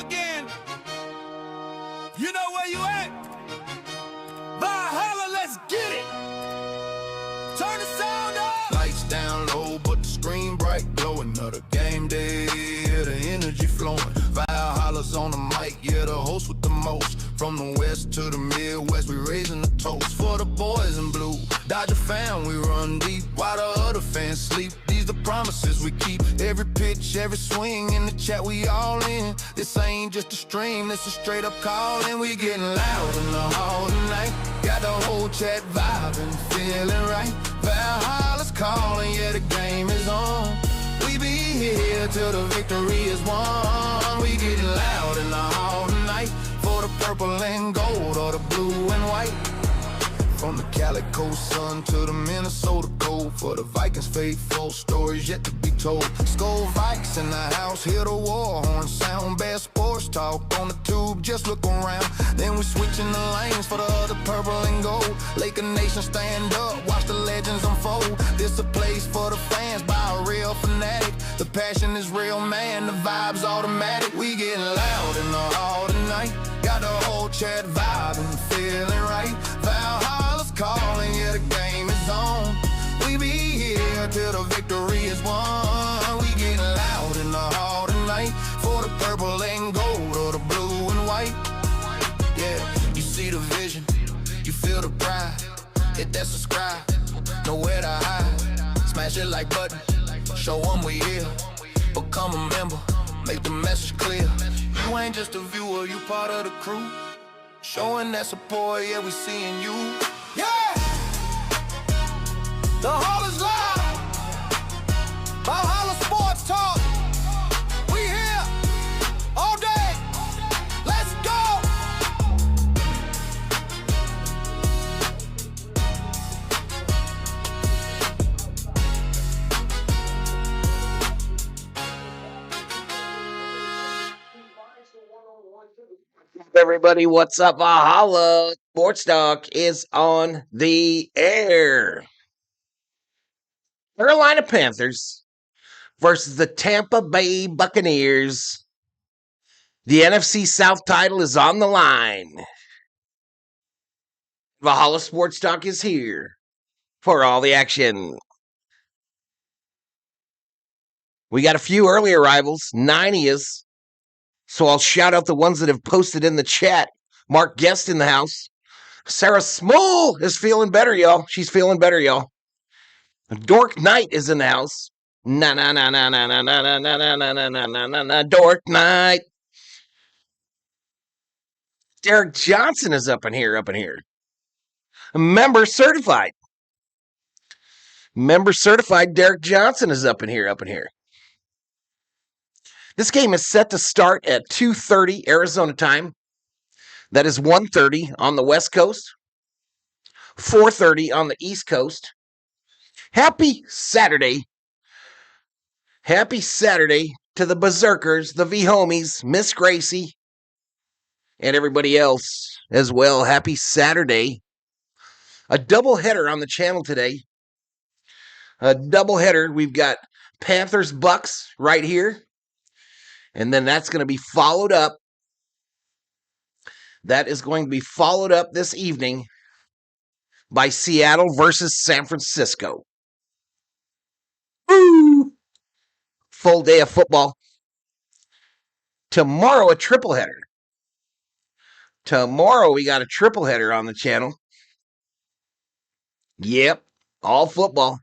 again. You know where you at? Valhalla, let's get it. Turn the sound up. Lights down low, but the screen bright, glowing. Another game day, yeah, the energy flowing. Valhalla's on the mic, yeah, the host with the most. From the west to the Midwest, we raising the toast for the boys in blue. Dodger fan, we run deep while the other fans sleep. These the promises we keep. Every pitch, every swing in the chat, we all in. This ain't just a stream, this a straight up call, and we getting loud in the hall tonight. Got the whole chat vibing, feeling right. Valhalla's calling, yeah, the game is on. We be here till the victory is won. We getting loud in the hall tonight for the purple and gold or the blue and white. From the Calico sun to the Minnesota gold, for the Vikings faithful, stories yet to be told. Skull Vikes in the house, hear the war horn sound. Bad sports talk on the tube, just look around. Then we switching the lanes for the other purple and gold. Laker Nation stand up, watch the legends unfold. This a place for the fans by a real fanatic. The passion is real, man, the vibe's automatic. We getting loud in the hall tonight. Got the whole chat vibing, feeling right. Valhalla's calling, yeah, the game is on. We be here till the victory is won. We getting loud in the hall tonight for the purple and gold or the blue and white. Yeah, you see the vision, you feel the pride. Hit that subscribe, nowhere to hide. Smash it like button, show them we here. Become a member, make the message clear. You ain't just a viewer, you part of the crew. Showing that support, yeah, we seeing you. Yeah! The hall is live. Valhalla Sports Talk. We here all day. Let's go! Everybody, what's up? Valhalla Sports Talk is on the air. Carolina Panthers versus the Tampa Bay Buccaneers. The NFC South title is on the line. Valhalla Sports Talk is here for all the action. We got a few early arrivals, 9 is. So I'll shout out the ones that have posted in the chat. Mark Guest in the house. Sarah Small is feeling better, y'all. She's feeling better, y'all. Dork Knight is in the house. Na na na na na na na na na na na na na na na. Dork Knight. Derek Johnson is up in here, Member certified. Member certified Derek Johnson is up in here, This game is set to start at 2:30 Arizona time. That is 1:30 on the West Coast, 4:30 on the East Coast. Happy Saturday. Happy Saturday to the Berserkers, the V-Homies, Miss Gracie, and everybody else as well. Happy Saturday. A doubleheader on the channel today. A doubleheader. We've got Panthers Bucks right here. And then that's going to be followed up. That is going to be followed up this evening by Seattle versus San Francisco. Woo! Full day of football. Tomorrow, a triple header. Tomorrow, we got a triple header on the channel. Yep, all football.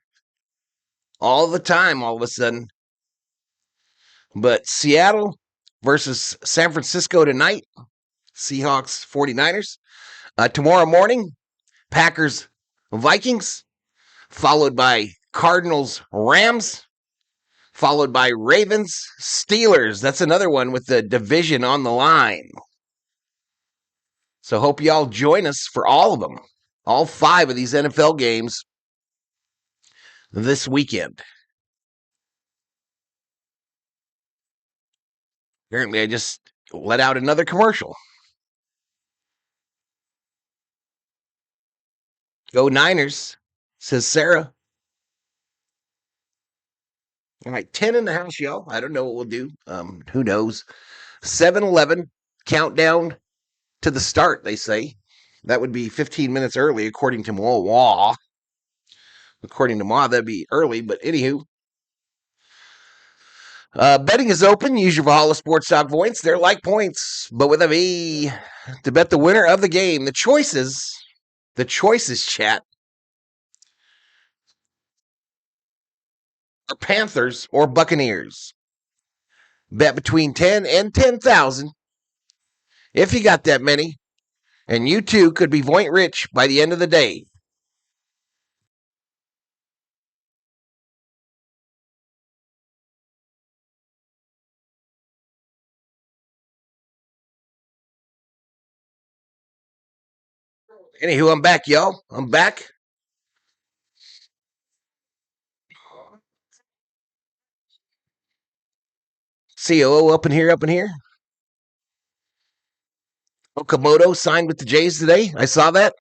All the time, all of a sudden. But Seattle versus San Francisco tonight. Seahawks, 49ers. Tomorrow morning, Packers, Vikings. Followed by Cardinals, Rams. Followed by Ravens, Steelers. That's another one with the division on the line. So hope y'all join us for all of them. All 5 of these NFL games this weekend. Apparently, I just let out another commercial. Go Niners, says Sarah. All right, 10 in the house, y'all. I don't know what we'll do. Who knows? 7-Eleven countdown to the start, they say. That would be 15 minutes early, according to Ma. According to Ma, that'd be early, but anywho. Betting is open. Use your Valhalla Sports Talk points. They're like points, but with a V. To bet the winner of the game. The choices, chat, are Panthers or Buccaneers. Bet between 10 and 10,000. If you got that many, and you too could be Voint rich by the end of the day. Anywho, I'm back, y'all. I'm back. COO up in here. Okamoto signed with the Jays today. I saw that.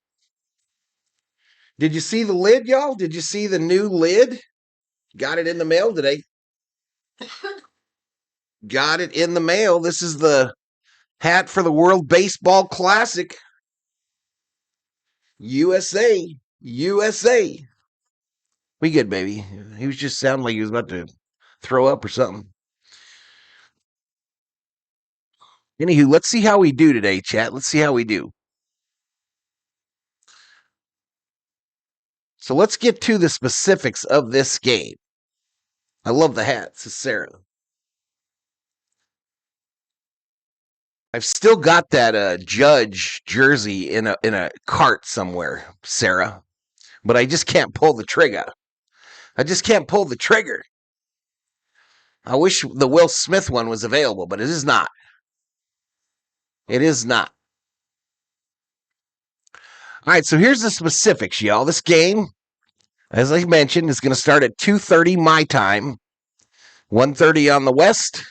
Did you see the lid, y'all? Did you see the new lid? Got it in the mail today. Got it in the mail. This is the hat for the World Baseball Classic. USA. We good, baby. He was just sounding like he was about to throw up or something. Anywho, let's see how we do today, chat. Let's see how we do. So let's get to the specifics of this game. I love the hat. This is Sarah. I've still got that Judge jersey in a cart somewhere, Sarah. But I just can't pull the trigger. I wish the Will Smith one was available, but it is not. It is not. All right, so here's the specifics, y'all. This game, as I mentioned, is going to start at 2:30 my time, 1:30 on the west,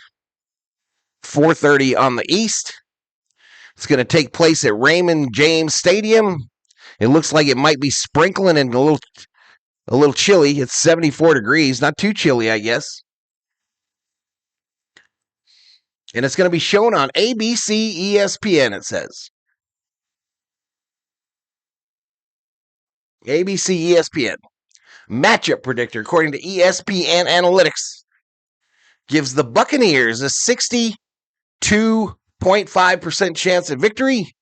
4:30 on the east. It's going to take place at Raymond James Stadium. It looks like it might be sprinkling and a little chilly. It's 74 degrees, not too chilly, I guess. And it's going to be shown on ABC, ESPN, it says. ABC, ESPN. Matchup predictor, according to ESPN Analytics, gives the Buccaneers a 62.5% chance of victory.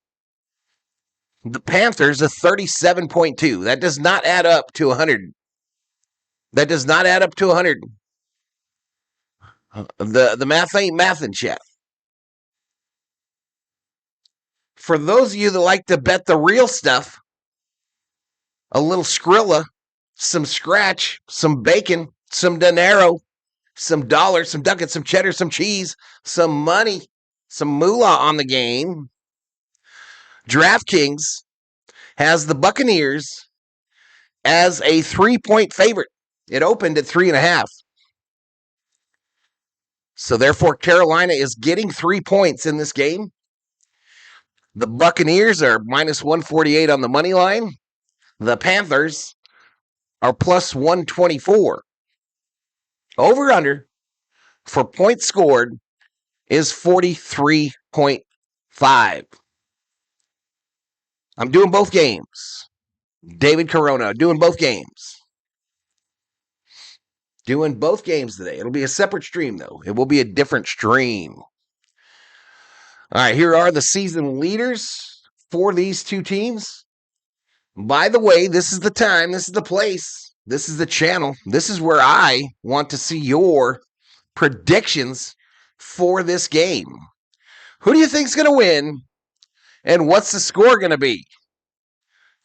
The Panthers a 37.2. That does not add up to 100. The math ain't mathin', chat. For those of you that like to bet the real stuff, a little Skrilla, some scratch, some bacon, some dinero, some dollars, some ducats, some cheddar, some cheese, some money, some moolah on the game. DraftKings has the Buccaneers as a 3-point favorite. It opened at 3.5. So therefore, Carolina is getting 3 points in this game. The Buccaneers are minus 148 on the money line. The Panthers are plus 124. Over-under for points scored is 43.5. I'm doing both games. David Corona, doing both games. Doing both games today. It'll be a separate stream, though. It will be a different stream. All right, here are the season leaders for these two teams. By the way, this is the time, this is the place, this is the channel. This is where I want to see your predictions for this game. Who do you think is going to win, and what's the score going to be?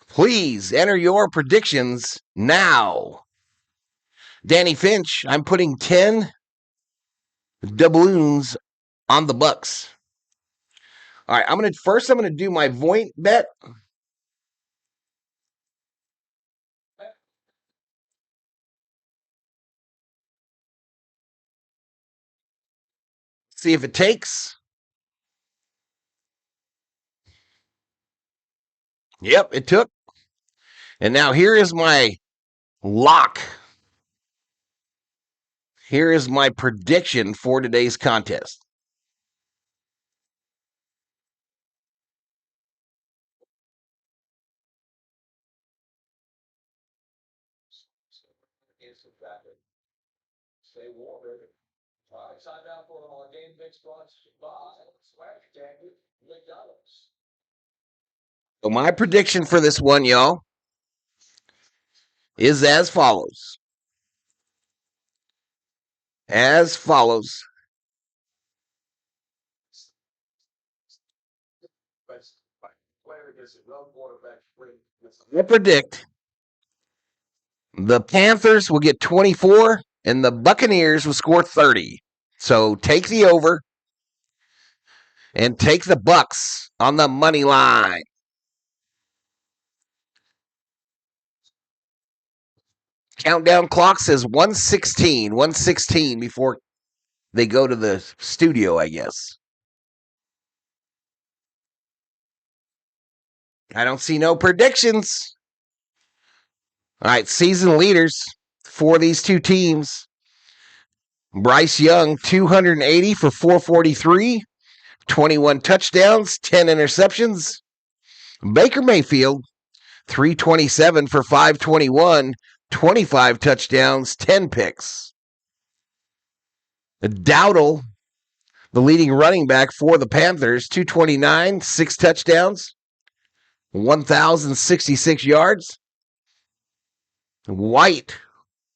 Please enter your predictions now. Danny Finch, I'm putting 10 doubloons on the Bucks. All right, I'm going to do my Voint bet. See if it takes. Yep, it took. And now here is my lock. Here is my prediction for today's contest. So my prediction for this one, y'all, is as follows. As follows. I predict the Panthers will get 24 and the Buccaneers will score 30. So take the over and take the Bucks on the money line. Countdown clock says 116 before they go to the studio, I guess. I don't see no predictions. All right, season leaders for these two teams. Bryce Young, 280 for 443, 21 touchdowns, 10 interceptions. Baker Mayfield, 327 for 521, 25 touchdowns, 10 picks. Dowdle, the leading running back for the Panthers, 229, 6 touchdowns, 1,066 yards. White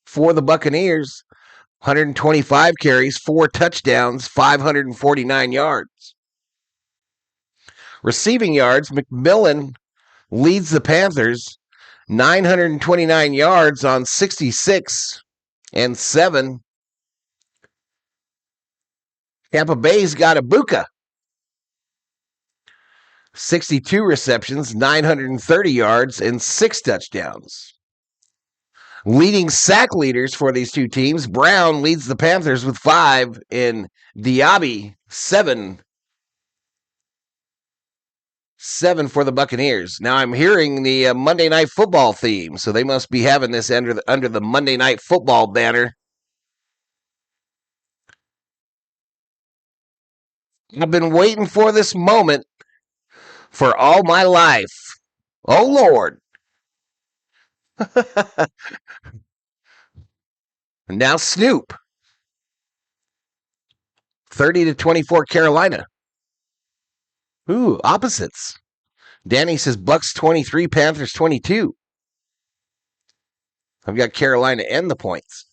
for the Buccaneers, 125 carries, 4 touchdowns, 549 yards. Receiving yards, McMillan leads the Panthers, 929 yards on 66 and 7. Tampa Bay's got Ibuka, 62 receptions, 930 yards, and 6 touchdowns. Leading sack leaders for these two teams, Brown leads the Panthers with 5 and Diaby 7 for the Buccaneers. Now I'm hearing the Monday Night Football theme, so they must be having this under the Monday Night Football banner. I've been waiting for this moment for all my life. Oh, Lord. Now Snoop. 30-24 Carolina. Ooh, opposites. Danny says Bucks 23, Panthers 22. I've got Carolina and the points.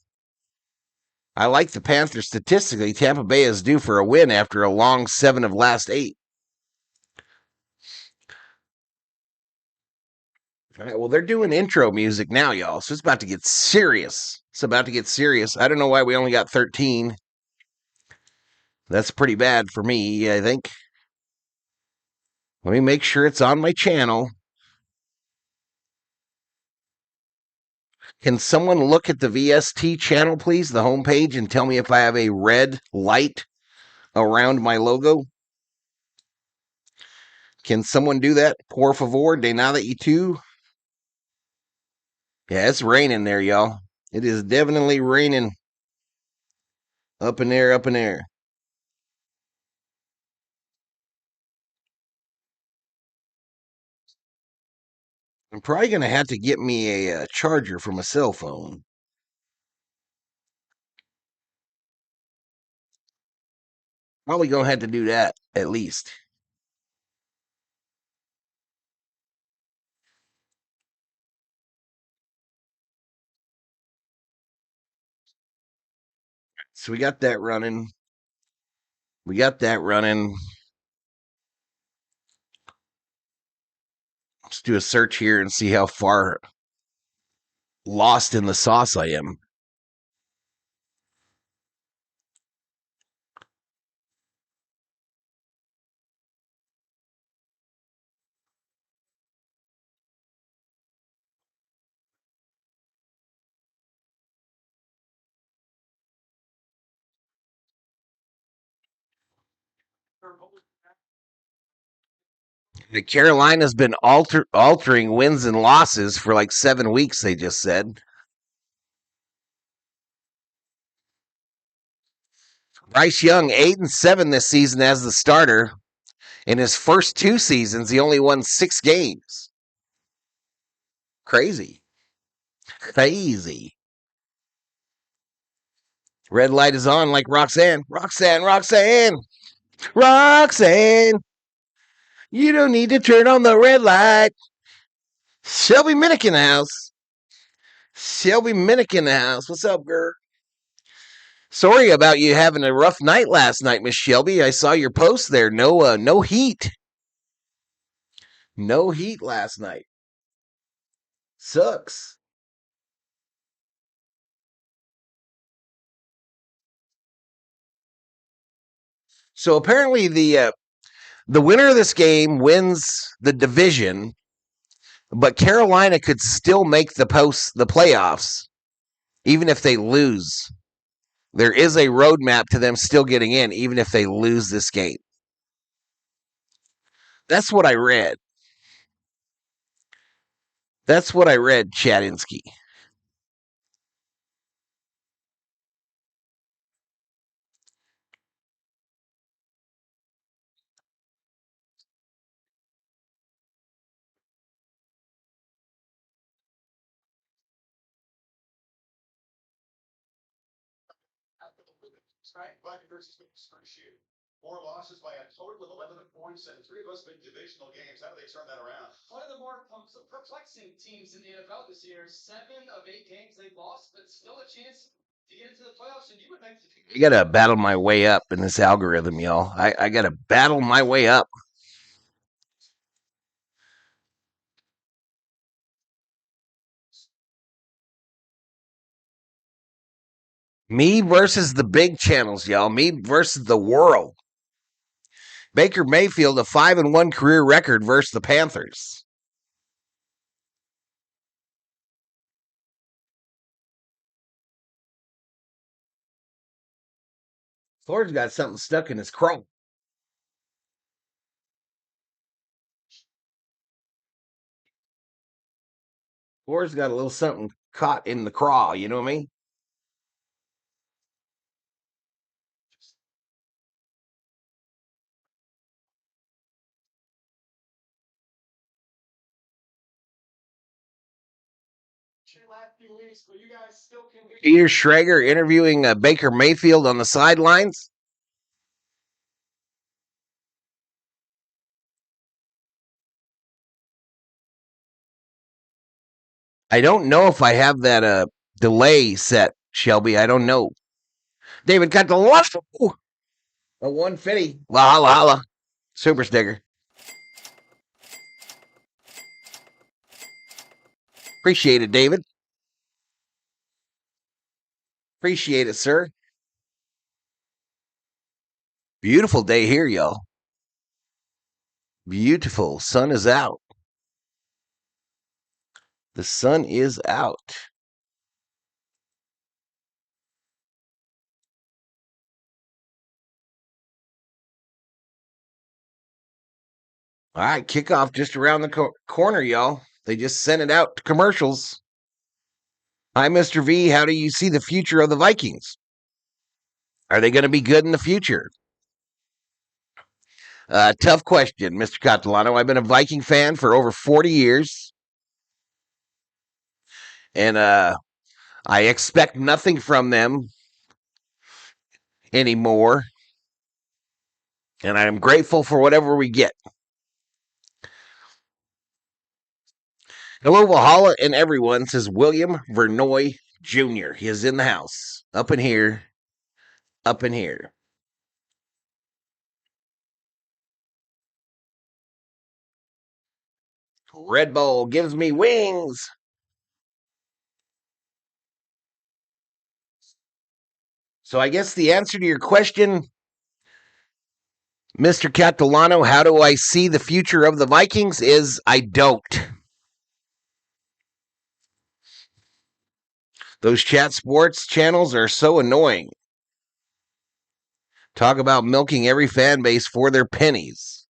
I like the Panthers statistically. Tampa Bay is due for a win after a long 7 of last 8. All right, well, they're doing intro music now, y'all, so it's about to get serious. It's about to get serious. I don't know why we only got 13. That's pretty bad for me, I think. Let me make sure it's on my channel. Can someone look at the VST channel, please, the homepage, and tell me if I have a red light around my logo? Can someone do that? Por favor, de nada y tú. Yeah, it's raining there, y'all. It is definitely raining. Up in there, up in there. I'm probably going to have to get me a charger for my cell phone. Probably going to have to do that, at least. So we got that running. We got that running. Let's do a search here and see how far lost in the sauce I am. Carolina's been altering wins and losses for like 7 weeks, they just said. Bryce Young, 8-7 this season as the starter. In his first 2 seasons, he only won 6 games. Crazy. Crazy. Red light is on like Roxanne. Roxanne, Roxanne, Roxanne. You don't need to turn on the red light. Shelby Minnick in the house. Shelby Minnick in the house. What's up, girl? Sorry about you having a rough night last night, Miss Shelby. I saw your post there. No heat. No heat last night. Sucks. So apparently the winner of this game wins the division, but Carolina could still make the playoffs, even if they lose. There is a roadmap to them still getting in, even if they lose this game. That's what I read. That's what I read, Chadinsky. Four losses by a total of 11 points, and three of us been divisional games. How do they turn that around? One of the more perplexing teams in the NFL this year. 7 of 8 games they've lost, but still a chance to get into the playoffs. And you would think I gotta battle my way up in this algorithm, y'all. I gotta battle my way up. Me versus the big channels, y'all. Me versus the world. Baker Mayfield, a 5-1 career record versus the Panthers. Thor's got something stuck in his craw. Thor's got a little something caught in the craw, you know what I mean? Peter Schrager interviewing Baker Mayfield on the sidelines. I don't know if I have that delay set, Shelby. I don't know. David got the last a 150. Valhalla super sticker. Appreciate it, David. Appreciate it, sir. Beautiful day here, y'all. Beautiful. Sun is out. The sun is out. All right, kickoff just around the corner, y'all. They just sent it out to commercials. Hi, Mr. V. How do you see the future of the Vikings? Are they going to be good in the future? Tough question, Mr. Catalano. I've been a Viking fan for over 40 years. And I expect nothing from them anymore. And I'm grateful for whatever we get. Hello, Valhalla and everyone, says William Vernoy Jr. He is in the house. Up in here. Up in here. Red Bull gives me wings. So I guess the answer to your question, Mr. Catalano, how do I see the future of the Vikings, is I don't. Those chat sports channels are so annoying. Talk about milking every fan base for their pennies.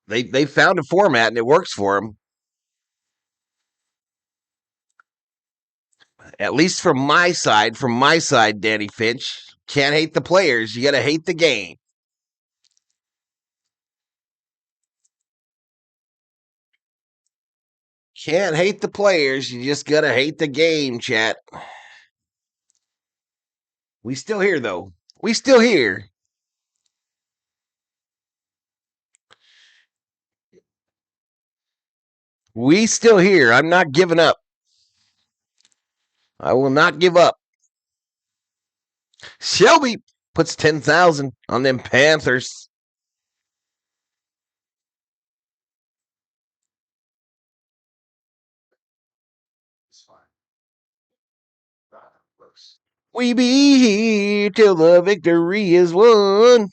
They found a format and it works for them. At least from my side, Danny Finch. Can't hate the players. You got to hate the game. Can't hate the players. You just gotta hate the game, chat. We still here, though. We still here. We still here. I'm not giving up. I will not give up. Shelby puts 10,000 on them Panthers. It's fine. That works. We be here till the victory is won.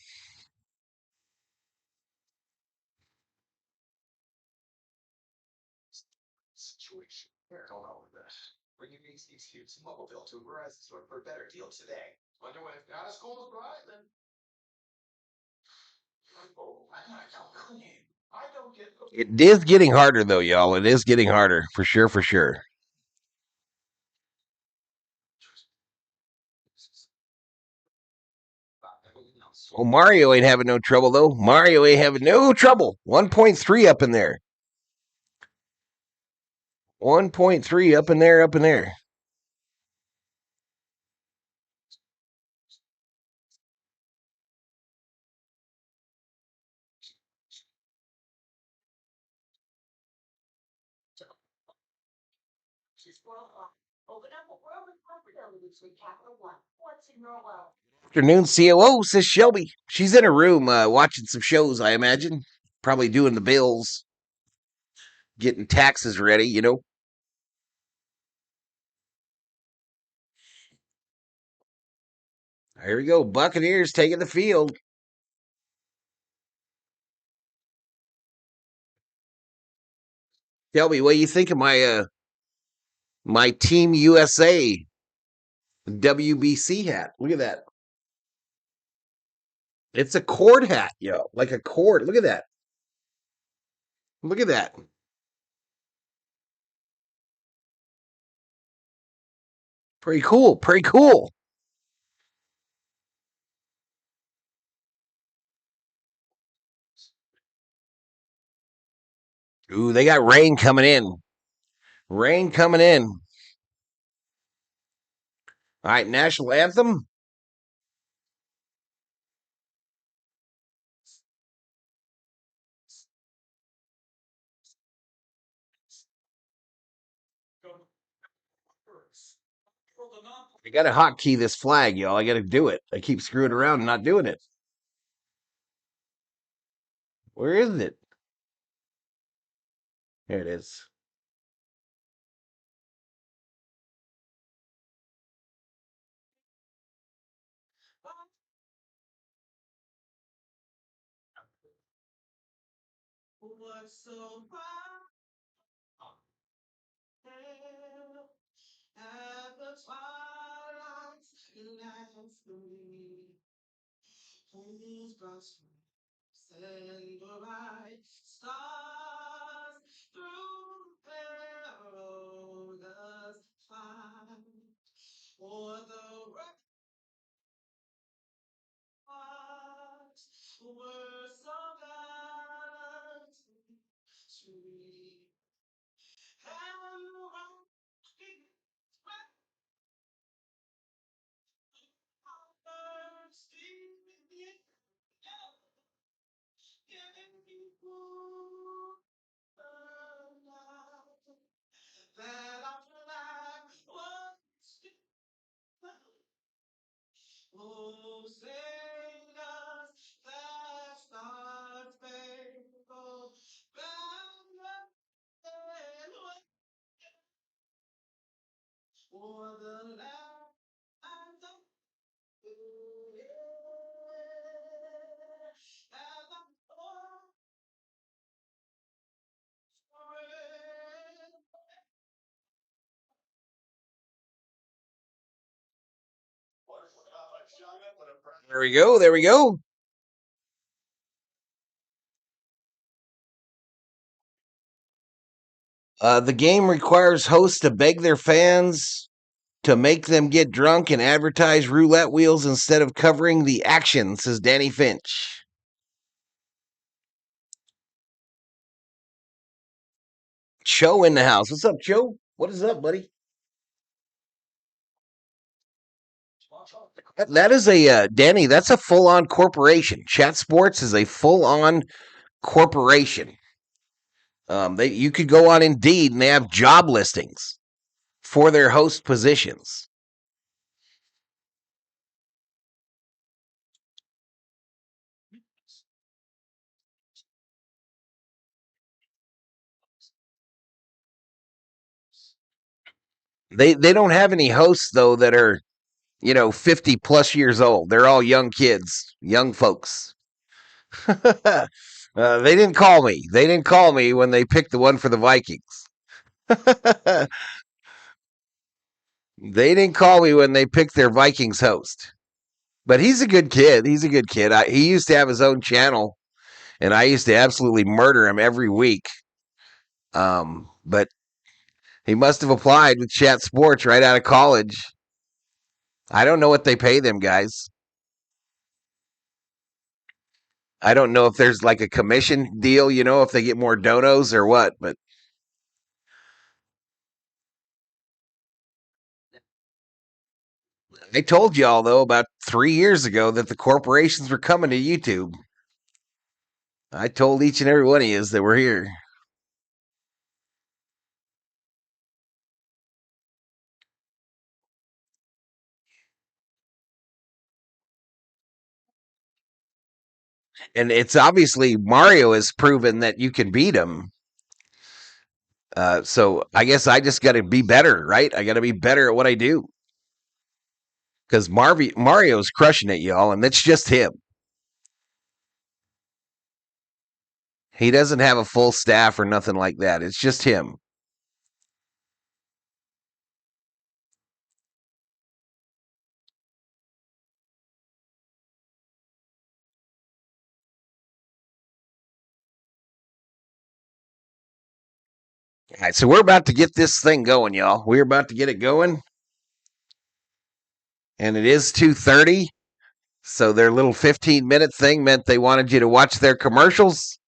Situation. Here, don't know this. Bringing these cubes from Mobile to Verizon store for a better deal today. Wonder what if not as cool as Verizon. Oh, I don't get. It is getting harder, though, y'all. It is getting harder. For sure, for sure. Oh, Mario ain't having no trouble, though. Mario ain't having no trouble. 1.3 up in there. 1.3 up in there, up in there. Afternoon, COO, says Shelby. She's in her room watching some shows, I imagine. Probably doing the bills. Getting taxes ready, you know. Here we go. Buccaneers taking the field. Shelby, what do you think of my Team USA WBC hat? Look at that. It's a cord hat, yo. Like a cord. Look at that. Look at that. Pretty cool. Pretty cool. Ooh, they got rain coming in. Rain coming in. All right, national anthem. I got to hotkey this flag, y'all. I got to do it. I keep screwing around and not doing it. Where is it? There it is. At the twilight's last gleam, whose broad send the bright stars through perilous fight, o'er the ramparts were so gallantly sweet, and that after life was oh, sing us that star-spangled banner for the land of and the There we go. There we go. The game requires hosts to beg their fans to make them get drunk and advertise roulette wheels instead of covering the action, says Danny Finch. Joe in the house. What's up, Joe? What is up, buddy? That is a Danny. That's a full-on corporation. Chat Sports is a full-on corporation. You could go on Indeed and they have job listings for their host positions. They don't have any hosts though that are 50 plus years old. They're all young kids, young folks. They didn't call me. They didn't call me when they picked the one for the Vikings. They didn't call me when they picked their Vikings host. But he's a good kid. He's a good kid. He used to have his own channel, and I used to absolutely murder him every week. But he must have applied with Chat Sports right out of college. I don't know what they pay them guys. I don't know if there's like a commission deal, if they get more donos or what, but I told y'all though about 3 years ago that the corporations were coming to YouTube. I told each and every one of you that we're here. And it's obviously Mario has proven that you can beat him. So I guess I just got to be better, right? I got to be better at what I do. Because Mario's crushing it, y'all, and it's just him. He doesn't have a full staff or nothing like that. It's just him. All right, so we're about to get this thing going, y'all. We're about to get it going. And it is 2:30. So their little 15-minute thing meant they wanted you to watch their commercials.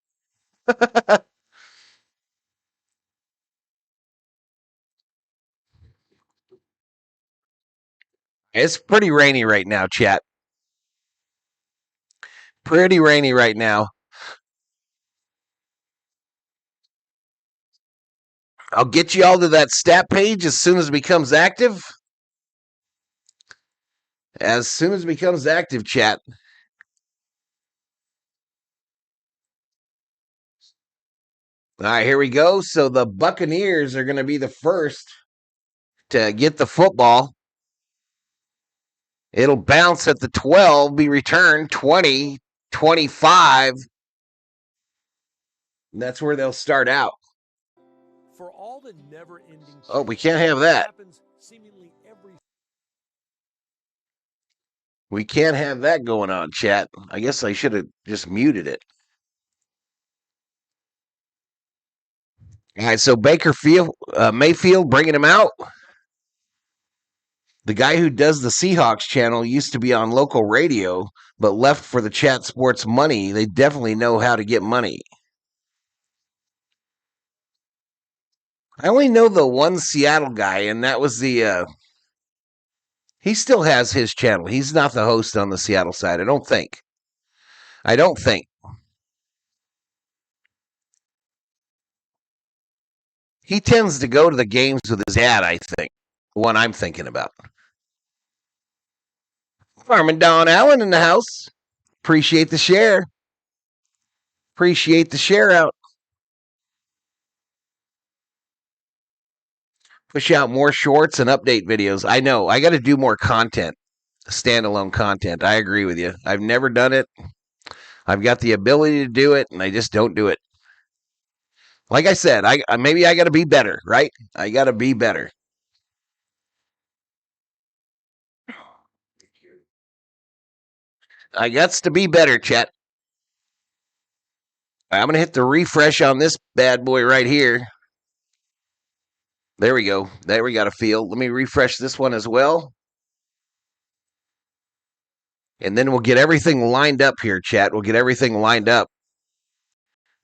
It's pretty rainy right now, chat. Pretty rainy right now. I'll get you all to that stat page as soon as it becomes active. As soon as it becomes active, chat. All right, here we go. So the Buccaneers are going to be the first to get the football. It'll bounce at the 12, be returned 20, 25. That's where they'll start out. For all the never-ending Oh, we can't have that. We can't have that going on, chat. I guess I should have just muted it. All right, so Mayfield bringing him out. The guy who does the Seahawks channel used to be on local radio, but left for the Chat Sports money. They definitely know how to get money. I only know the one Seattle guy, and that was the... he still has his channel. He's not the host on the Seattle side, I don't think. He tends to go to the games with his dad, I think. The one I'm thinking about. Farming Don Allen in the house. Appreciate the share. Appreciate the share out. Push out more shorts and update videos. I know. I got to do more content. Standalone content. I agree with you. I've never done it. I've got the ability to do it, and I just don't do it. Like I said, maybe I got to be better, right? I got to be better. I got to be better, chat. I'm going to hit the refresh on this bad boy right here. There we go. There we got a field. Let me refresh this one as well. And then we'll get everything lined up here, chat. We'll get everything lined up.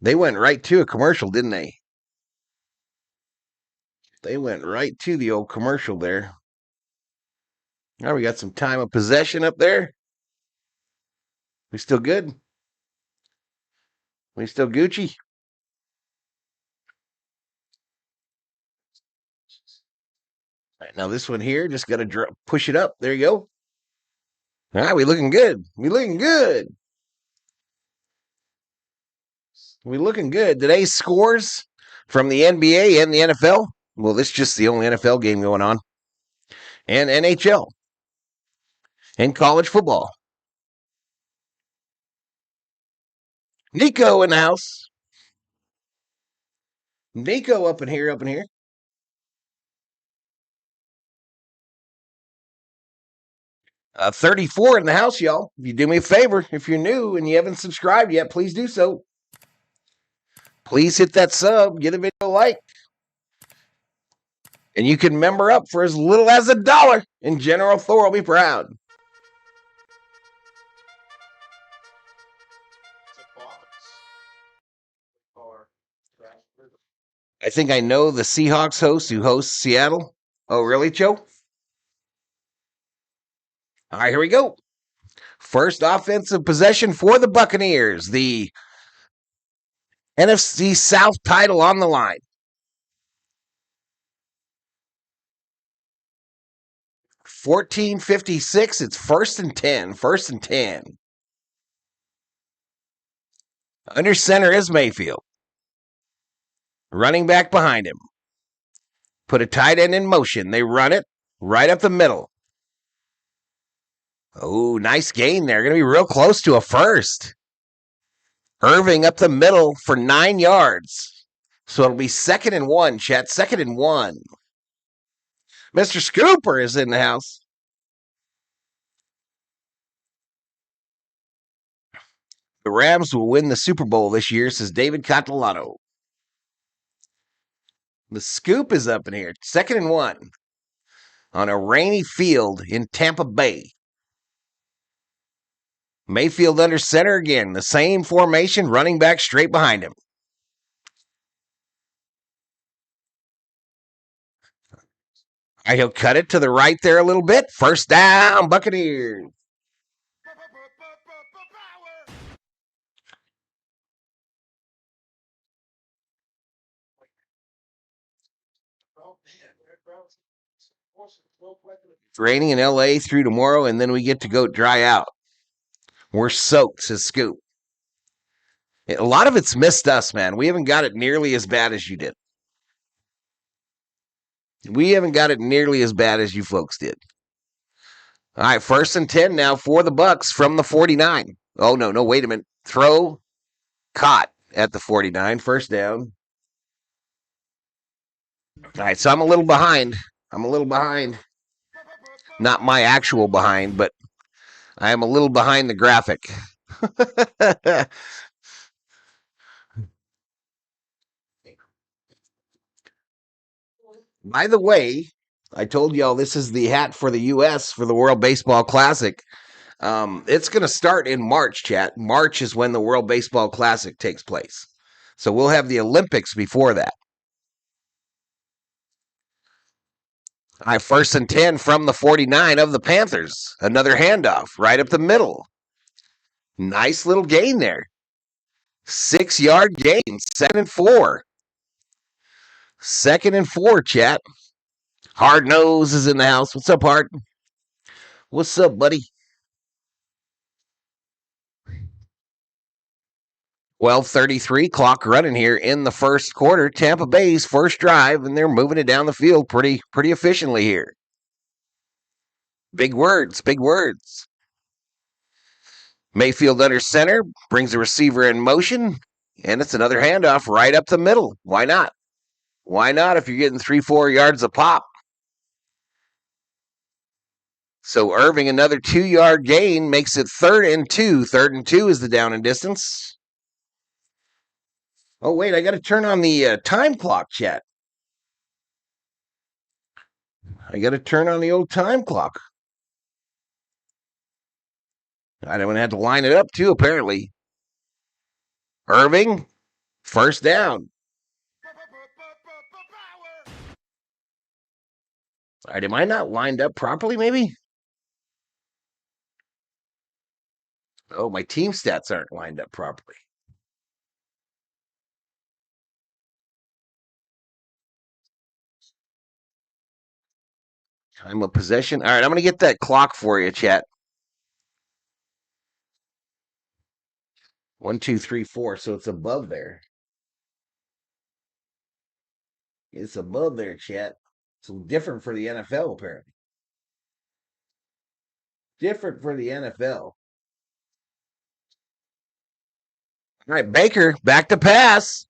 They went right to a commercial, didn't they? They went right to the old commercial there. Now we got some time of possession up there. We still good? We still Gucci? All right, now this one here, just got to push it up. There you go. All right, we looking good. We looking good. We looking good. Today's scores from the NBA and the NFL. Well, this is just the only NFL game going on. And NHL. And college football. Nico in the house. Nico up in here, up in here. 34 in the house, y'all. If you do me a favor, if you're new and you haven't subscribed yet, please do so. Please hit that sub, get a video a like. And you can member up for as little as $1. And General Thor will be proud. I think I know the Seahawks host who hosts Seattle. Oh, really, Joe? All right, here we go. First offensive possession for the Buccaneers. The NFC South title on the line. 14:56. It's 1st and 10. 1st and 10. Under center is Mayfield. Running back behind him. Put a tight end in motion. They run it right up the middle. Oh, nice gain there. Going to be real close to a first. Irving up the middle for 9 yards. So it'll be 2nd and 1, chat. 2nd and 1. Mr. Scooper is in the house. The Rams will win the Super Bowl this year, says David Catalano. The Scoop is up in here. 2nd and 1 on a rainy field in Tampa Bay. Mayfield under center again. The same formation, running back straight behind him. All right, he'll cut it to the right there a little bit. 1st down, Buccaneers. It's raining in LA through tomorrow, and then we get to go dry out. We're soaked, says Scoop. A lot of it's missed us, man. We haven't got it nearly as bad as you did. We haven't got it nearly as bad as you folks did. All right, 1st and 10 now for the Bucs from the 49. Oh, no, wait a minute. Throw, caught at the 49. 1st down. All right, so I'm a little behind. Not my actual behind, but I am a little behind the graphic. By the way, I told y'all this is the hat for the U.S. for the World Baseball Classic. It's going to start in March, chat. March is when the World Baseball Classic takes place. So we'll have the Olympics before that. All right, 1st and 10 from the 49 of the Panthers. Another handoff right up the middle. Nice little gain there. 6-yard gain. 2nd and 4. 2nd and 4, chat. Hard Nose is in the house. What's up, Hard? What's up, buddy? 12:33 clock running here in the 1st quarter. Tampa Bay's first drive, and they're moving it down the field pretty efficiently here. Big words, big words. Mayfield under center, brings the receiver in motion, and it's another handoff right up the middle. Why not? Why not if you're getting 3-4 yards a pop? So Irving, another 2-yard gain, makes it 3rd and 2. 3rd and 2 is the down and distance. Oh, wait, I got to turn on the time clock, chat. I got to turn on the old time clock. I don't have to line it up, too, apparently. Irving, 1st down. All right, am I not lined up properly, maybe? Oh, my team stats aren't lined up properly. Time of possession. All right, I'm going to get that clock for you, chat. 1, 2, 3, 4. So it's above there. It's above there, chat. So different for the NFL, apparently. Different for the NFL. All right, Baker, back to pass.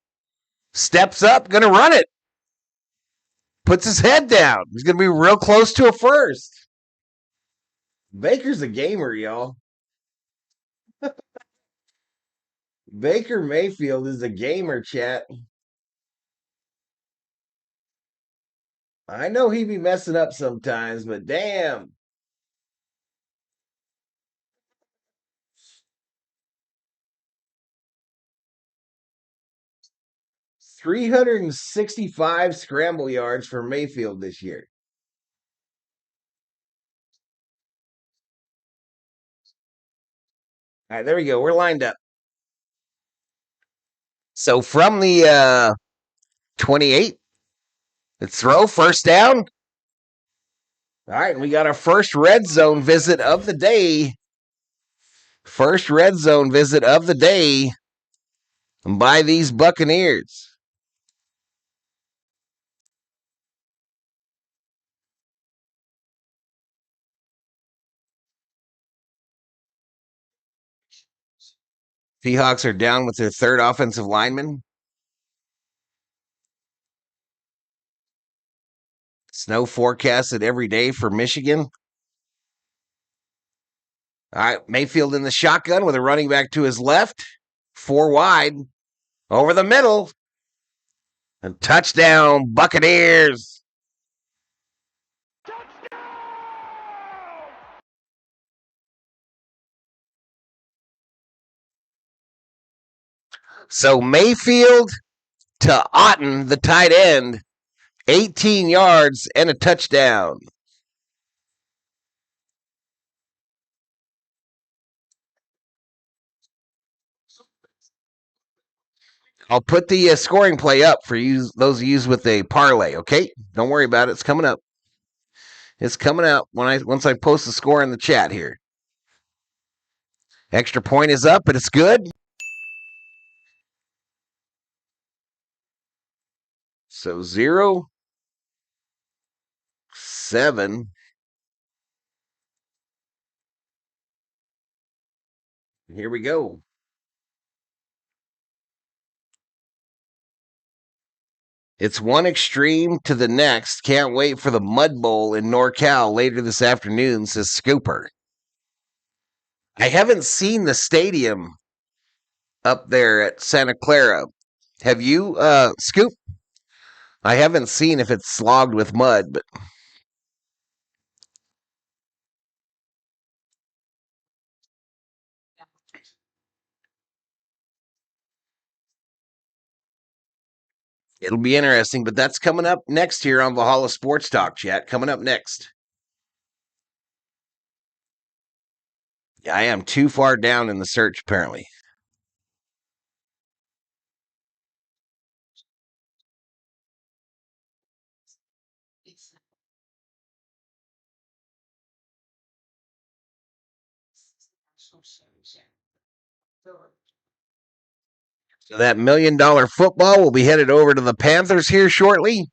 Steps up, going to run it. Puts his head down. He's going to be real close to a first. Baker's a gamer, y'all. Baker Mayfield is a gamer, chat. I know he be messing up sometimes, but damn. $365 scramble yards for Mayfield this year. All right, there we go. We're lined up. So from the 28, let's throw first down. All right, we got our first red zone visit of the day. First red zone visit of the day by these Buccaneers. Seahawks are down with their third offensive lineman. Snow forecasted every day for Michigan. All right, Mayfield in the shotgun with a running back to his left. 4 wide. Over the middle. And touchdown, Buccaneers. So Mayfield to Otten, the tight end, 18 yards and a touchdown. I'll put the scoring play up for you, those of you with a parlay, okay? Don't worry about it. It's coming up. It's coming out once I post the score in the chat here. Extra point is up, but it's good. So 0, 7. Here we go. It's one extreme to the next. Can't wait for the Mud Bowl in NorCal later this afternoon, says Scooper. I haven't seen the stadium up there at Santa Clara. Have you, Scoop? I haven't seen if it's slogged with mud, but it'll be interesting. But that's coming up next here on Valhalla Sports Talk, chat. Coming up next. Yeah, I am too far down in the search, apparently. So that $1 million football will be headed over to the Panthers here shortly.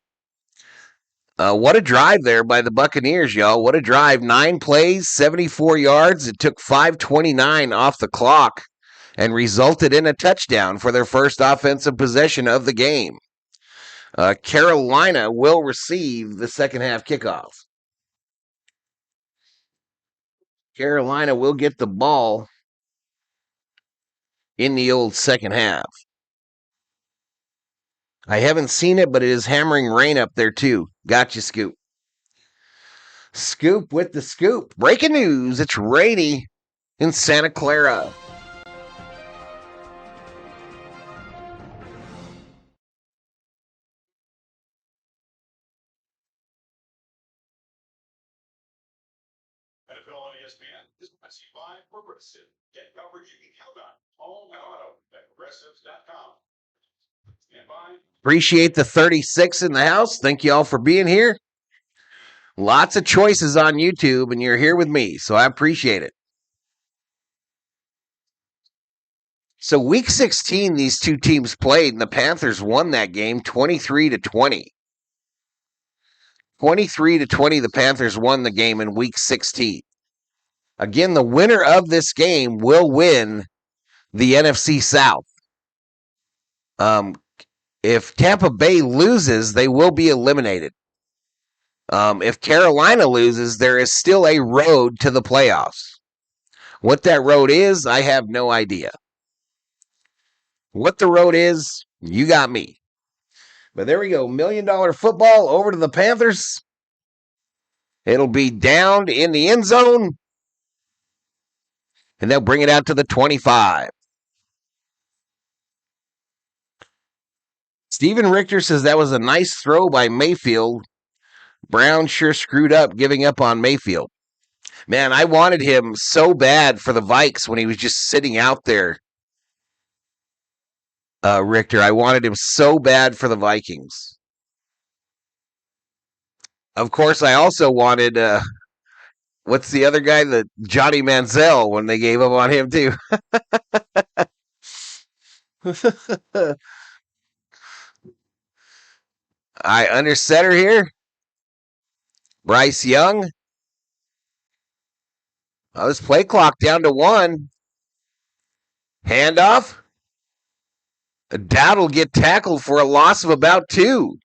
What a drive there by the Buccaneers, y'all. What a drive. 9 plays, 74 yards. It took 5:29 off the clock and resulted in a touchdown for their first offensive possession of the game. Carolina will receive the second half kickoff. Carolina will get the ball in the old second half. I haven't seen it, but it is hammering rain up there too. Gotcha, Scoop. Scoop with the scoop. Breaking news. It's rainy in Santa Clara. ESPN is brought to you by Progressive. Get coverage you can count on. Home and auto at progressives.com. Stand by. Appreciate the 36 in the house. Thank you all for being here. Lots of choices on YouTube, and you're here with me, so I appreciate it. So week 16, these two teams played, and the Panthers won that game 23-20. 23-20, the Panthers won the game in week 16. Again, the winner of this game will win the NFC South. If Tampa Bay loses, they will be eliminated. If Carolina loses, there is still a road to the playoffs. What that road is, I have no idea. What the road is, you got me. But there we go. $1 million football over to the Panthers. It'll be downed in the end zone. And they'll bring it out to the 25. Steven Richter says that was a nice throw by Mayfield. Brown sure screwed up giving up on Mayfield. Man, I wanted him so bad for the Vikes when he was just sitting out there. Richter, I wanted him so bad for the Vikings. Of course, I also wanted, what's the other guy? The Johnny Manziel when they gave up on him too. I under center here. Bryce Young. This play clock down to 1. Handoff. Dowd will get tackled for a loss of about 2.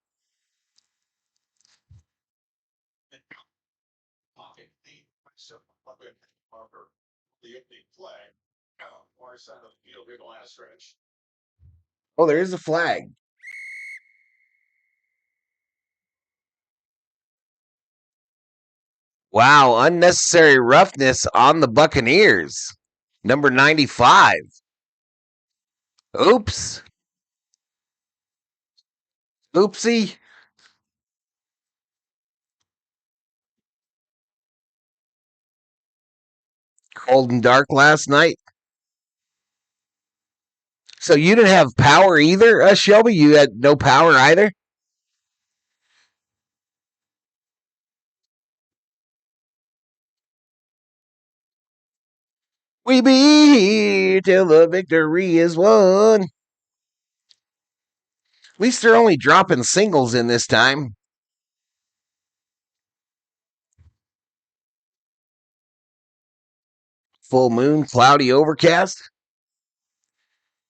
Oh, there is a flag. Wow, unnecessary roughness on the Buccaneers. Number 95. Oops. Oopsie. Cold and dark last night. So you didn't have power either, Shelby? You had no power either? We be here till the victory is won. At least they're only dropping singles in this time. Full moon, cloudy overcast.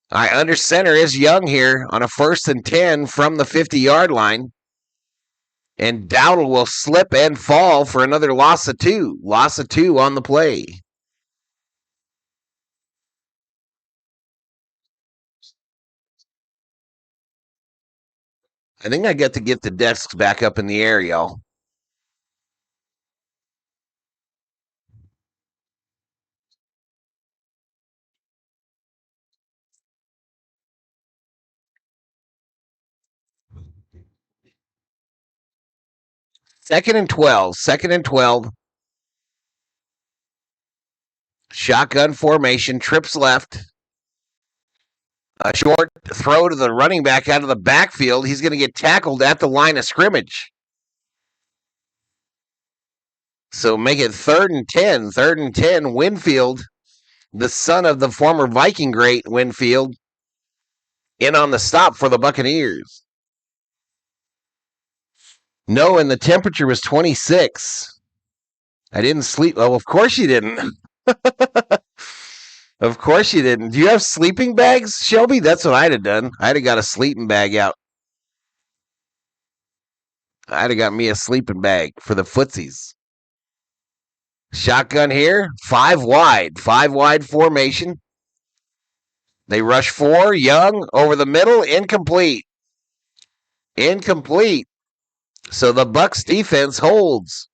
Under center is Young here on a 1st and 10 from the 50-yard line. And Dowdle will slip and fall for another loss of 2. Loss of 2 on the play. I think I got to get the desks back up in the air, y'all. Second and 12. Shotgun formation. Trips left. A short throw to the running back out of the backfield. He's going to get tackled at the line of scrimmage. So make it 3rd and 10. 3rd and 10. Winfield, the son of the former Viking great Winfield, in on the stop for the Buccaneers. No, and the temperature was 26. I didn't sleep. Oh, of course you didn't. Of course you didn't. Do you have sleeping bags, Shelby? That's what I'd have done. I'd have got a sleeping bag out. I'd have got me a sleeping bag for the footsies. Shotgun here. 5 wide. 5 wide formation. They rush 4. Young over the middle. Incomplete. Incomplete. So the Bucs defense holds.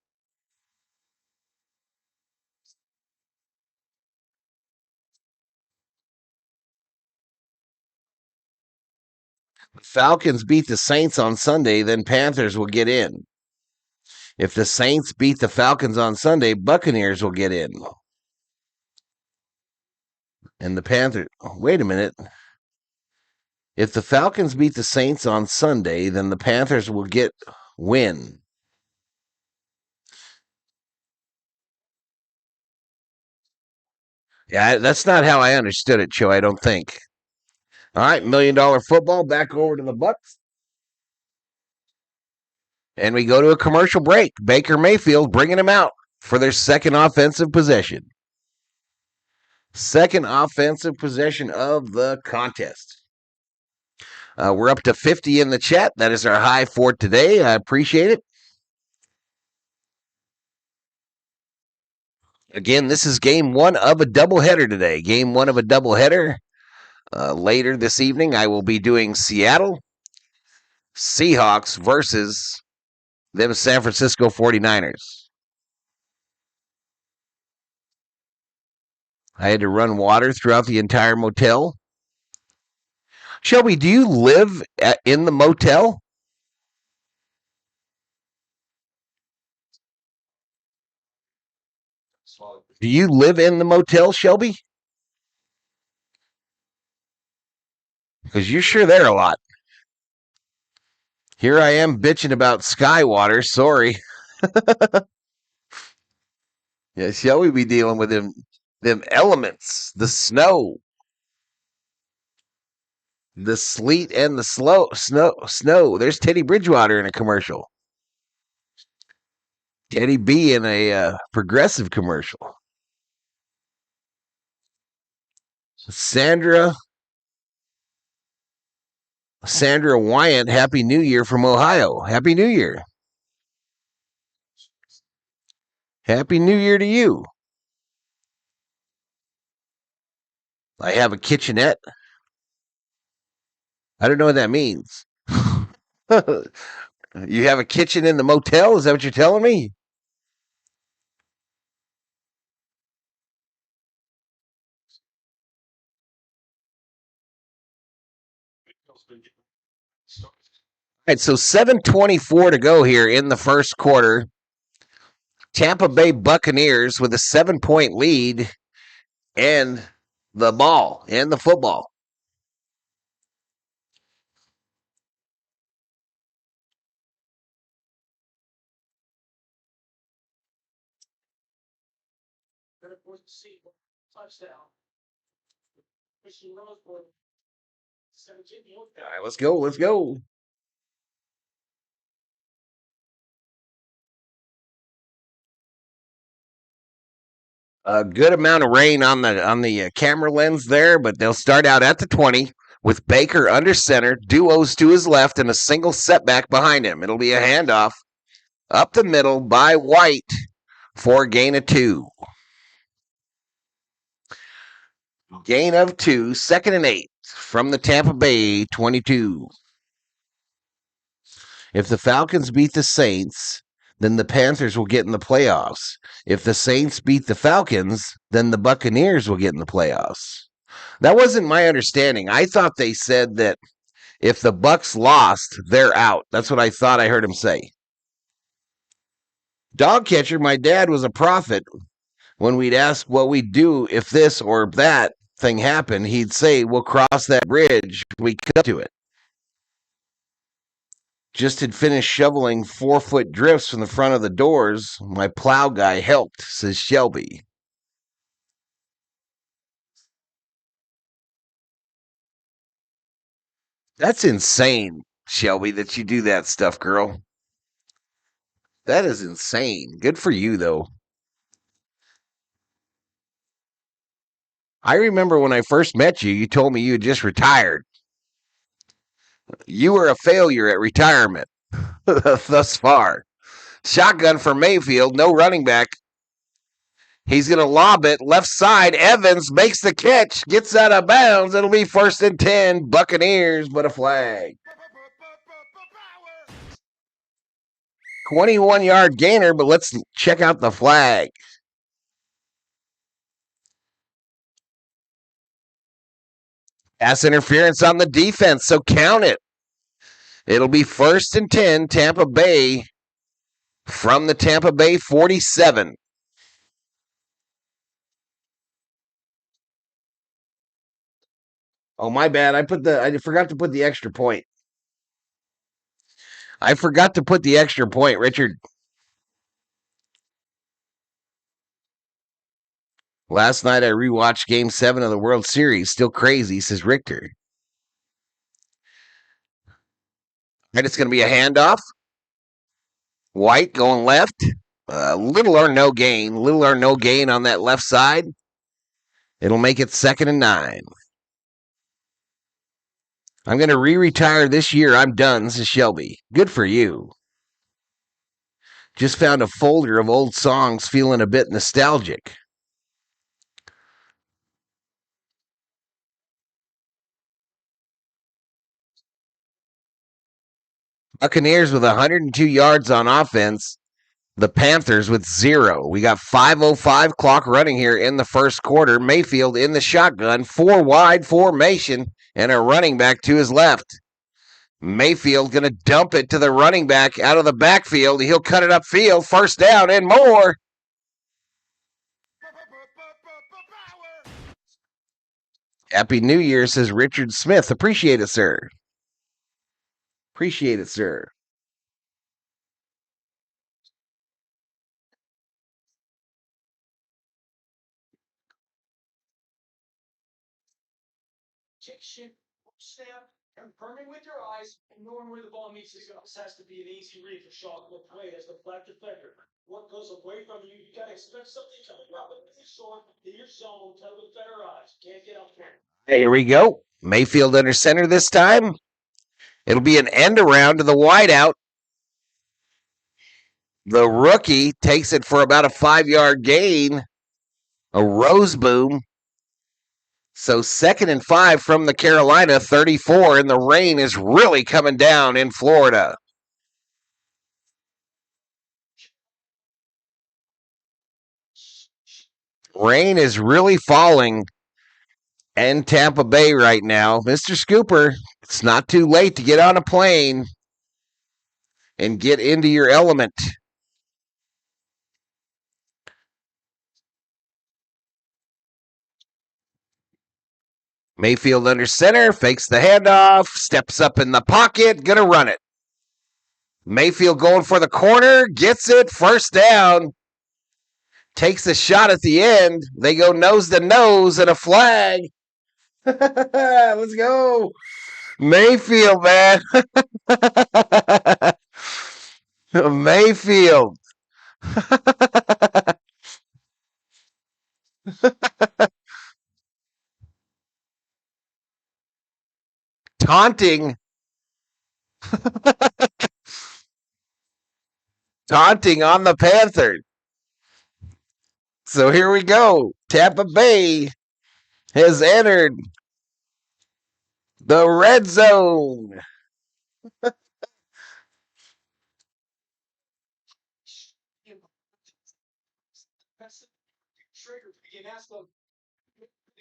The Falcons beat the Saints on Sunday, then Panthers will get in. If the Saints beat the Falcons on Sunday, Buccaneers will get in. And the Panthers, wait a minute. If the Falcons beat the Saints on Sunday, then the Panthers will win. Yeah, that's not how I understood it, Joe, I don't think. All right, $1 Million Football, back over to the Bucs. And we go to a commercial break. Baker Mayfield bringing him out for their second offensive possession. Second offensive possession of the contest. We're up to 50 in the chat. That is our high for today. I appreciate it. Again, this is game one of a doubleheader today. Game one of a doubleheader. Later this evening, I will be doing Seattle Seahawks versus them San Francisco 49ers. I had to run water throughout the entire motel. Shelby, do you live in the motel? Do you live in the motel, Shelby? Because you're sure there a lot. Here I am bitching about Skywater. Sorry. Yeah, Shelby be dealing with them elements, the snow, the sleet, and the snow. There's Teddy Bridgewater in a commercial. Teddy B in a Progressive commercial. Sandra Wyant, Happy New Year from Ohio. Happy New Year. Happy New Year to you. I have a kitchenette. I don't know what that means. You have a kitchen in the motel? Is that what you're telling me? All right, so 7:24 to go here in the first quarter. Tampa Bay Buccaneers with a 7-point lead and the ball and the football. Touchdown. All right, let's go. Let's go. A good amount of rain on the camera lens there, but they'll start out at the 20 with Baker under center, duos to his left, and a single setback behind him. It'll be a handoff up the middle by White for a gain of 2. Gain of 2, 2nd and 8 from the Tampa Bay 22. If the Falcons beat the Saints, then the Panthers will get in the playoffs. If the Saints beat the Falcons, then the Buccaneers will get in the playoffs. That wasn't my understanding. I thought they said that if the Bucs lost, they're out. That's what I thought I heard him say. Dog catcher, my dad was a prophet. When we'd ask what we'd do if this or that thing happened, he'd say, we'll cross that bridge when we come to it. Just had finished shoveling 4-foot drifts from the front of the doors. My plow guy helped, says Shelby. That's insane, Shelby, that you do that stuff, girl. That is insane. Good for you, though. I remember when I first met you, you told me you had just retired. You were a failure at retirement thus far. Shotgun for Mayfield, no running back. He's going to lob it left side. Evans makes the catch, gets out of bounds. It'll be 1st and 10. Buccaneers, but a flag. 21-yard gainer, but let's check out the flag. Pass interference on the defense, so count it. It'll be 1st and 10, Tampa Bay from the Tampa Bay 47. Oh, my bad. I forgot to put the extra point. Richard. Last night I rewatched Game 7 of the World Series. Still crazy, says Richter. And it's going to be a handoff. White going left. Little or no gain on that left side. It'll make it 2nd and 9. I'm going to retire this year. I'm done, says Shelby. Good for you. Just found a folder of old songs, feeling a bit nostalgic. Buccaneers with 102 yards on offense. The Panthers with 0. We got 5:05 clock running here in the first quarter. Mayfield in the shotgun, 4 wide formation, and a running back to his left. Mayfield going to dump it to the running back out of the backfield. He'll cut it upfield, first down and more. Happy New Year, says Richard Smith. Appreciate it, sir. Appreciate it, sir. Check shit, snap, confirming with your eyes, and knowing where the ball needs to go. This has to be an easy read for Sean. Look away as the flat defender. What goes away from you, you gotta expect something coming up. It's short, in your zone, tell with better eyes. Can't get up there. Hey, here we go. Mayfield under center this time. It'll be an end around to the wideout. The rookie takes it for about a 5-yard gain. A rose boom. So 2nd and 5 from the Carolina 34, and the rain is really coming down in Florida. Rain is really falling in Tampa Bay right now. Mr. Scooper, it's not too late to get on a plane and get into your element. Mayfield under center, fakes the handoff, steps up in the pocket, gonna run it. Mayfield going for the corner, gets it, first down. Takes a shot at the end. They go nose to nose and a flag. Let's go. Mayfield, man. Mayfield. Taunting on the Panthers. So here we go. Tampa Bay has entered the red zone.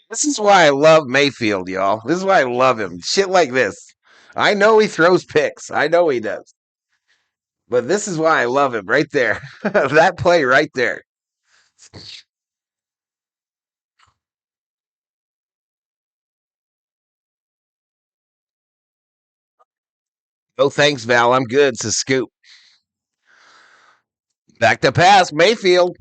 This is why I love Mayfield, y'all. This is why I love him. Shit like this. I know he throws picks. I know he does. But this is why I love him right there. That play right there. Oh, thanks, Val. I'm good. It's a scoop. Back to pass. Mayfield.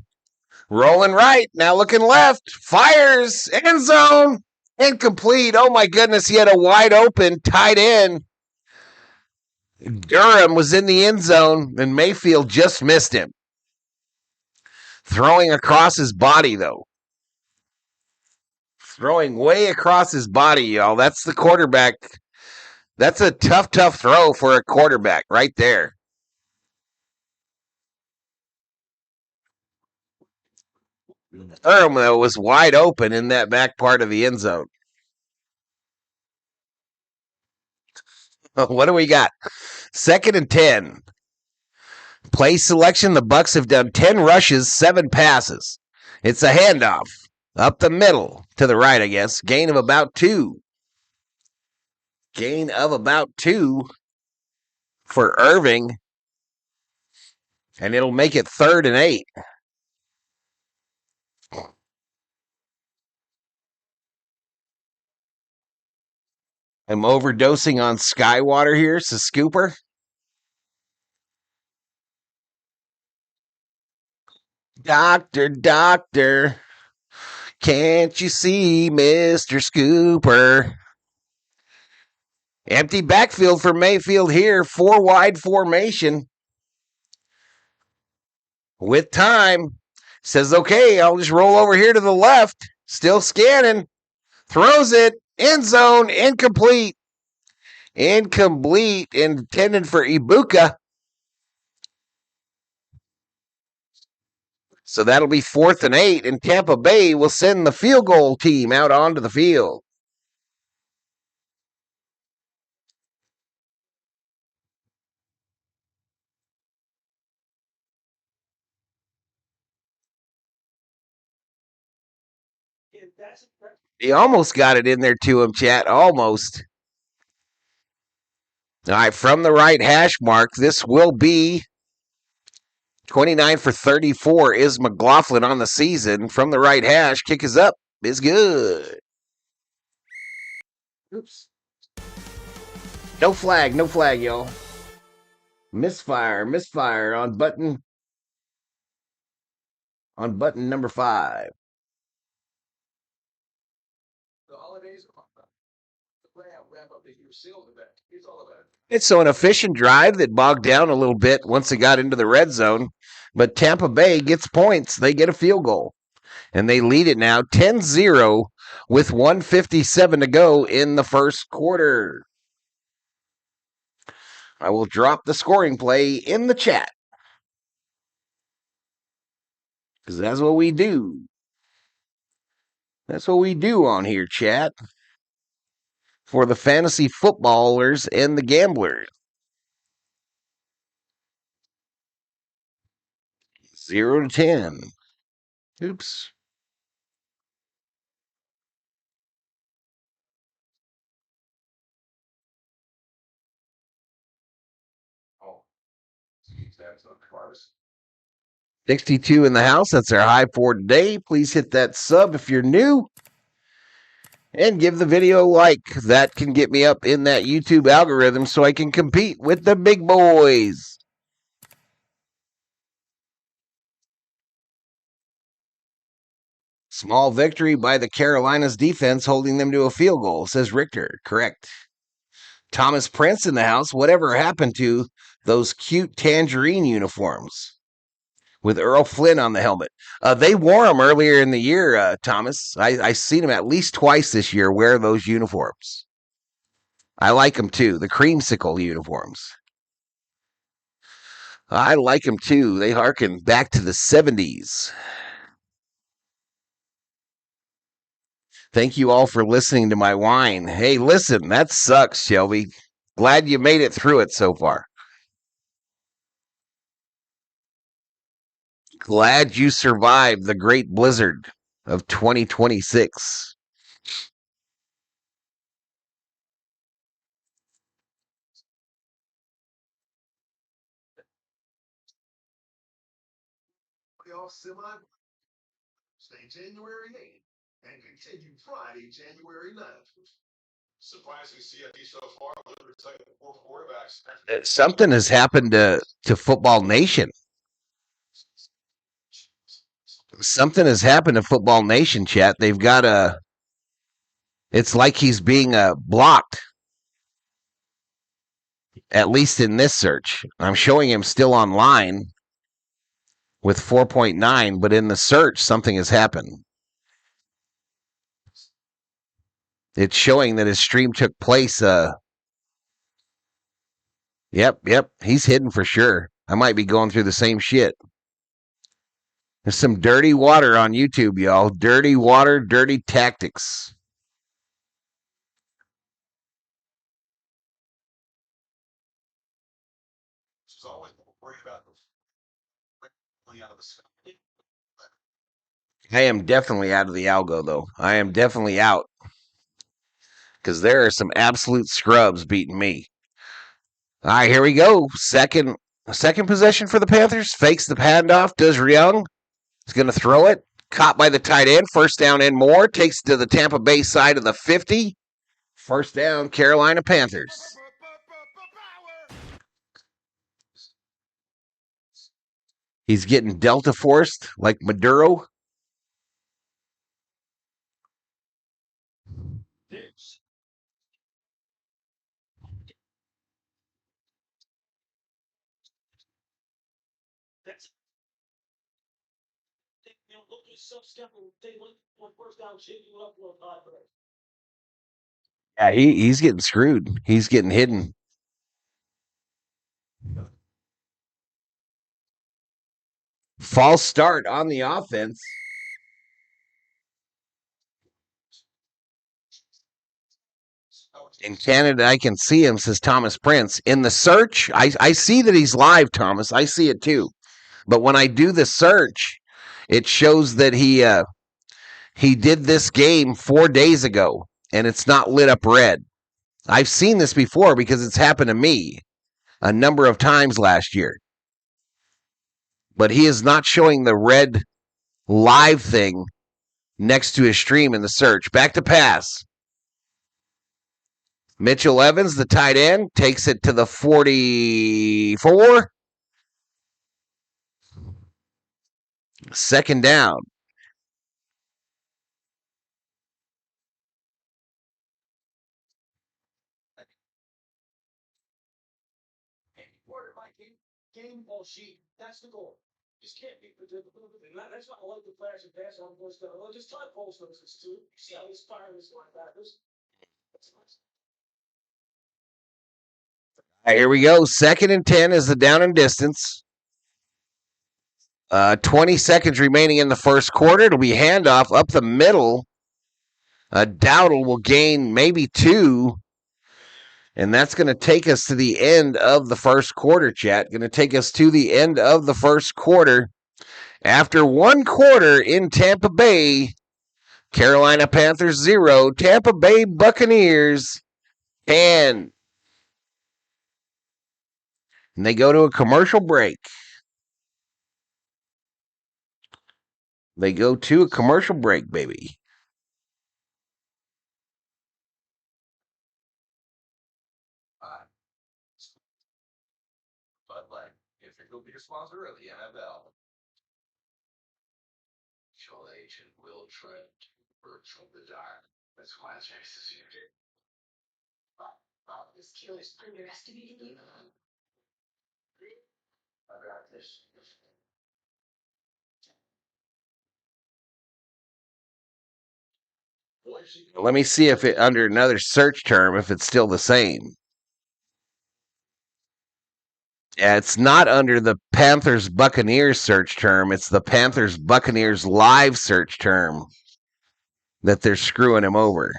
Rolling right. Now looking left. Fires. End zone. Incomplete. Oh, my goodness. He had a wide open tight end. Durham was in the end zone, and Mayfield just missed him. Throwing across his body, though. Throwing way across his body, y'all. That's the quarterback. That's a tough throw for a quarterback right there. Durham, though, was wide open in that back part of the end zone. What do we got? 2nd and 10. Play selection. The Bucs have done 10 rushes, 7 passes. It's a handoff. Up the middle. To the right, I guess. Gain of about 2. Gain of about 2 for Irving. And it'll make it 3rd and 8. I'm overdosing on Skywater here, says Scooper. Doctor, can't you see Mr. Scooper? Empty backfield for Mayfield here. 4 wide formation. With time. Says, okay, I'll just roll over here to the left. Still scanning. Throws it. End zone. Incomplete. Incomplete. Intended for Ibuka. So that'll be 4th and 8. And Tampa Bay will send the field goal team out onto the field. He almost got it in there to him, chat. Almost. All right, from the right hash mark, this will be 29 for 34 is McLaughlin on the season. From the right hash, kick is up. Is good. Oops. No flag, y'all. Misfire on button number 5. The holidays are wrap up the year sealed event. It's all about it. It's so an efficient drive that bogged down a little bit once it got into the red zone. But Tampa Bay gets points. They get a field goal. And they lead it now 10-0 with 1:57 to go in the first quarter. I will drop the scoring play in the chat. Because that's what we do. That's what we do on here, chat. For the fantasy footballers and the gamblers. 0 to 10. Oops. Oh. That's on cars. 62 in the house. That's our high for today. Please hit that sub if you're new. And give the video a like. That can get me up in that YouTube algorithm so I can compete with the big boys. Small victory by the Carolinas defense holding them to a field goal, says Richter. Correct. Thomas Prince in the house. Whatever happened to those cute tangerine uniforms with Earl Flynn on the helmet? They wore them earlier in the year, Thomas. I seen them at least twice this year wear those uniforms. I like them too. The creamsicle uniforms. I like them too. They harken back to the 70s. Thank you all for listening to my whine. Hey, listen, that sucks, Shelby. Glad you made it through it so far. Glad you survived the great blizzard of 2026. Playoff semi stay January 8th and continue Friday, January 9th. Surprising CFP so far. Literally taking 4 quarterbacks. Something has happened to Football Nation. Something has happened to Football Nation, chat. They've got a... It's like he's being blocked. At least in this search. I'm showing him still online with 4.9, but in the search, something has happened. It's showing that his stream took place. Yep. He's hidden for sure. I might be going through the same shit. There's some dirty water on YouTube, y'all. Dirty water, dirty tactics. She's always worried about out of the sky. I am definitely out of the algo, though. I am definitely out. Because there are some absolute scrubs beating me. All right, here we go. Second Second possession for the Panthers. Fakes the handoff. Does Young. He's going to throw it. Caught by the tight end. First down and more. Takes it to the Tampa Bay side of the 50. First down, Carolina Panthers. He's getting Delta forced like Maduro. Yeah, he's getting screwed. He's getting hidden. False start on the offense. In Canada, I can see him, says Thomas Prince. In the search, I see that he's live, Thomas. I see it too. But when I do the search, it shows that he did this game 4 days ago, and it's not lit up red. I've seen this before because it's happened to me a number of times last year. But he is not showing the red live thing next to his stream in the search. Back to pass. Mitchell Evans, the tight end, takes it to the 44. Second down. Game ball sheet. That's the goal. Just can't be predictable. That's why I like the flash and pass on first down. Well, just try to post those too. See how he's firing his linebackers. All right, here we go. 2nd and 10 is the down and distance. 20 seconds remaining in the first quarter. It'll be handoff up the middle. Dowdle will gain maybe 2. And that's going to take us to the end of the first quarter, chat. Going to take us to the end of the first quarter. After 1 quarter in Tampa Bay, Carolina Panthers 0, Tampa Bay Buccaneers 10. And they go to a commercial break. They go to a commercial break, baby. But like, if you're going to be a sponsor of the NFL, Joel Agent will trend from the dark. That's why I changed this year. This killer's underestimating you. I got this. Let me see if it under another search term, if it's still the same. Yeah, it's not under the Panthers Buccaneers search term. It's the Panthers Buccaneers live search term that they're screwing him over.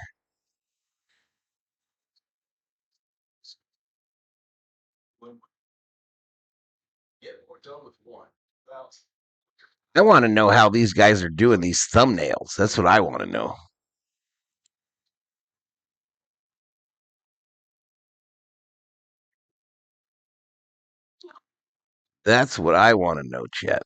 Yeah, we're done with one. Well, I want to know how these guys are doing these thumbnails. That's what I want to know. That's what I want to know, Chet.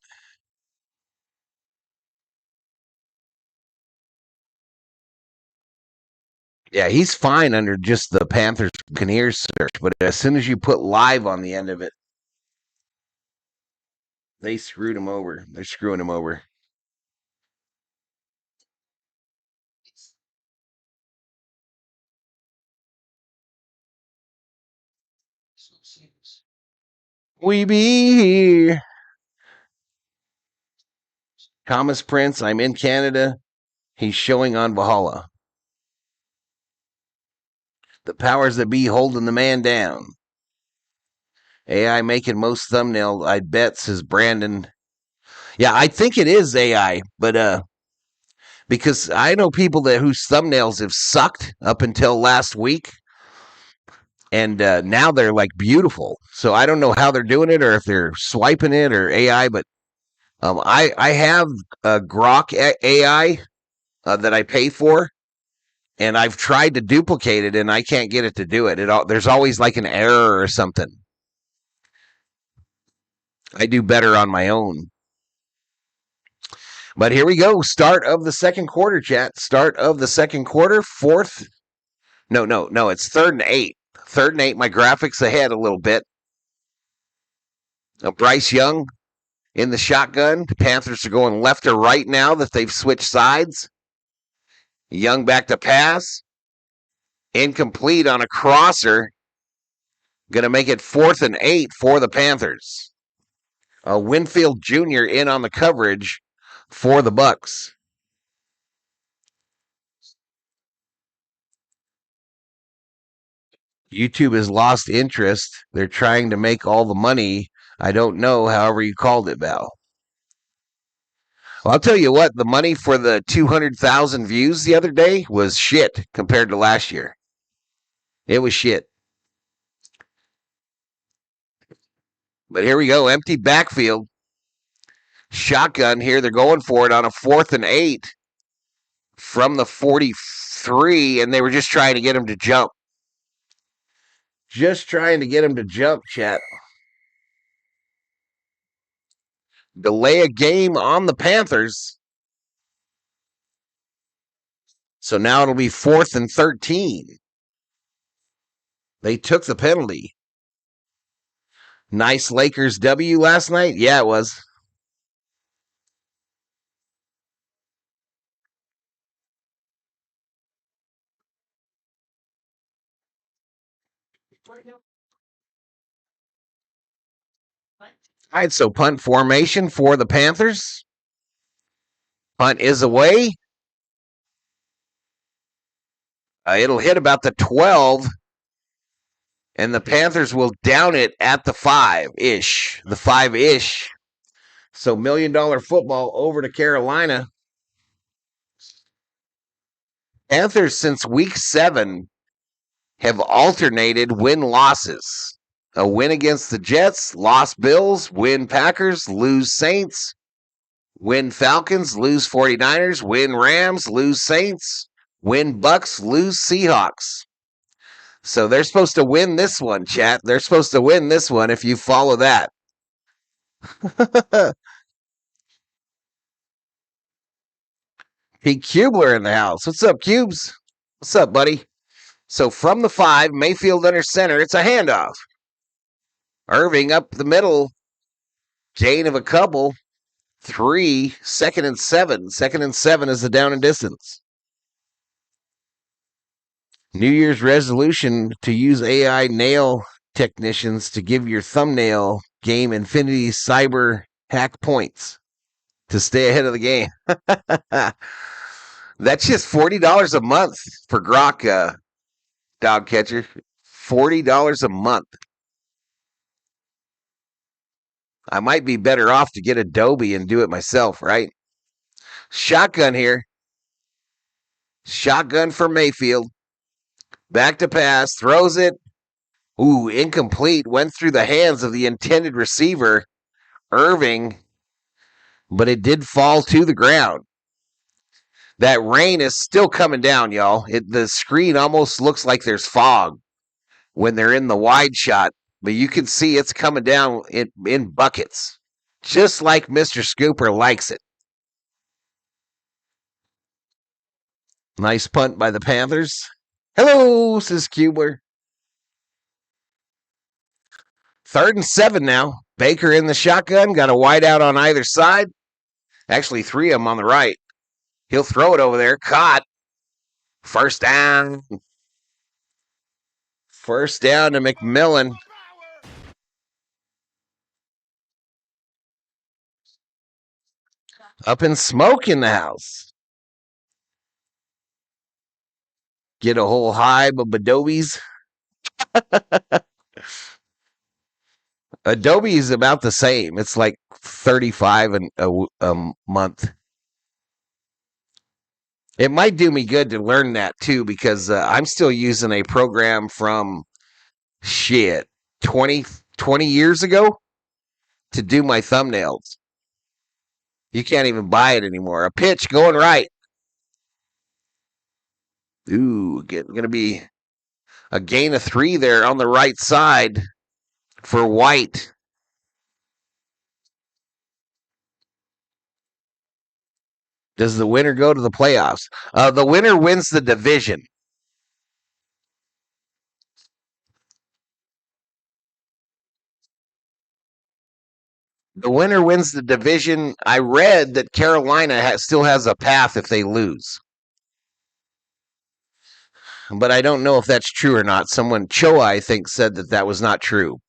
Yeah, he's fine under just the Panthers Buccaneers search, but as soon as you put live on the end of it, they screwed him over. They're screwing him over. We be here. Thomas Prince, I'm in Canada. He's showing on Valhalla. The powers that be holding the man down. AI making most thumbnail, I bet, says Brandon. Yeah, I think it is AI, but because I know people that whose thumbnails have sucked up until last week, and now they're like beautiful. So I don't know how they're doing it, or if they're swiping it, or AI. But I have Grok AI that I pay for, and I've tried to duplicate it, and I can't get it to do it. There's always like an error or something. I do better on my own. But here we go. Start of the second quarter, chat. Start of the second quarter. Fourth. No. It's 3rd and 8. 3rd and 8. My graphics ahead a little bit. Bryce Young in the shotgun. The Panthers are going left or right now that they've switched sides. Young back to pass. Incomplete on a crosser. Going to make it 4th and 8 for the Panthers. Winfield Jr. in on the coverage for the Bucs. YouTube has lost interest. They're trying to make all the money. I don't know, however you called it, Val. Well, I'll tell you what, the money for the 200,000 views the other day was shit compared to last year. It was shit. But here we go, empty backfield. Shotgun here. They're going for it on a 4th and 8 from the 43, and they were just trying to get him to jump. Just trying to get him to jump, chat. Delay a game on the Panthers. So now it'll be 4th and 13. They took the penalty. Nice Lakers W last night? Yeah, it was. All right, so punt formation for the Panthers. Punt is away. It'll hit about the 12, and the Panthers will down it at the 5-ish. The 5-ish. So $1 million football over to Carolina. Panthers since week 7 have alternated win-losses. A win against the Jets, lost Bills, win Packers, lose Saints, win Falcons, lose 49ers, win Rams, lose Saints, win Bucks, lose Seahawks. So they're supposed to win this one, chat. They're supposed to win this one if you follow that. Pete Kubler in the house. What's up, Cubes? What's up, buddy? So from the 5, Mayfield under center, it's a handoff. Irving up the middle. Gain of a couple. 3, 2nd and 7. 2nd and 7 is the down and distance. New Year's resolution to use AI nail technicians to give your thumbnail game Infinity Cyber hack points to stay ahead of the game. That's just $40 a month for Grok, dog catcher. $40 a month. I might be better off to get Adobe and do it myself, right? Shotgun here. Shotgun for Mayfield. Back to pass. Throws it. Ooh, incomplete. Went through the hands of the intended receiver, Irving, but it did fall to the ground. That rain is still coming down, y'all. The screen almost looks like there's fog when they're in the wide shot, but you can see it's coming down in buckets, just like Mr. Scooper likes it. Nice punt by the Panthers. Hello, says Kubler. 3rd and 7 now. Baker in the shotgun. Got a wide out on either side. Actually, 3 of them on the right. He'll throw it over there. Caught. First down. First down to McMillan. Up in smoke in the house. Get a whole hive of Adobes. Adobe is about the same. It's like $35 a month. It might do me good to learn that too, because I'm still using a program from 20 years ago to do my thumbnails. You can't even buy it anymore. A pitch going right. Ooh, going to be a gain of 3 there on the right side for White. Does the winner go to the playoffs? The winner wins the division. The winner wins the division. I read that Carolina still has a path if they lose. But I don't know if that's true or not. Someone, Choa, I think, said that was not true.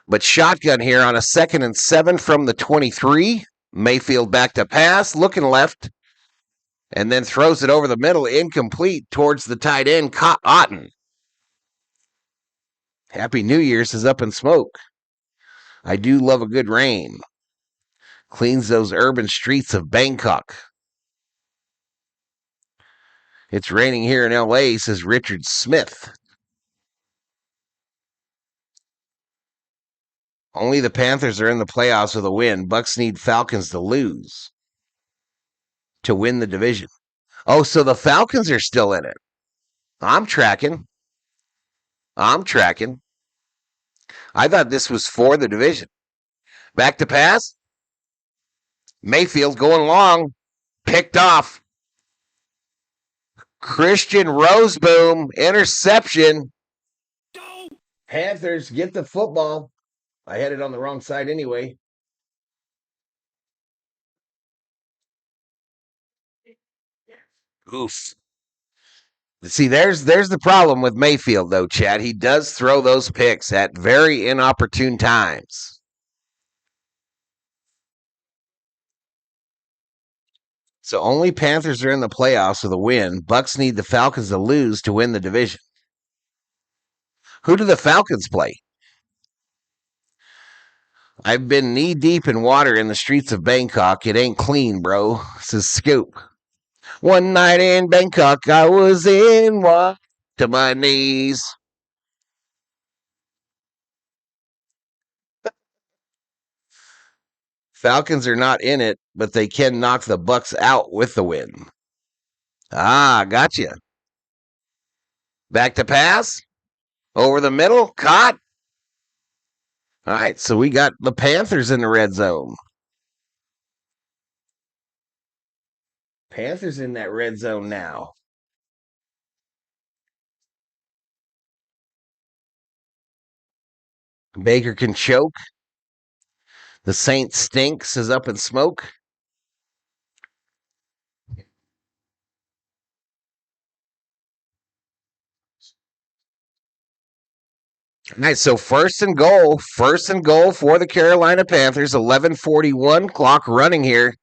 But shotgun here on a 2nd and 7 from the 23. Mayfield back to pass, looking left, and then throws it over the middle, incomplete towards the tight end, Otten. Happy New Year's is up in smoke. I do love a good rain. Cleans those urban streets of Bangkok. It's raining here in LA, says Richard Smith. Only the Panthers are in the playoffs with a win. Bucks need Falcons to lose to win the division. Oh, so the Falcons are still in it. I'm tracking. I thought this was for the division. Back to pass. Mayfield going long. Picked off. Christian Roseboom. Interception. Panthers get the football. I had it on the wrong side anyway. Oof. See, there's the problem with Mayfield, though, Chad. He does throw those picks at very inopportune times. So only Panthers are in the playoffs with a win. Bucks need the Falcons to lose to win the division. Who do the Falcons play? I've been knee-deep in water in the streets of Bangkok. It ain't clean, bro, says Scoop. One night in Bangkok, I was in water to my knees. Falcons are not in it, but they can knock the Bucks out with the win. Ah, gotcha. Back to pass. Over the middle. Caught. All right, so we got the Panthers in the red zone. Panthers in that red zone now. Baker can choke. The Saints stinks is up in smoke. All right, so first and goal for the Carolina Panthers. 11:41 clock running here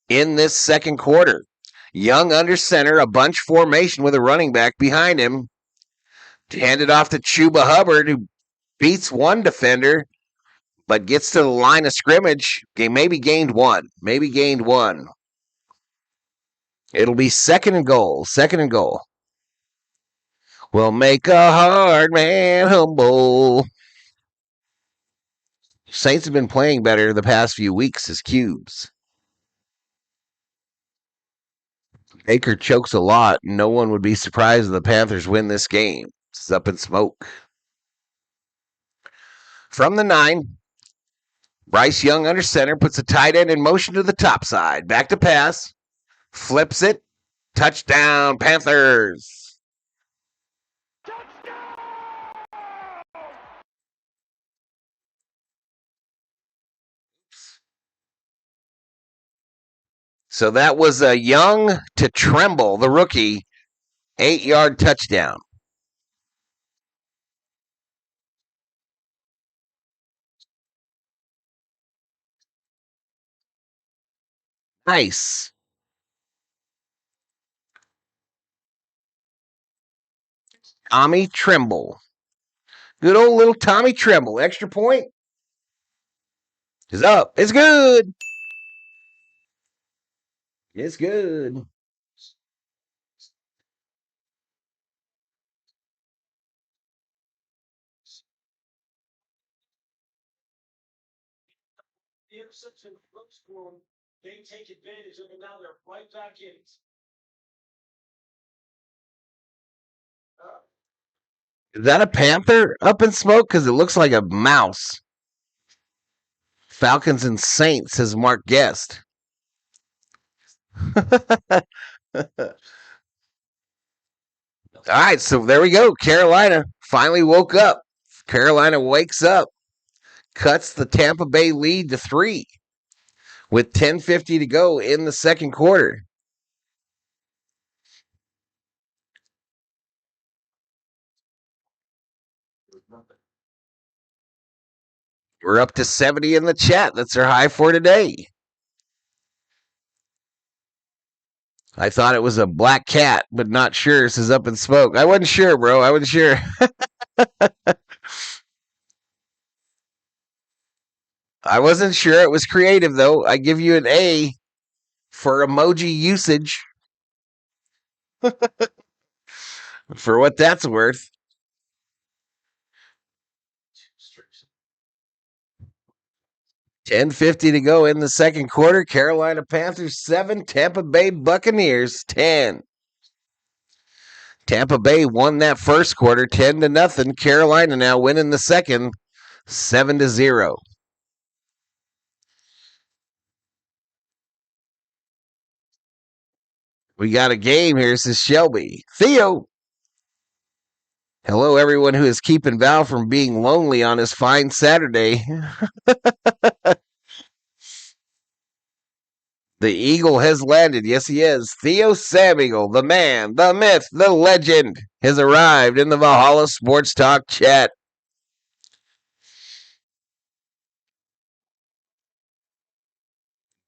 in this second quarter. Young under center, a bunch formation with a running back behind him. Handed off to Chuba Hubbard, who beats one defender, but gets to the line of scrimmage. Maybe gained one. It'll be second and goal. We'll make a hard man humble. Saints have been playing better the past few weeks as cubes. Baker chokes a lot. No one would be surprised if the Panthers win this game. It's up in smoke. From the 9, Bryce Young under center puts a tight end in motion to the top side. Back to pass. Flips it. Touchdown, Panthers. So that was a Young to Tremble, the rookie, 8-yard touchdown. Nice. Tommy Tremble. Good old little Tommy Tremble. Extra point is up. It's good. It's good. The interception looks for them. They take advantage of it. Now they're right back in it. Is that a panther up in smoke? Because it looks like a mouse. Falcons and Saints, says Mark Guest. All right, so there we go. Carolina finally woke up. Carolina wakes up, cuts the Tampa Bay lead to 3 with 10:50 to go in the second quarter. We're up to 70 in the chat. That's our high for today. I thought it was a black cat, but not sure. Says Up in Smoke. I wasn't sure, bro. I wasn't sure. I wasn't sure. It was creative, though. I give you an A for emoji usage for what that's worth. 10:50 to go in the second quarter. Carolina Panthers 7, Tampa Bay Buccaneers 10. Tampa Bay won that first quarter 10-0. Carolina now winning the second 7-0. We got a game here, says Shelby. Theo. Hello, everyone who is keeping Val from being lonely on his fine Saturday. The Eagle has landed. Yes, he is. Theo Sam Eagle, the man, the myth, the legend, has arrived in the Valhalla Sports Talk chat.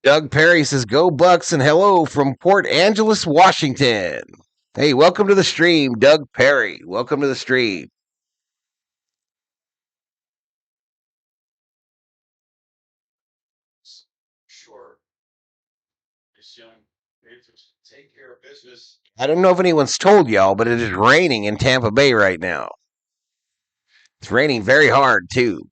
Doug Perry says, Go Bucks, and hello from Port Angeles, Washington. Hey, welcome to the stream, Doug Perry. Welcome to the stream. Sure. This young Panthers take care of business. I don't know if anyone's told y'all, but it is raining in Tampa Bay right now. It's raining very hard, too.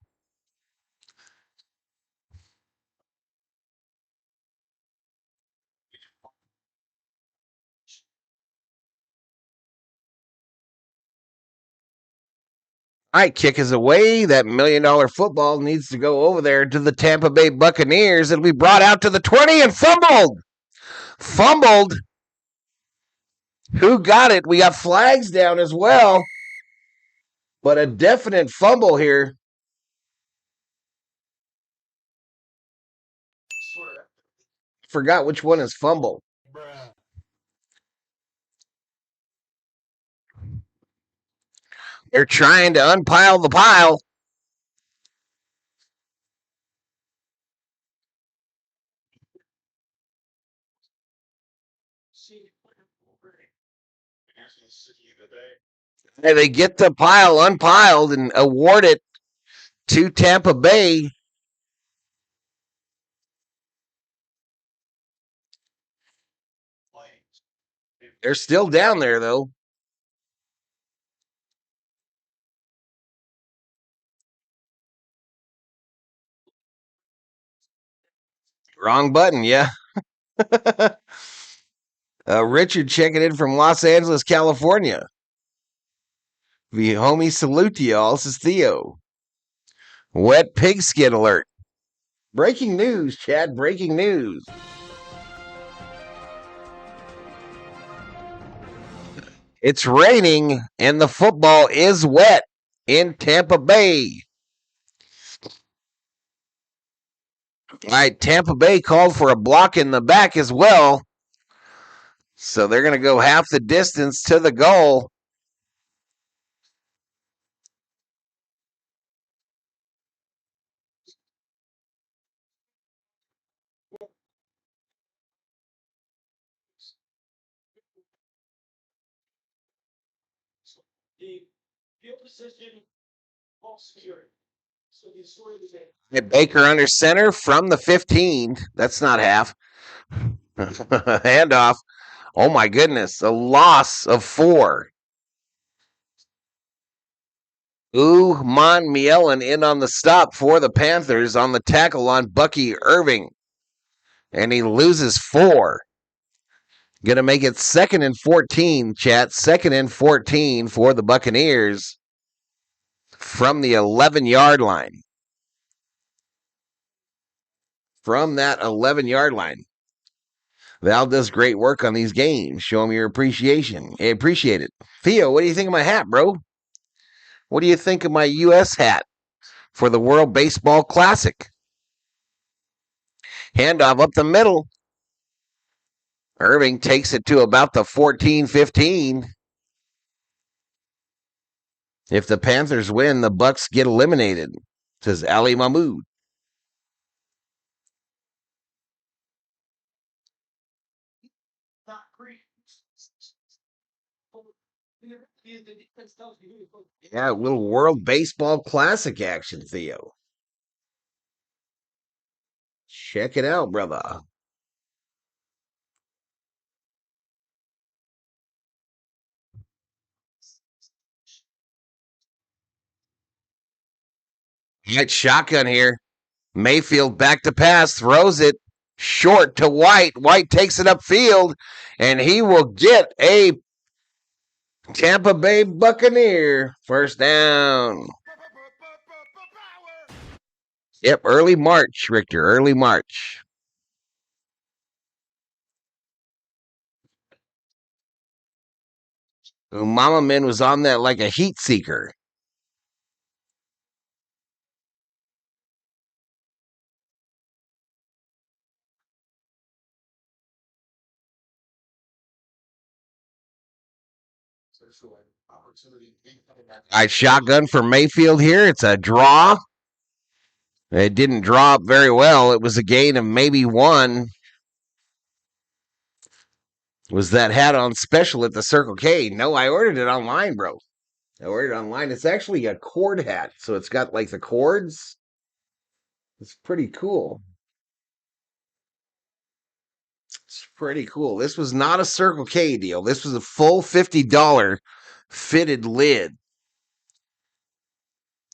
All right, kick is away. That $1 million football needs to go over there to the Tampa Bay Buccaneers. It'll be brought out to the 20 and fumbled. Fumbled. Who got it? We got flags down as well. But a definite fumble here. Forgot which one is fumble. They're trying to unpile the pile. And they get the pile unpiled and award it to Tampa Bay. They're still down there, though. Wrong button, yeah. Richard checking in from Los Angeles, California. The homie salute to y'all. This is Theo. Wet pigskin alert. Breaking news, Chad. Breaking news. It's raining and the football is wet in Tampa Bay. All right, Tampa Bay called for a block in the back as well. So they're going to go half the distance to the goal. The field position, ball security. So the story today. Baker under center from the 15. That's not half. Handoff. Oh, my goodness. A loss of 4. Mielen in on the stop for the Panthers on the tackle on Bucky Irving. And he loses 4. Going to make it 2nd and 14, chat. 2nd and 14 for the Buccaneers from the 11-yard line. From that 11-yard line. Val does great work on these games. Show him your appreciation. I appreciate it. Theo, what do you think of my hat, bro? What do you think of my U.S. hat for the World Baseball Classic? Handoff up the middle. Irving takes it to about the 14-15. If the Panthers win, the Bucks get eliminated, says Ali Mahmoud. Yeah, a little World Baseball Classic action, Theo. Check it out, brother. Right, shotgun here. Mayfield back to pass, throws it short to White. White takes it upfield, and he will get a Tampa Bay Buccaneer first down. Yep, early March, Richter, early March. Mama Man was on that like a heat seeker. All right, shotgun for Mayfield here. It's a draw. It didn't draw up very well. It was a gain of maybe one. Was that hat on special at the Circle K? No, I ordered it online, bro. I ordered it online. It's actually a cord hat, so it's got like the cords. It's pretty cool. It's pretty cool. This was not a Circle K deal. This was a full $50 fitted lid.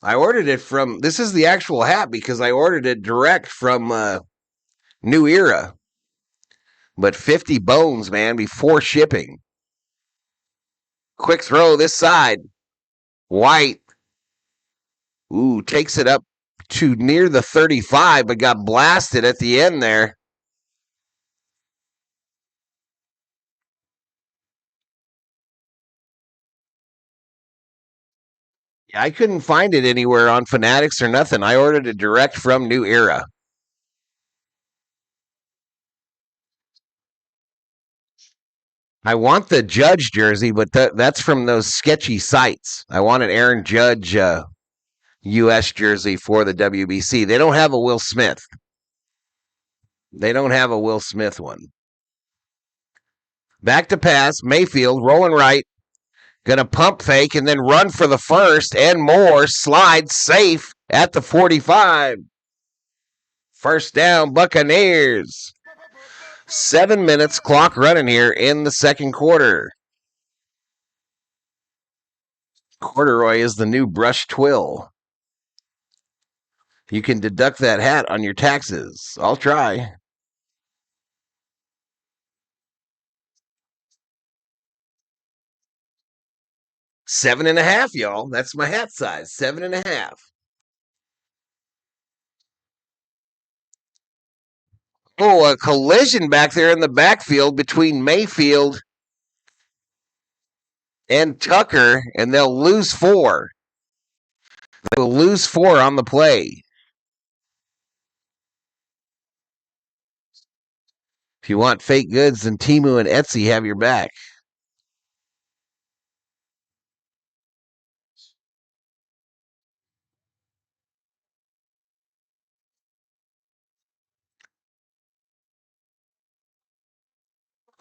I ordered it from, this is the actual hat because I ordered it direct from New Era. But 50 bones, man, before shipping. Quick throw this side. White. Ooh, takes it up to near the 35, but got blasted at the end there. I couldn't find it anywhere on Fanatics or nothing. I ordered it direct from New Era. I want the Judge jersey, but that's from those sketchy sites. I want an Aaron Judge U.S. jersey for the WBC. They don't have a Will Smith. They don't have a Will Smith one. Back to pass. Mayfield rolling right. Going to pump fake and then run for the first and more. Slide safe at the 45. First down, Buccaneers. 7 minutes, clock running here in the second quarter. Corduroy is the new brush twill. You can deduct that hat on your taxes. I'll try. Seven and a half, y'all. That's my hat size. 7.5. Oh, a collision back there in the backfield between Mayfield and Tucker, and they'll lose 4. They will lose 4 on the play. If you want fake goods, then Temu and Etsy have your back.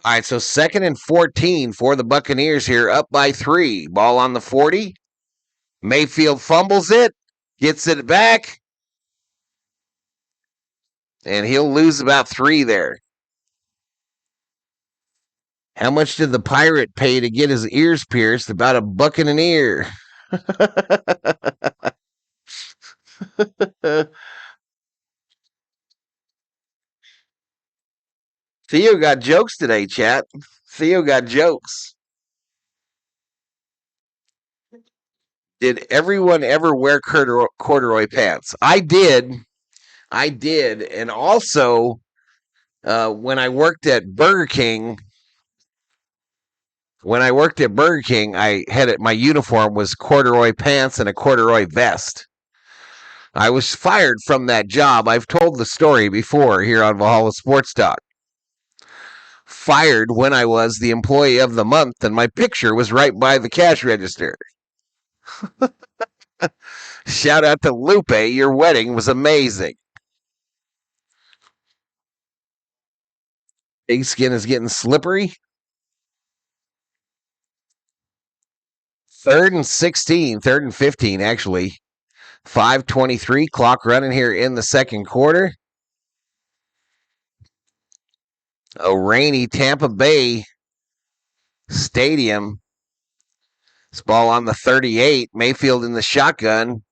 All right, so 2nd and 14 for the Buccaneers here, up by 3. Ball on the 40. Mayfield fumbles it, gets it back, and he'll lose about 3 there. How much did the pirate pay to get his ears pierced? About $1 an ear. Theo got jokes today, chat. Theo got jokes. Did everyone ever wear corduroy pants? I did. And also, When I worked at Burger King, I had it. My uniform was corduroy pants and a corduroy vest. I was fired from that job. I've told the story before here on Valhalla Sports Talk. Fired when I was the employee of the month, and my picture was right by the cash register. Shout out to Lupe. Your wedding was amazing. Pigskin is getting slippery. 3rd and 16, 3rd and 15, actually. 5:23, clock running here in the second quarter. A rainy Tampa Bay stadium. This ball on the 38. Mayfield in the shotgun.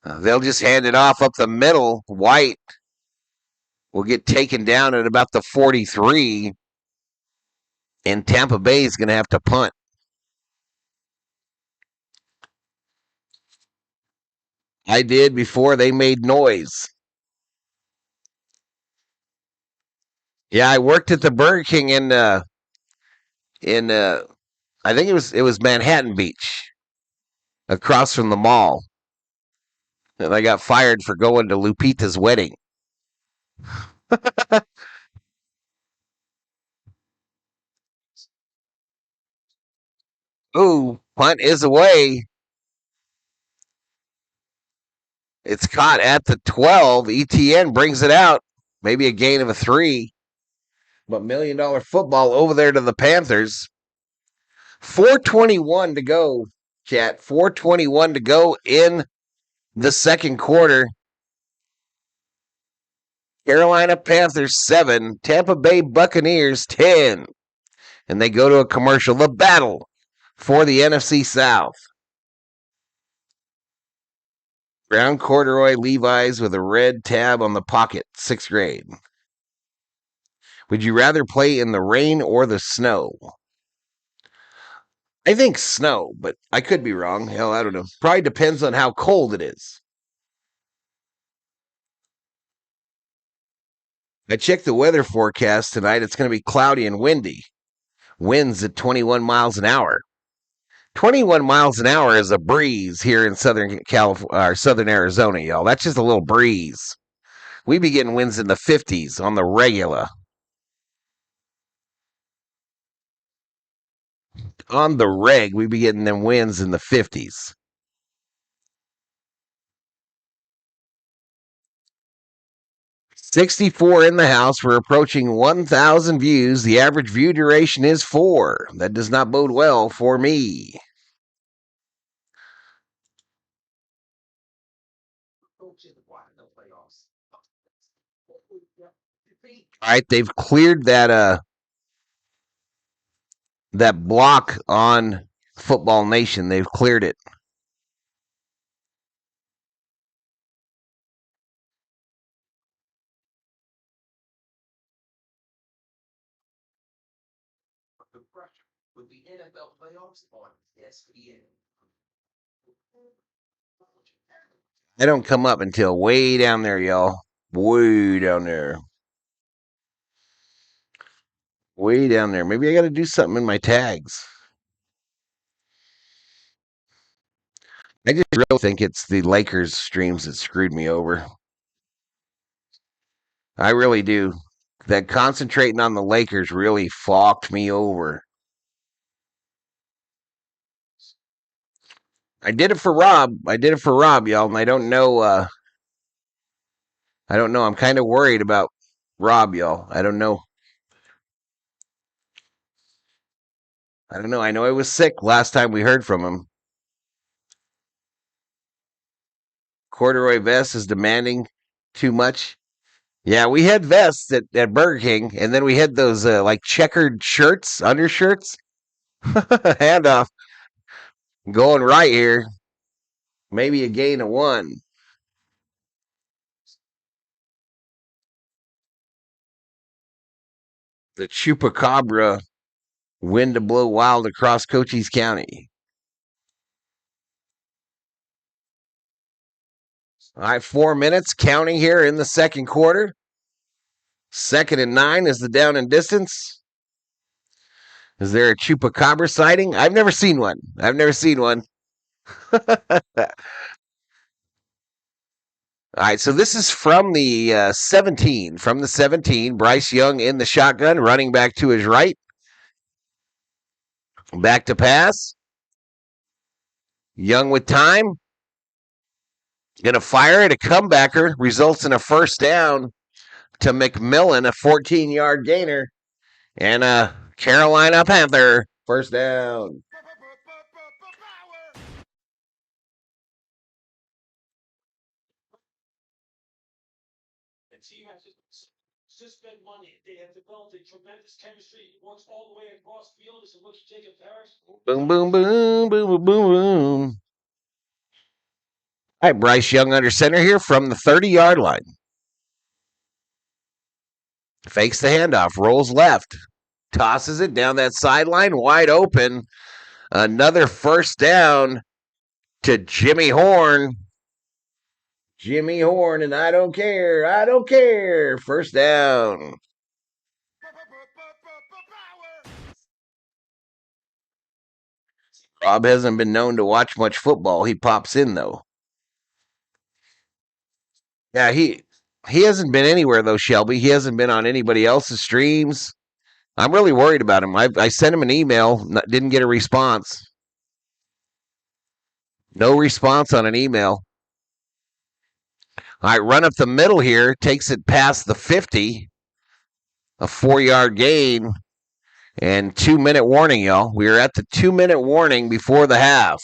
They'll just hand it off up the middle. White will get taken down at about the 43. And Tampa Bay is going to have to punt. I did before they made noise. Yeah, I worked at the Burger King in I think it was Manhattan Beach, across from the mall. And I got fired for going to Lupita's wedding. Ooh, punt is away. It's caught at the 12. ETN brings it out. Maybe a gain of a 3. But $1 million football over there to the Panthers. 4:21 to go, chat. 4:21 to go in the second quarter. Carolina Panthers 7, Tampa Bay Buccaneers 10. And they go to a commercial. The battle for the NFC South. Brown corduroy Levi's with a red tab on the pocket, 6th grade. Would you rather play in the rain or the snow? I think snow, but I could be wrong. Hell, I don't know. Probably depends on how cold it is. I checked the weather forecast tonight. It's going to be cloudy and windy. Winds at 21 miles an hour. 21 miles an hour is a breeze here in Southern California, or Southern Arizona, y'all. That's just a little breeze. We be getting winds in the 50s on the regular. On the reg, we be getting them winds in the 50s. $64 in the house. We're approaching 1,000 views. The average view duration is 4. That does not bode well for me. All right, they've cleared that block on Football Nation. They've cleared it. With the NFL playoffs on ESPN. I don't come up until way down there, y'all. Way down there. Way down there. Maybe I got to do something in my tags. I just really think it's the Lakers streams that screwed me over. I really do. That concentrating on the Lakers really fucked me over. I did it for Rob. Y'all, and I don't know. I'm kind of worried about Rob, y'all. I don't know. I know he was sick last time we heard from him. Corduroy vest is demanding too much. Yeah, we had vests at Burger King, and then we had those like checkered shirts, undershirts. Handoff. Going right here. Maybe a gain of 1. The Chupacabra wind to blow wild across Cochise County. All right, 4 minutes counting here in the second quarter. 2nd and 9 is the down and distance. Is there a chupacabra sighting? I've never seen one. All right, so this is from the 17. From the 17, Bryce Young in the shotgun, running back to his right. Back to pass. Young with time. Going to fire it. A comebacker results in a first down to McMillan, a 14-yard gainer. And a Carolina Panther first down. The team has just spent money. They have developed a tremendous chemistry. It works all the way across field. It's a rookie, Jacob Harris. Boom, boom, boom, boom, boom, boom. All right, Bryce Young under center here from the 30-yard line. Fakes the handoff, rolls left, tosses it down that sideline, wide open. Another first down to Jimmy Horn. Jimmy Horn, and I don't care. First down. Rob hasn't been known to watch much football. He pops in, though. Yeah, he hasn't been anywhere, though, Shelby. He hasn't been on anybody else's streams. I'm really worried about him. I sent him an email, didn't get a response. No response on an email. All right, run up the middle here. Takes it past the 50. A 4-yard gain. And 2-minute warning, y'all. We are at the 2-minute warning before the half.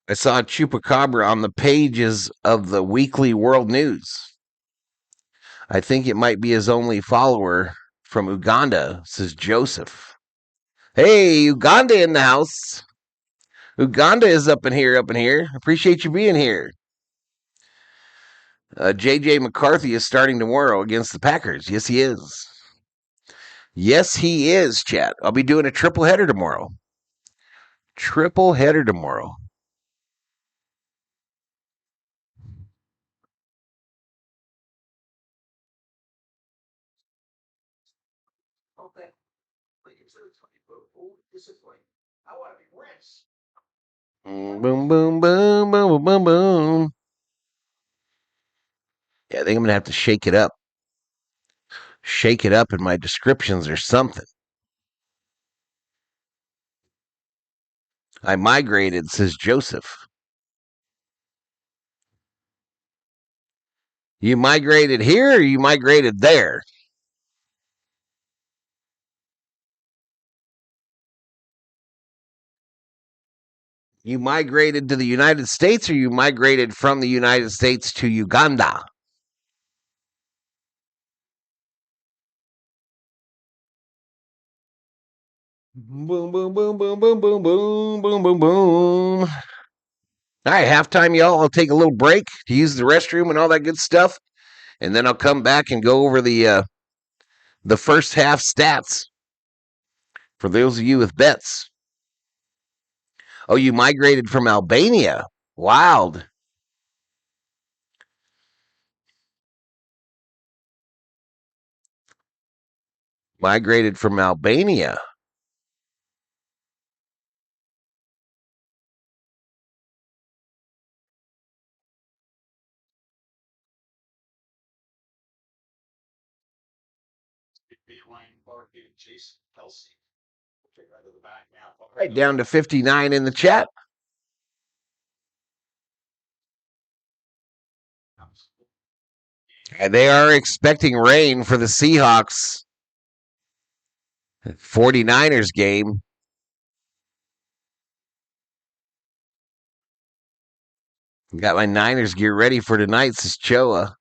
I saw Chupacabra on the pages of the Weekly World News. I think it might be his only follower from Uganda, says Joseph. Hey, Uganda in the house. Uganda is up in here. Appreciate you being here. J.J. McCarthy is starting tomorrow against the Packers. Yes, he is. Yes, he is, chat. I'll be doing a triple header tomorrow. Okay. But it's really funny, but this is like, I want to be rich. Boom, boom, boom, boom, boom, boom, boom. Yeah, I think I'm going to have to shake it up. Shake it up in my descriptions or something. I migrated, says Joseph. You migrated here or you migrated there? You migrated to the United States or you migrated from the United States to Uganda? Boom, boom, boom, boom, boom, boom, boom, boom, boom, boom. All right, halftime, y'all. I'll take a little break to use the restroom and all that good stuff, and then I'll come back and go over the first half stats for those of you with bets. Oh, you migrated from Albania. Wild. Migrated from Albania. Right down to 59 in the chat. And they are expecting rain for the Seahawks 49ers game. Got my Niners gear ready for tonight, says Choa.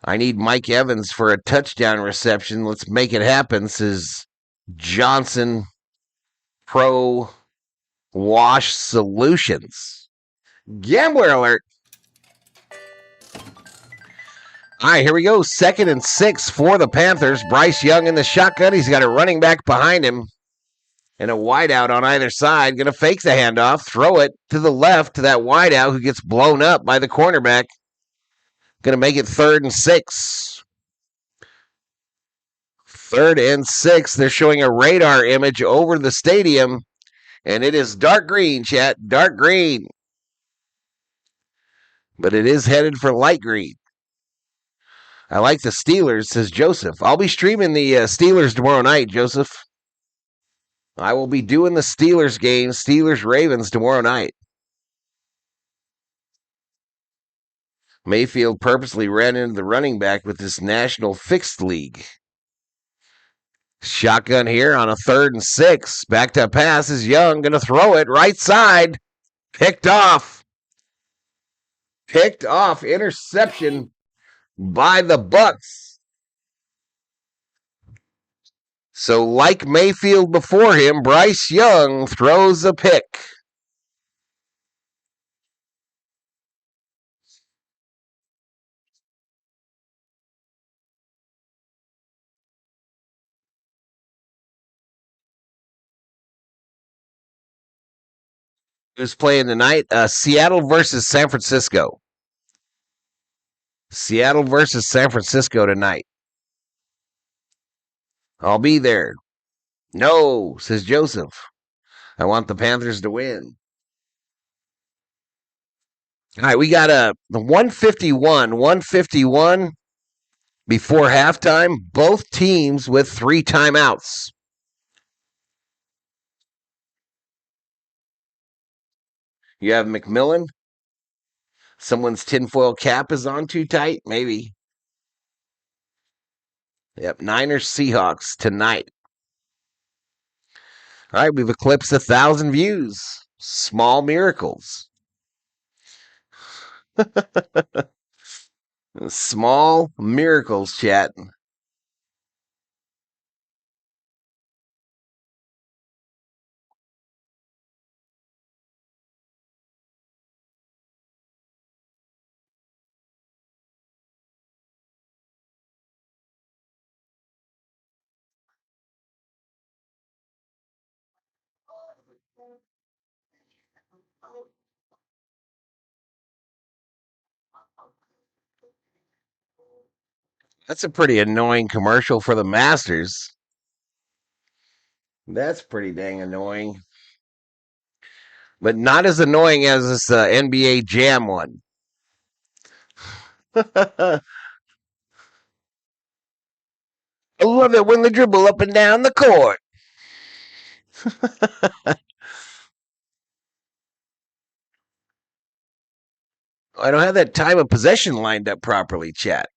I need Mike Evans for a touchdown reception. Let's make it happen, says Johnson Pro Wash Solutions. Gambler alert. All right, here we go. 2nd and 6 for the Panthers. Bryce Young in the shotgun. He's got a running back behind him. And a wideout on either side. Going to fake the handoff, throw it to the left to that wideout who gets blown up by the cornerback. Going to make it 3rd and 6. 3rd and 6. They're showing a radar image over the stadium, and it is dark green, chat. Dark green. But it is headed for light green. I like the Steelers, says Joseph. I'll be streaming the Steelers tomorrow night, Joseph. I will be doing the Steelers game, Steelers-Ravens, tomorrow night. Mayfield purposely ran into the running back with this National Fixed League. Shotgun here on a 3rd and 6. Back to pass is Young. Going to throw it right side. Picked off. Picked off. Interception by the Bucs. So like Mayfield before him, Bryce Young throws a pick. Who's playing tonight? Seattle versus San Francisco. Seattle versus San Francisco tonight. I'll be there. No, says Joseph. I want the Panthers to win. All right, we got the 151 before halftime. Both teams with 3 timeouts. You have McMillan. Someone's tinfoil cap is on too tight, maybe. Yep, Niners Seahawks tonight. All right, we've eclipsed 1,000 views. Small miracles. Small miracles, chat. That's a pretty annoying commercial for the Masters. That's pretty dang annoying. But not as annoying as this NBA Jam one. I love it when they dribble up and down the court. I don't have that time of possession lined up properly, chat.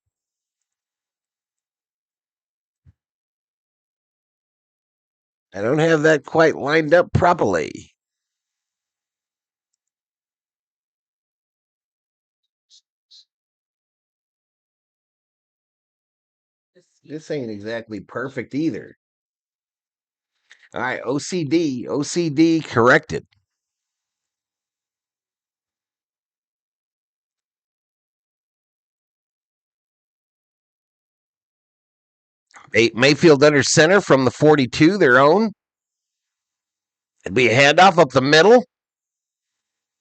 I don't have that quite lined up properly. This ain't exactly perfect either. All right, OCD corrected. Mayfield under center from the 42, their own. It'd be a handoff up the middle.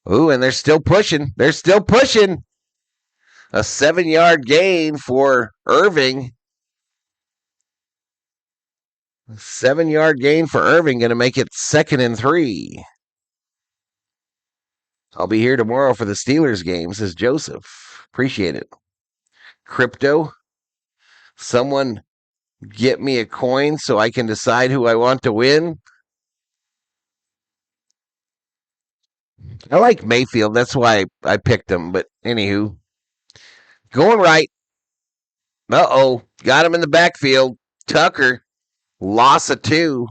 Ooh, and they're still pushing. They're still pushing. A 7-yard gain for Irving. 7-yard gain for Irving, going to make it 2nd and 3. I'll be here tomorrow for the Steelers game, says Joseph. Appreciate it. Crypto. Someone get me a coin so I can decide who I want to win. I like Mayfield. That's why I picked him. But anywho, going right. Uh-oh. Got him in the backfield. Tucker. Loss of 2.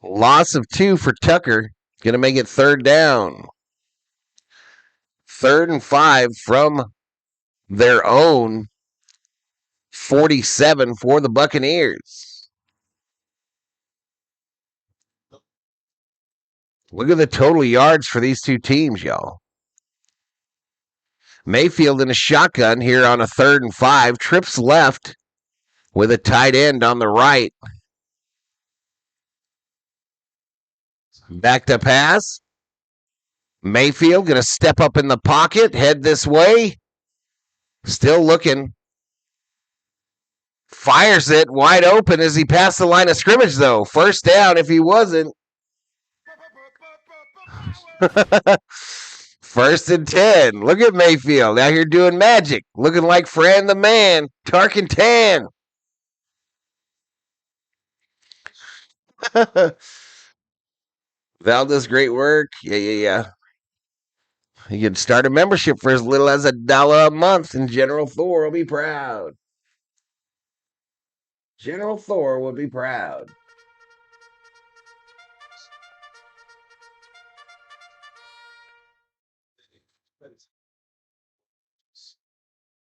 Loss of 2 for Tucker. Going to make it 3rd down. 3rd and 5 from their own 47 for the Buccaneers. Look at the total yards for these two teams, y'all. Mayfield in a shotgun here on a 3rd and 5. Trips left with a tight end on the right. Back to pass. Mayfield going to step up in the pocket, head this way. Still looking. Fires it wide open as he passed the line of scrimmage, though. First down if he wasn't. First and 10. Look at Mayfield out here doing magic. Looking like Fran the Man. Tarkin Tan. Val does great work. Yeah. You can start a membership for as little as $1 a month, and General Thor will be proud. General Thor will be proud.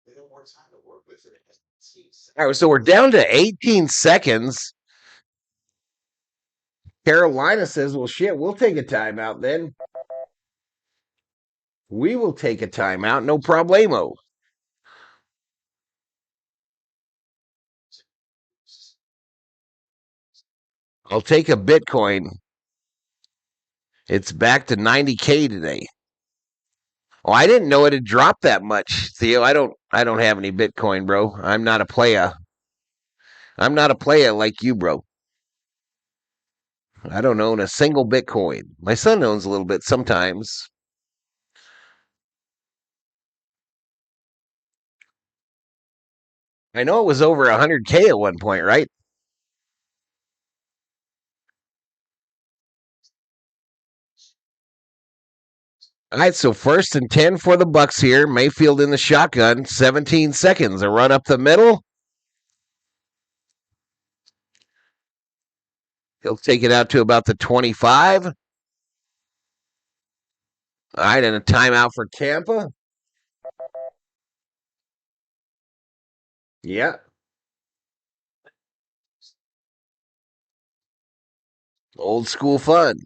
They have more time to work with it. All right, so we're down to 18 seconds. Carolina says, well, shit, we'll take a timeout then. We will take a timeout, no problemo. I'll take a Bitcoin. It's back to 90K today. Oh, I didn't know it had dropped that much, Theo. I don't have any Bitcoin, bro. I'm not a player. I'm not a player like you, bro. I don't own a single Bitcoin. My son owns a little bit sometimes. I know it was over 100K at one point, right? All right, so 1st and 10 for the Bucks here. Mayfield in the shotgun. 17 seconds. A run up the middle. He'll take it out to about the 25. All right, and a timeout for Tampa. Yeah. Old school fun.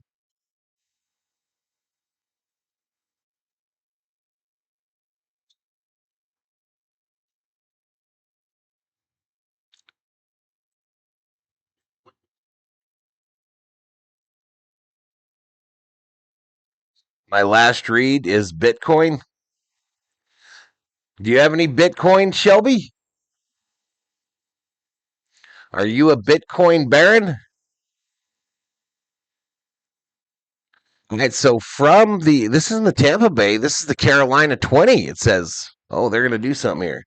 My last read is Bitcoin. Do you have any Bitcoin, Shelby? Are you a Bitcoin baron? All right, so from this isn't the Tampa Bay, this is the Carolina 20, it says. Oh, they're going to do something here.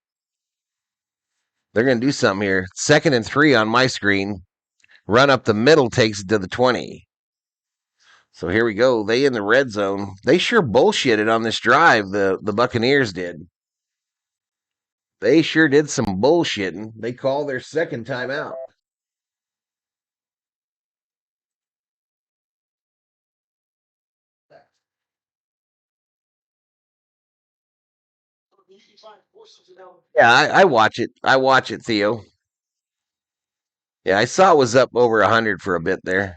They're going to do something here. 2nd and 3 on my screen. Run up the middle takes it to the 20. So here we go. They in the red zone. They sure bullshitted on this drive, the Buccaneers did. They sure did some bullshitting. They call their second timeout. Yeah, I watch it. I watch it, Theo. Yeah, I saw it was up over 100 for a bit there.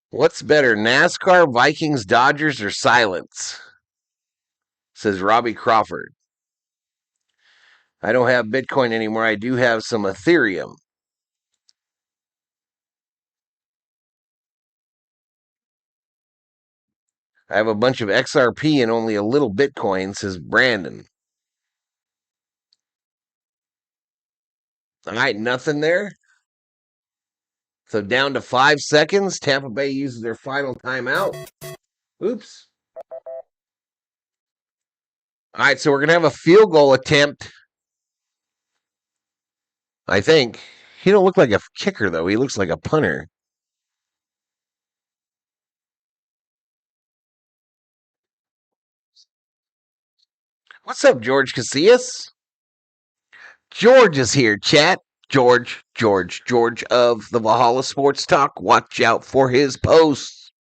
What's better, NASCAR, Vikings, Dodgers, or silence? Says Robbie Crawford. I don't have Bitcoin anymore. I do have some Ethereum. I have a bunch of XRP and only a little Bitcoin, says Brandon. All right, nothing there. So down to 5 seconds. Tampa Bay uses their final timeout. Oops. All right, so we're going to have a field goal attempt. I think. He don't look like a kicker, though. He looks like a punter. What's up, George Casillas? George is here, chat. George of the Valhalla Sports Talk. Watch out for his posts.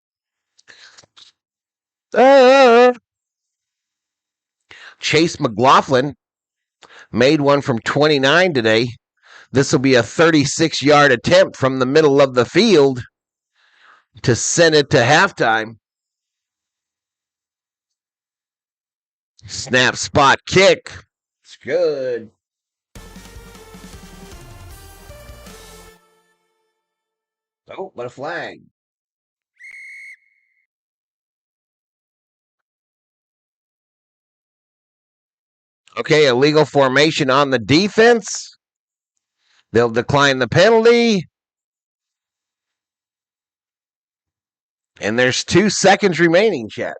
Chase McLaughlin made one from 29 today. This will be a 36-yard attempt from the middle of the field to send it to halftime. Snap, spot, kick. It's good. Oh, but a flag. Okay, illegal formation on the defense. They'll decline the penalty. And there's 2 seconds remaining, chat.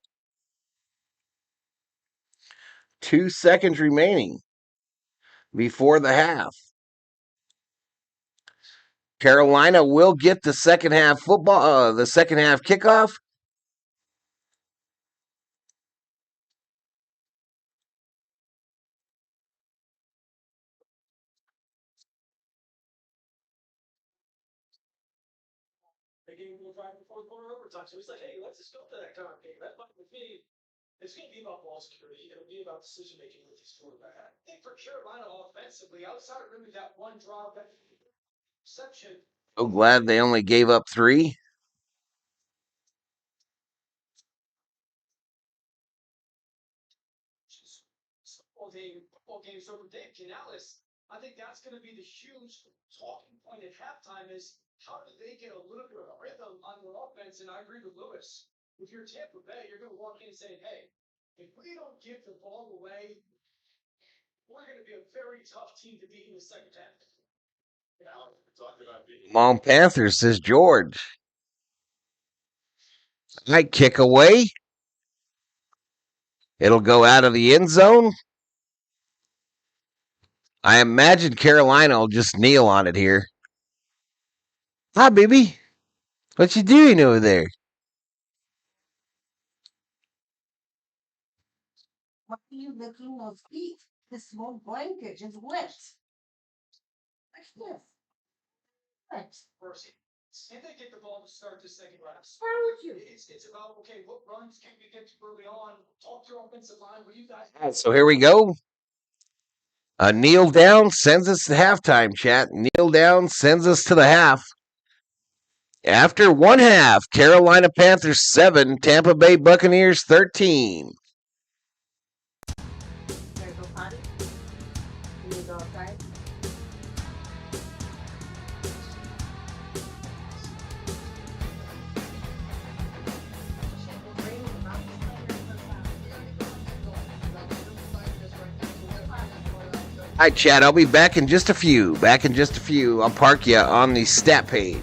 2 seconds remaining before the half. Carolina will get the second half football, the second half kickoff. They gave him a drive in fourth quarter overtime. So he's like, hey, let's just go to that kind of game. That might be. It's going to be about ball security. It'll be about decision making with these quarterbacks. I think for Carolina offensively, outside of really that one drop, that reception. So glad they only gave up 3. Football game. So for Dave Canales, I think that's going to be the huge talking point at halftime is how do they get a little bit of a rhythm on their offense? And I agree with Lewis. If you're Tampa Bay, you're going to walk in and say, hey, if we don't give the ball away, we're going to be a very tough team to beat in the second half. Come on, Panthers, says George. Right, kick away. It'll go out of the end zone. I imagine Carolina will just kneel on it here. Hi, baby. What you doing over there? Why are you licking those feet? This small blanket is wet. Like this. Wet. First, and they get the ball to start the second half. What's wrong with you? It's about, okay, what runs can we get early on? Talk to your offensive line. What you guys So here we go. Kneel down sends us to halftime, chat. Kneel down sends us to the half. After one half, Carolina Panthers 7, Tampa Bay Buccaneers 13. Gotta go potty? Can you go outside? All right, Chad, I'll be back in just a few. I'll park you on the stat page.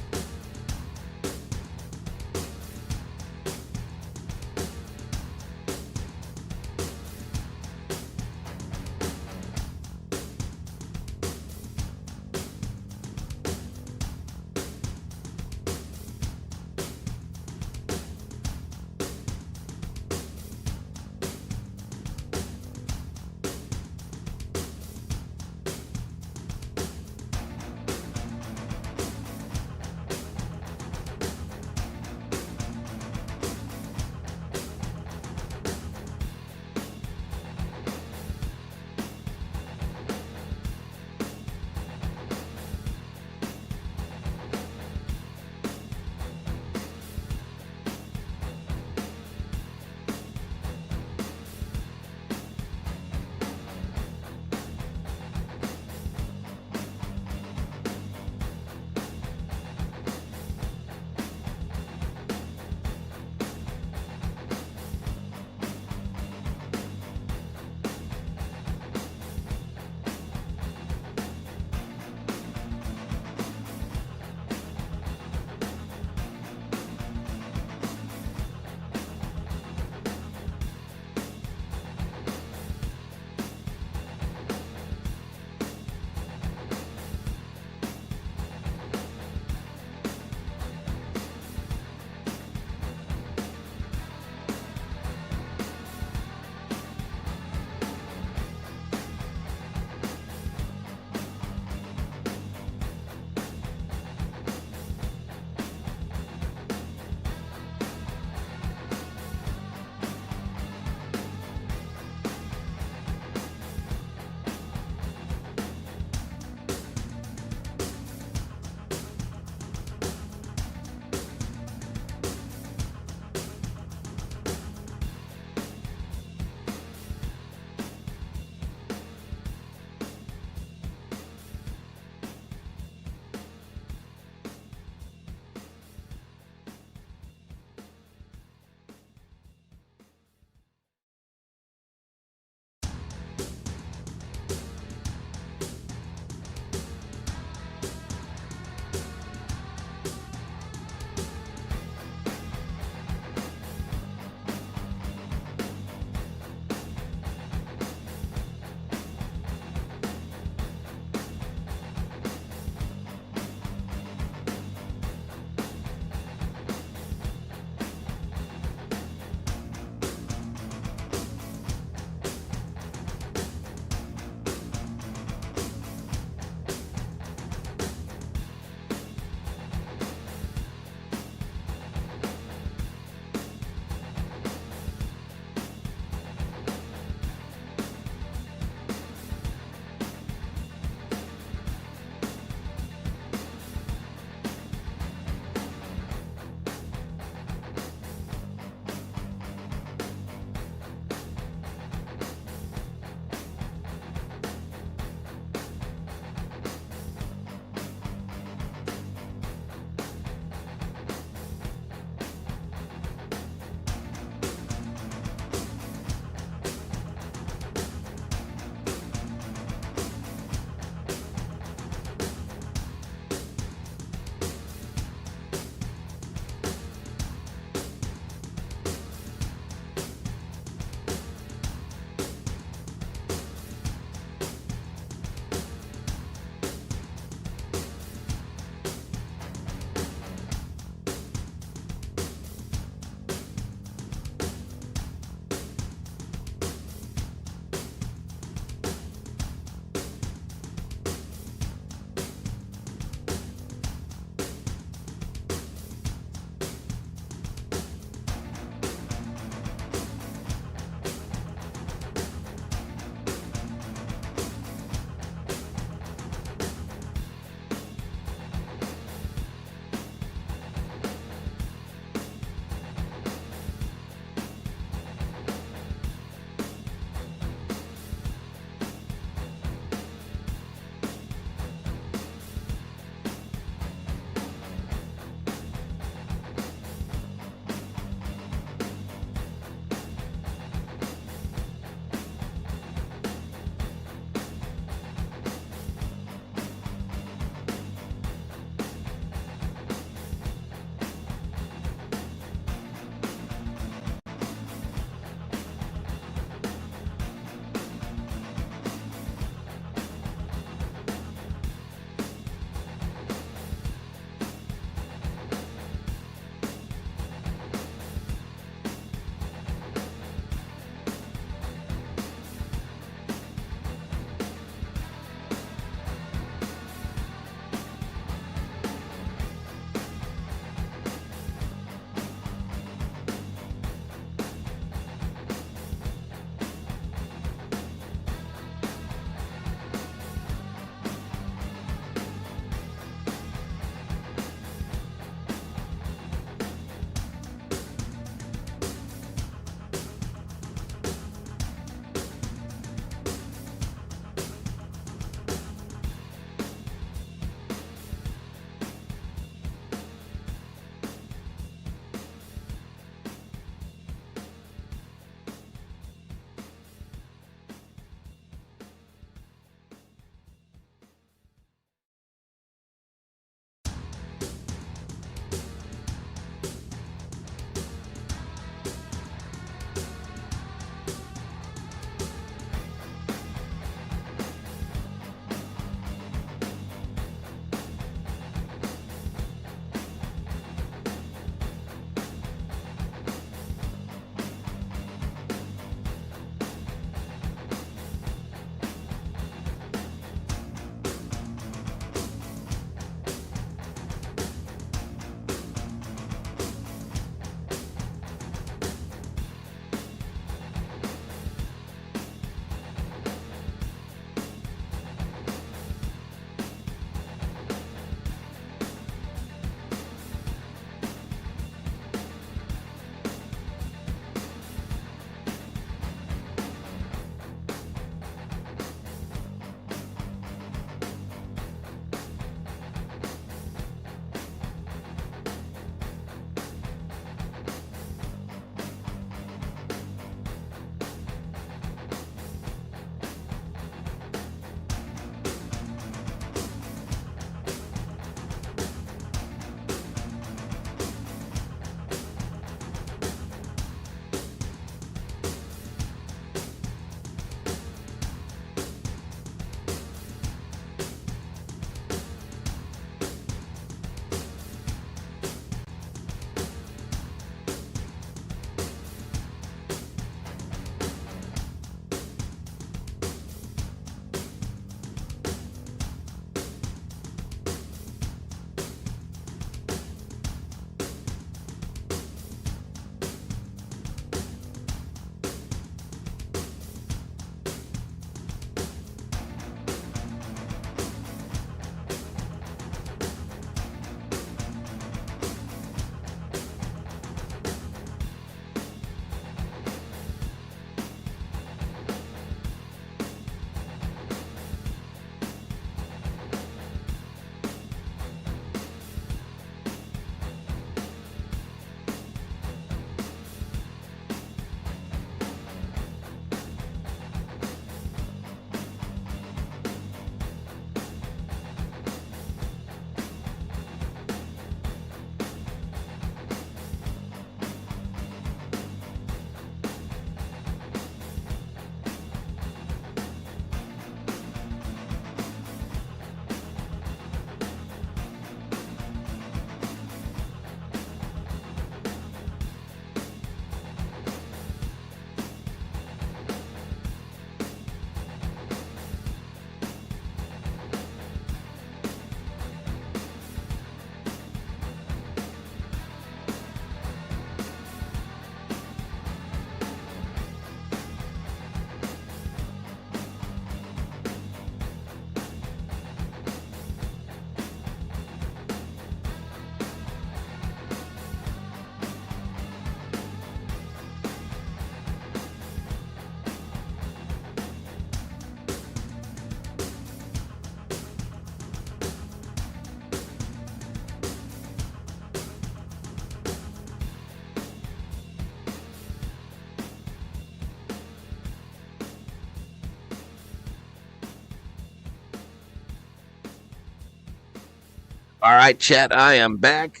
All right, chat. I am back.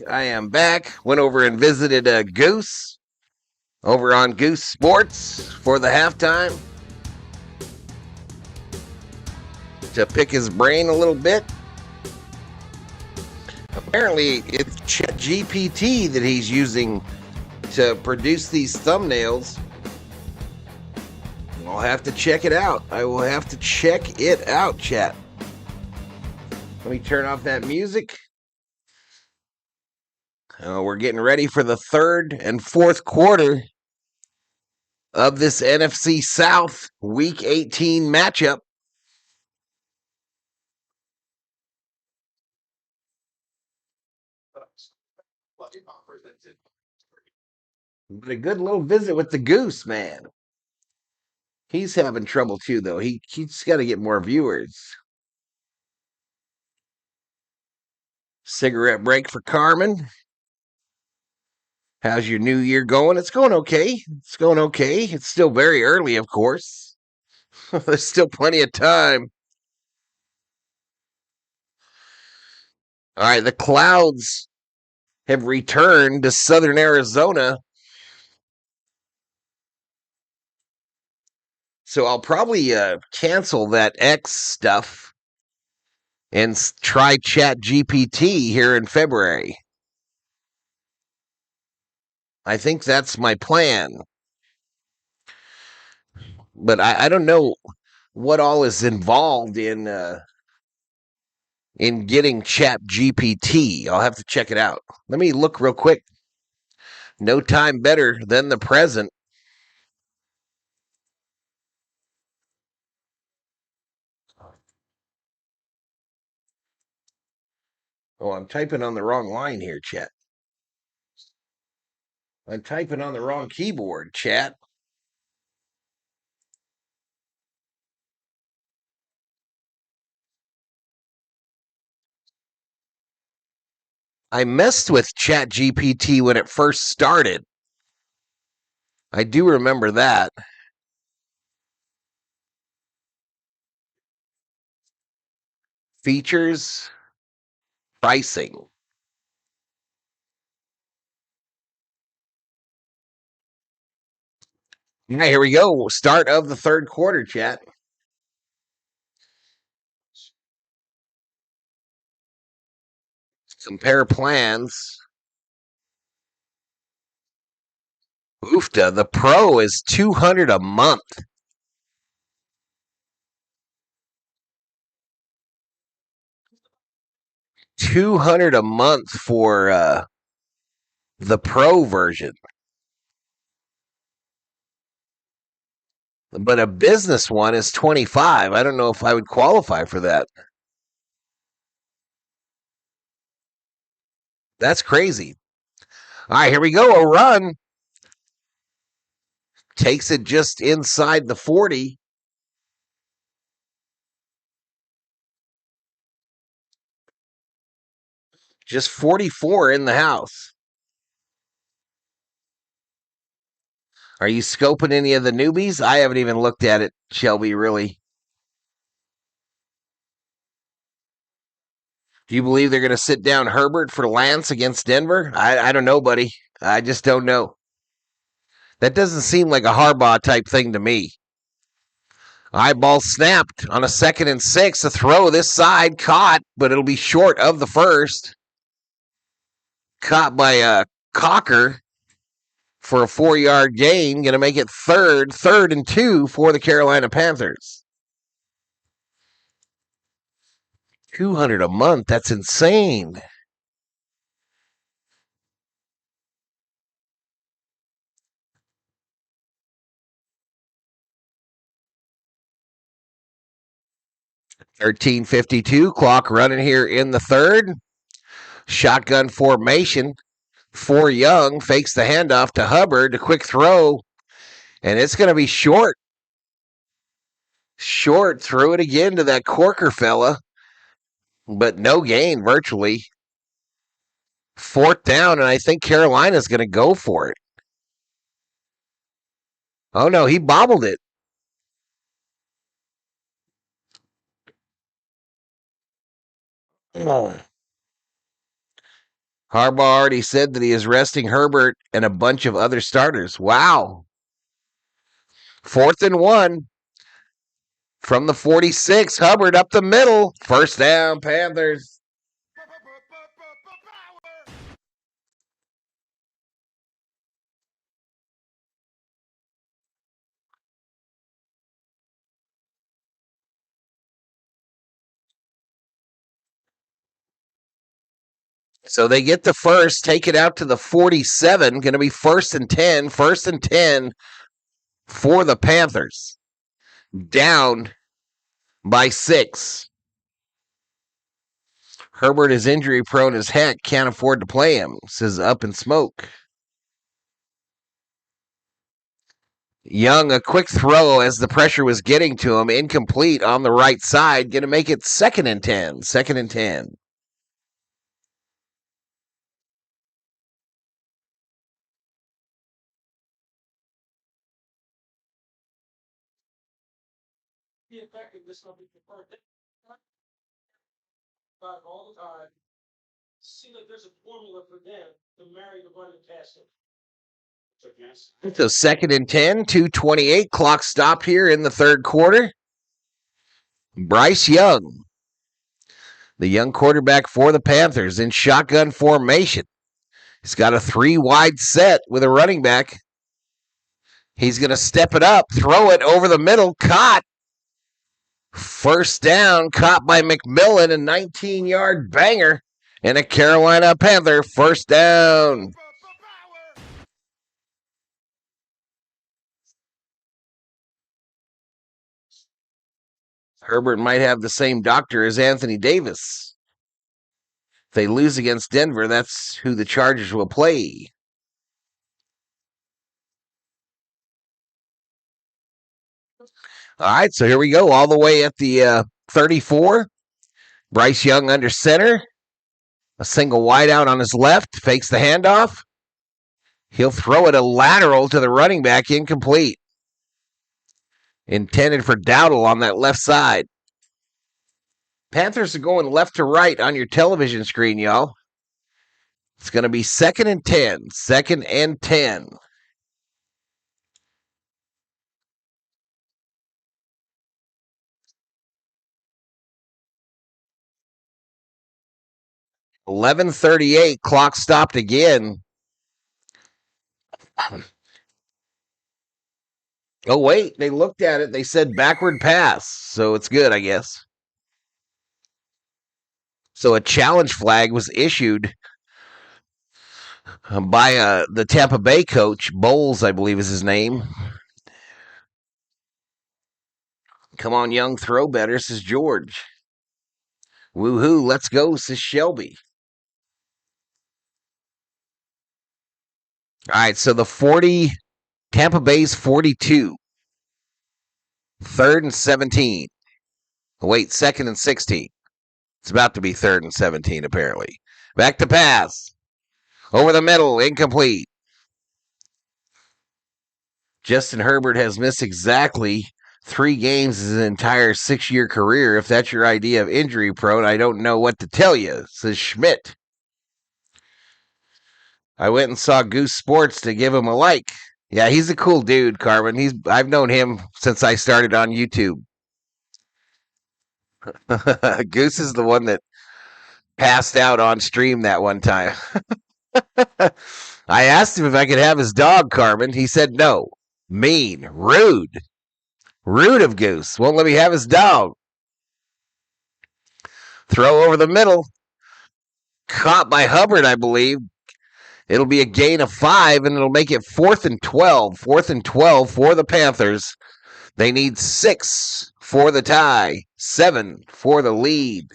Went over and visited Goose over on Goose Sports for the halftime to pick his brain a little bit. Apparently, it's ChatGPT that he's using to produce these thumbnails. I'll have to check it out. I will have to check it out, chat. Let me turn off that music. We're getting ready for the third and fourth quarter of this NFC South Week 18 matchup. But a good little visit with the Goose, man. He's having trouble too, though. He's got to get more viewers. Cigarette break for Carmen. How's your new year going? It's going okay. It's still very early, of course. There's still plenty of time. All right, the Clouds have returned to southern Arizona. So I'll probably cancel that X stuff and try ChatGPT here in February. I think that's my plan. But I don't know what all is involved in getting ChatGPT. I'll have to check it out. Let me look real quick. No time better than the present. Oh, I'm typing on the wrong line here, chat. I'm typing on the wrong keyboard, chat. I messed with ChatGPT when it first started. I do remember that. Features, pricing. Yeah, here we go. Start of the third quarter, chat. Compare plans. Oofta, the Pro is $200 a month. $200 a month for the Pro version. But a business one is $25. I don't know if I would qualify for that. That's crazy. All right, here we go. A run. Takes it just inside the 40. Just 44 in the house. Are you scoping any of the newbies? I haven't even looked at it, Shelby, really. Do you believe they're going to sit down Herbert for Lance against Denver? I don't know, buddy. I just don't know. That doesn't seem like a Harbaugh type thing to me. Eyeball snapped on a 2nd and 6. A throw this side caught, but it'll be short of the first. Caught by Cocker for a 4-yard gain. Going to make it third and 2 for the Carolina Panthers. $200 a month. That's insane. $13:52. Clock running here in the third. Shotgun formation. For Young. Fakes the handoff to Hubbard. A quick throw. And it's going to be short. Short. Threw it again to that Corker fella. But no gain virtually. 4th down, and I think Carolina's going to go for it. Oh, no, he bobbled it. Oh. Harbaugh already said that he is resting Herbert and a bunch of other starters. Wow. 4th and 1 from the 46. Hubbard up the middle. First down, Panthers. So they get the first, take it out to the 47. Going to be 1st and 10. 1st and 10 for the Panthers. Down by 6. Herbert is injury prone as heck. Can't afford to play him, says Up in Smoke. Young, a quick throw as the pressure was getting to him. Incomplete on the right side. Going to make it 2nd and 10. 2nd and 10. The effectiveness of the preferred all the time. See like there's a formula for them to marry the running passing. So 2nd and 10, 2:28. Clock stop here in the 3rd quarter. Bryce Young, the young quarterback for the Panthers, in shotgun formation. He's got a 3-wide set with a running back. He's going to step it up, throw it over the middle, caught. First down, caught by McMillan, a 19-yard banger, and a Carolina Panther first down. Herbert might have the same doctor as Anthony Davis. If they lose against Denver, that's who the Chargers will play. All right, so here we go, all the way at the 34. Bryce Young under center. A single wide out on his left. Fakes the handoff. He'll throw it a lateral to the running back, incomplete. Intended for Dowdle on that left side. Panthers are going left to right on your television screen, y'all. It's going to be 2nd and 10. 2nd and 10. $11:38. Clock stopped again. Oh, wait. They looked at it. They said backward pass. So it's good, I guess. So a challenge flag was issued by the Tampa Bay coach. Bowles, I believe is his name. Come on, Young. Throw better, says George. Woohoo. Let's go, says Shelby. All right, so the 40, Tampa Bay's 42. 3rd and 17. Wait, 2nd and 16. It's about to be 3rd and 17, apparently. Back to pass. Over the middle, incomplete. Justin Herbert has missed exactly 3 games his entire 6-year career. If that's your idea of injury prone, I don't know what to tell you, says Schmidt. I went and saw Goose Sports to give him a like. Yeah, he's a cool dude, Carmen. I've known him since I started on YouTube. Goose is the one that passed out on stream that one time. I asked him if I could have his dog, Carmen. He said no. Mean, rude. Rude of Goose. Won't let me have his dog. Throw over the middle. Caught by Hubbard, I believe. It'll be a gain of 5, and it'll make it 4th and 12. 4th and 12 for the Panthers. They need 6 for the tie. 7 for the lead.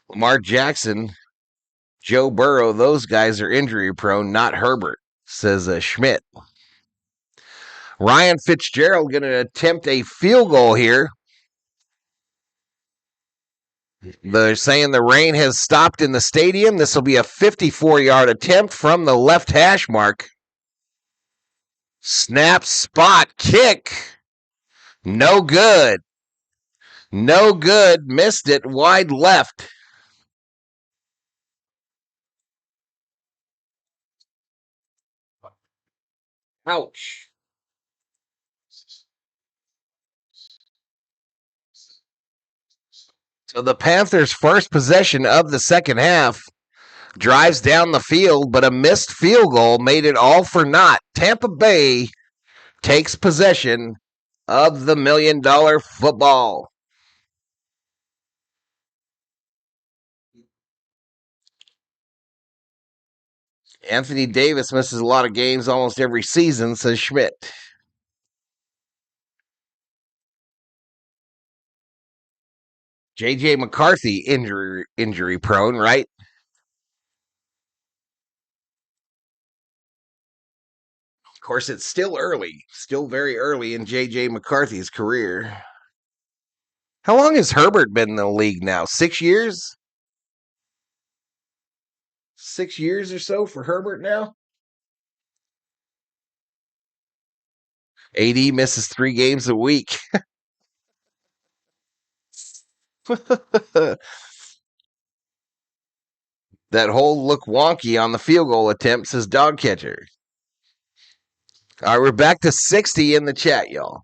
Lamar Jackson, Joe Burrow, those guys are injury prone, not Herbert, says Schmidt. Ryan Fitzgerald going to attempt a field goal here. They're saying the rain has stopped in the stadium. This will be a 54-yard attempt from the left hash mark. Snap, spot, kick. No good. No good. Missed it. Wide left. Ouch. So the Panthers' first possession of the second half drives down the field, but a missed field goal made it all for naught. Tampa Bay takes possession of the $1 million football. Anthony Davis misses a lot of games almost every season, says Schmidt. J.J. McCarthy injury prone, right? Of course, it's still early, still very early in J.J. McCarthy's career. How long has Herbert been in the league now? 6 years? 6 years or so for Herbert now? AD misses 3 games a week. That whole look wonky on the field goal attempt, says Dog Catcher. All right, we're back to 60 in the chat, y'all.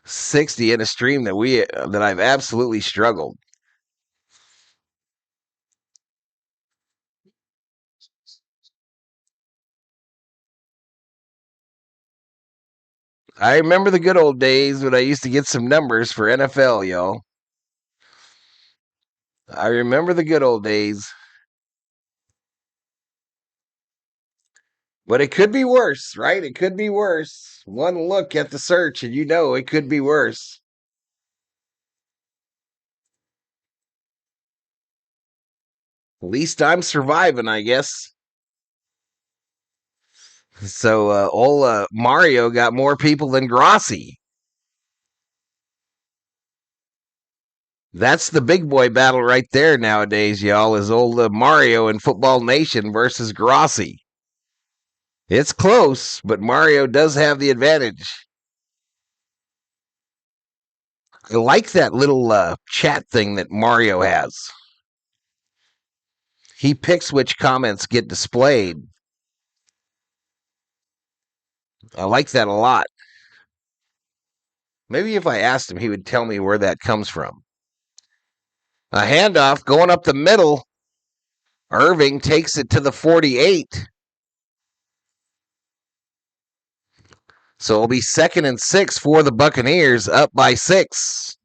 60 in a stream that I've absolutely struggled. I remember the good old days when I used to get some numbers for NFL, y'all. I remember the good old days. But it could be worse, right? It could be worse. One look at the search and you know it could be worse. At least I'm surviving, I guess. So old Mario got more people than Grossi. That's the big boy battle right there nowadays, y'all, is old Mario in Football Nation versus Grossi. It's close, but Mario does have the advantage. I like that little chat thing that Mario has. He picks which comments get displayed. I like that a lot. Maybe if I asked him, he would tell me where that comes from. A handoff going up the middle. Irving takes it to the 48. So it'll be 2nd and 6 for the Buccaneers, up by 6.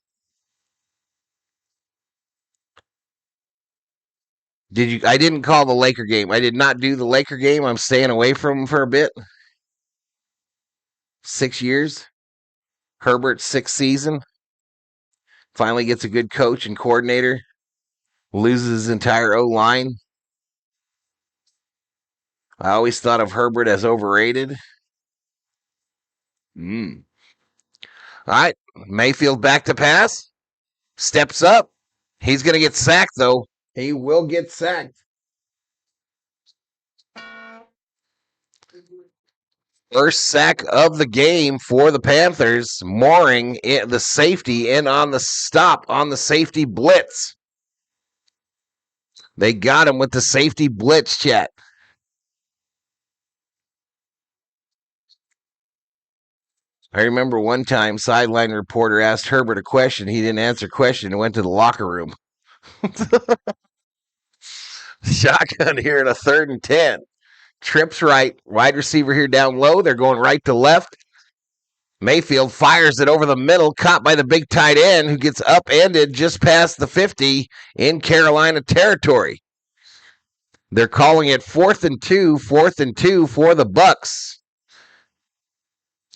I didn't call the Laker game. I did not do the Laker game. I'm staying away from them for a bit. 6 years. Herbert's 6th season. Finally gets a good coach and coordinator. Loses his entire O-line. I always thought of Herbert as overrated. All right. Mayfield back to pass. Steps up. He's going to get sacked, though. He will get sacked. First sack of the game for the Panthers. Mooring the safety in on the stop on the safety blitz. They got him with the safety blitz, chat. I remember one time sideline reporter asked Herbert a question. He didn't answer question and went to the locker room. Shotgun here in a 3rd and 10. Trips right. Wide receiver here down low. They're going right to left. Mayfield fires it over the middle, caught by the big tight end who gets upended just past the 50 in Carolina territory. They're calling it 4th and 2 for the Bucs.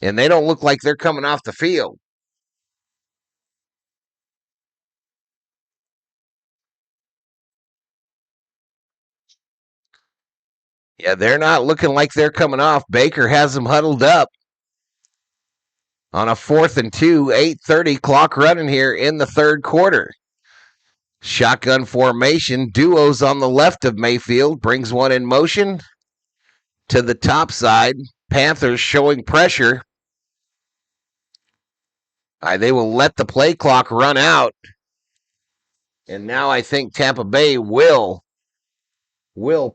And they don't look like they're coming off the field. Yeah, they're not looking like they're coming off. Baker has them huddled up on a 4th and 2, 8:30 clock running here in the 3rd quarter. Shotgun formation, duos on the left of Mayfield, brings one in motion to the top side. Panthers showing pressure. They will let the play clock run out. And now I think Tampa Bay will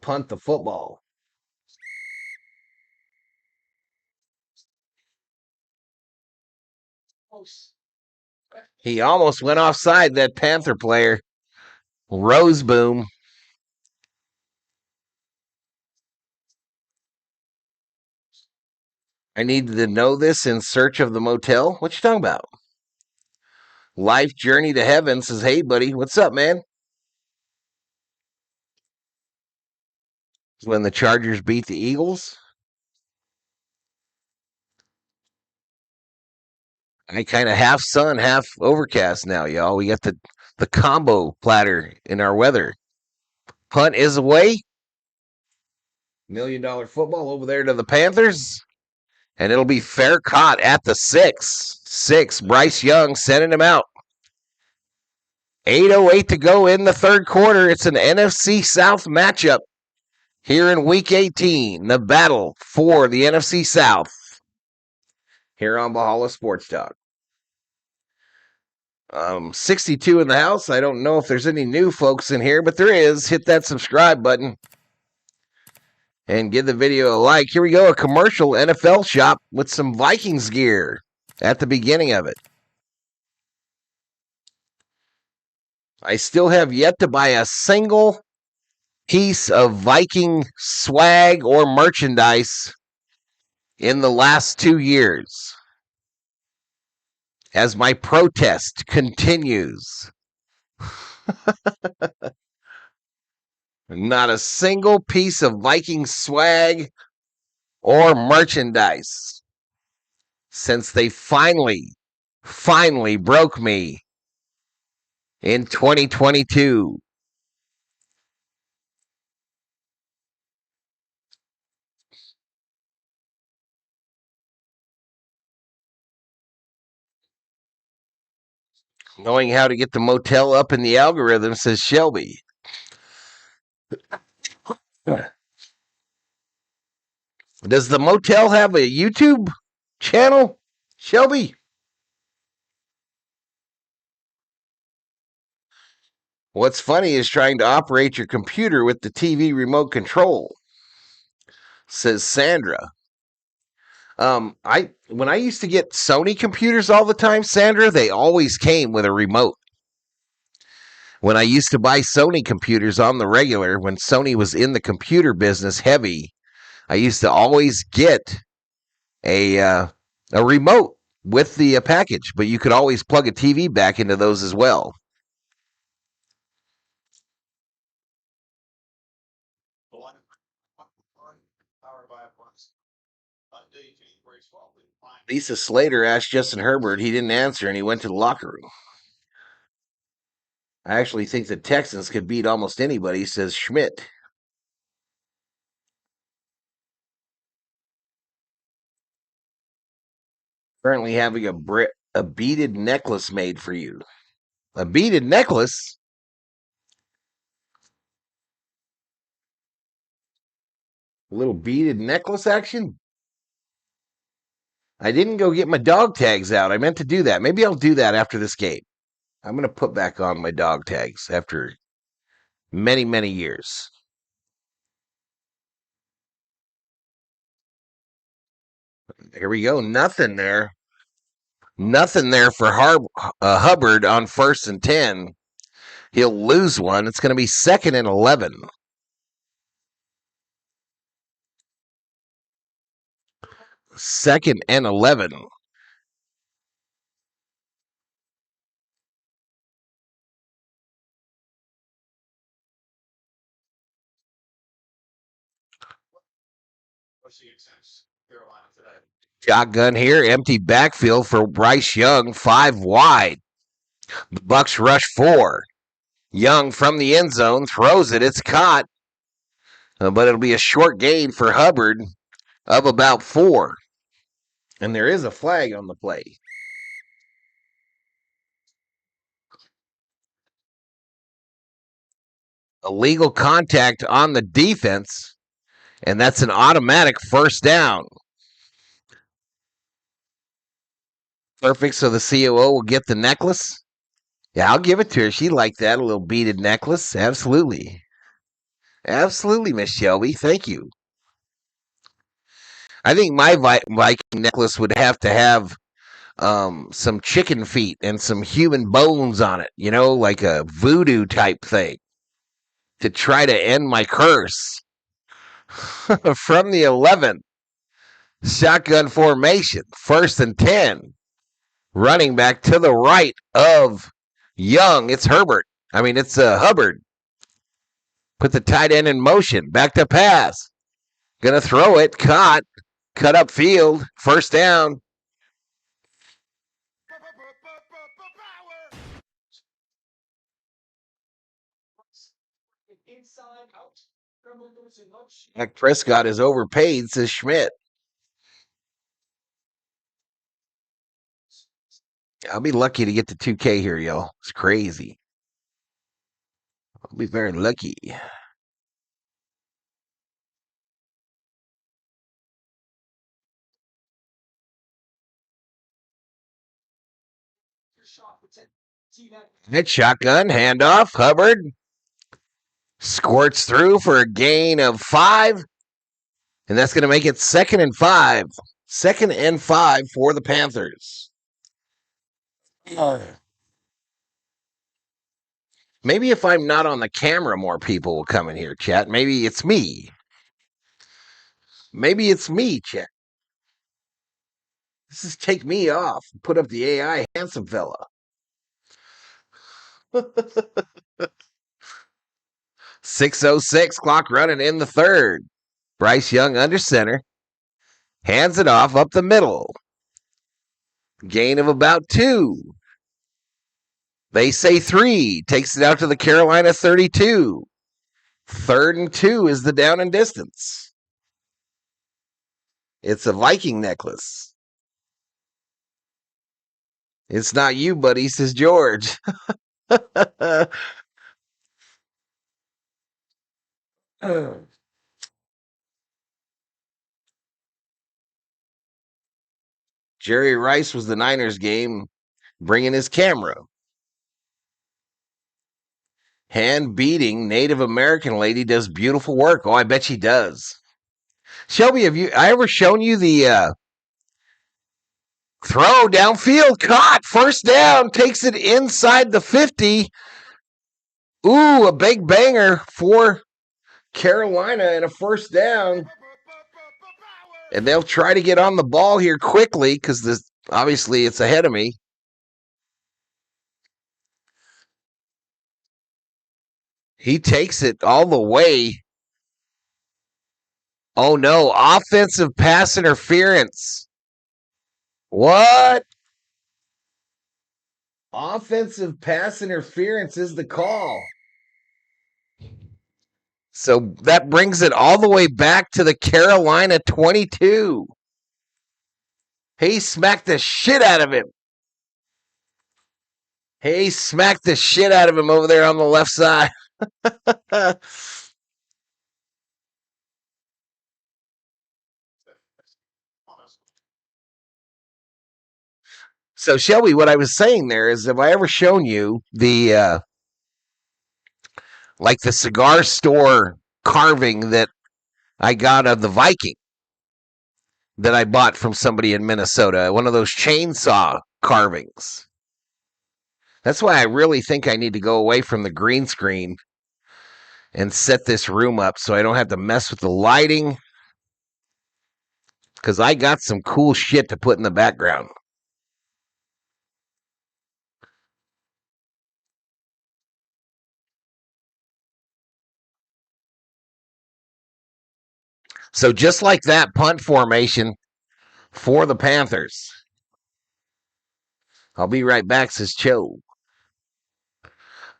punt the football. Close. He almost went offside, that Panther player. Roseboom. I needed to know this in search of the motel. What you talking about? Life Journey to Heaven says, hey, buddy, what's up, man? When the Chargers beat the Eagles. I kind of half sun, half overcast now, y'all. We got the combo platter in our weather. Punt is away. $1 million football over there to the Panthers. And it'll be fair caught at the 6. Bryce Young sending him out. 8:08 to go in the third quarter. It's an NFC South matchup here in Week 18. The battle for the NFC South here on Valhalla Sports Talk. 62 in the house. I don't know if there's any new folks in here, but there is. Hit that subscribe button and give the video a like. Here we go, a commercial NFL shop with some Vikings gear at the beginning of it. I still have yet to buy a single piece of Viking swag or merchandise in the last 2 years as my protest continues. Not a single piece of Viking swag or merchandise since they finally broke me in 2022. Knowing how to get the motel up in the algorithm, says Shelby. Does the motel have a YouTube channel, Shelby? What's funny is trying to operate your computer with the TV remote control, says Sandra. When I used to get Sony computers all the time, Sandra, they always came with a remote. When I used to buy Sony computers on the regular, when Sony was in the computer business heavy, I used to always get a remote with the package, but you could always plug a TV back into those as well. Lisa Slater asked Justin Herbert. He didn't answer, and he went to the locker room. I actually think the Texans could beat almost anybody, says Schmidt. Currently having a beaded necklace made for you. A beaded necklace? A little beaded necklace action? I didn't go get my dog tags out. I meant to do that. Maybe I'll do that after this game. I'm going to put back on my dog tags after many, many years. Here we go. Nothing there. Nothing there for Hubbard on 1st and 10. He'll lose one. It's going to be 2nd and 11. Second and 11. Shotgun here, empty backfield for Bryce Young, 5 wide. The Bucs rush 4. Young from the end zone throws it. It's caught, but it'll be a short gain for Hubbard of about 4. And there is a flag on the play. Illegal contact on the defense, and that's an automatic 1st down. Perfect, so the COO will get the necklace. Yeah, I'll give it to her. She liked that, a little beaded necklace. Absolutely. Absolutely, Miss Shelby. Thank you. I think my Viking necklace would have to have some chicken feet and some human bones on it, like a voodoo type thing to try to end my curse. From the 11, shotgun formation, 1st and 10, running back to the right of Young. It's Herbert. It's Hubbard. Put the tight end in motion. Back to pass. Gonna throw it. Caught. Cut up field. 1st down. Inside out. Dak Prescott is overpaid, says Schmidt. I'll be lucky to get to 2K here, y'all. It's crazy. I'll be very lucky. Hit shotgun, handoff, Hubbard. Squirts through for a gain of 5. And that's going to make it 2nd and 5. 2nd and 5 for the Panthers. Maybe if I'm not on the camera, more people will come in here, chat. Maybe it's me. Maybe it's me, chat. This is take me off. Put up the AI handsome fella. 6:06, clock running in the 3rd. Bryce Young under center. Hands it off up the middle. Gain of about 2. They say 3. Takes it out to the Carolina 32. 3rd and 2 is the down and distance. It's a Viking necklace. It's not you, buddy, says George. Jerry Rice was the Niners game, bringing his camera. Hand beating Native American lady does beautiful work. Oh, I bet she does. Shelby, I ever shown you the throw downfield? Caught. 1st down. Takes it inside the 50. Ooh, a big banger for Carolina and a 1st down. And they'll try to get on the ball here quickly because obviously it's ahead of me. He takes it all the way. Oh, no. Offensive pass interference. What? Offensive pass interference is the call. So that brings it all the way back to the Carolina 22. He smacked the shit out of him. He smacked the shit out of him over there on the left side. So, Shelby, what I was saying there is, have I ever shown you the like the cigar store carving that I got of the Viking that I bought from somebody in Minnesota? One of those chainsaw carvings. That's why I really think I need to go away from the green screen and set this room up so I don't have to mess with the lighting, because I got some cool shit to put in the background. So just like that, punt formation for the Panthers. I'll be right back, says Cho.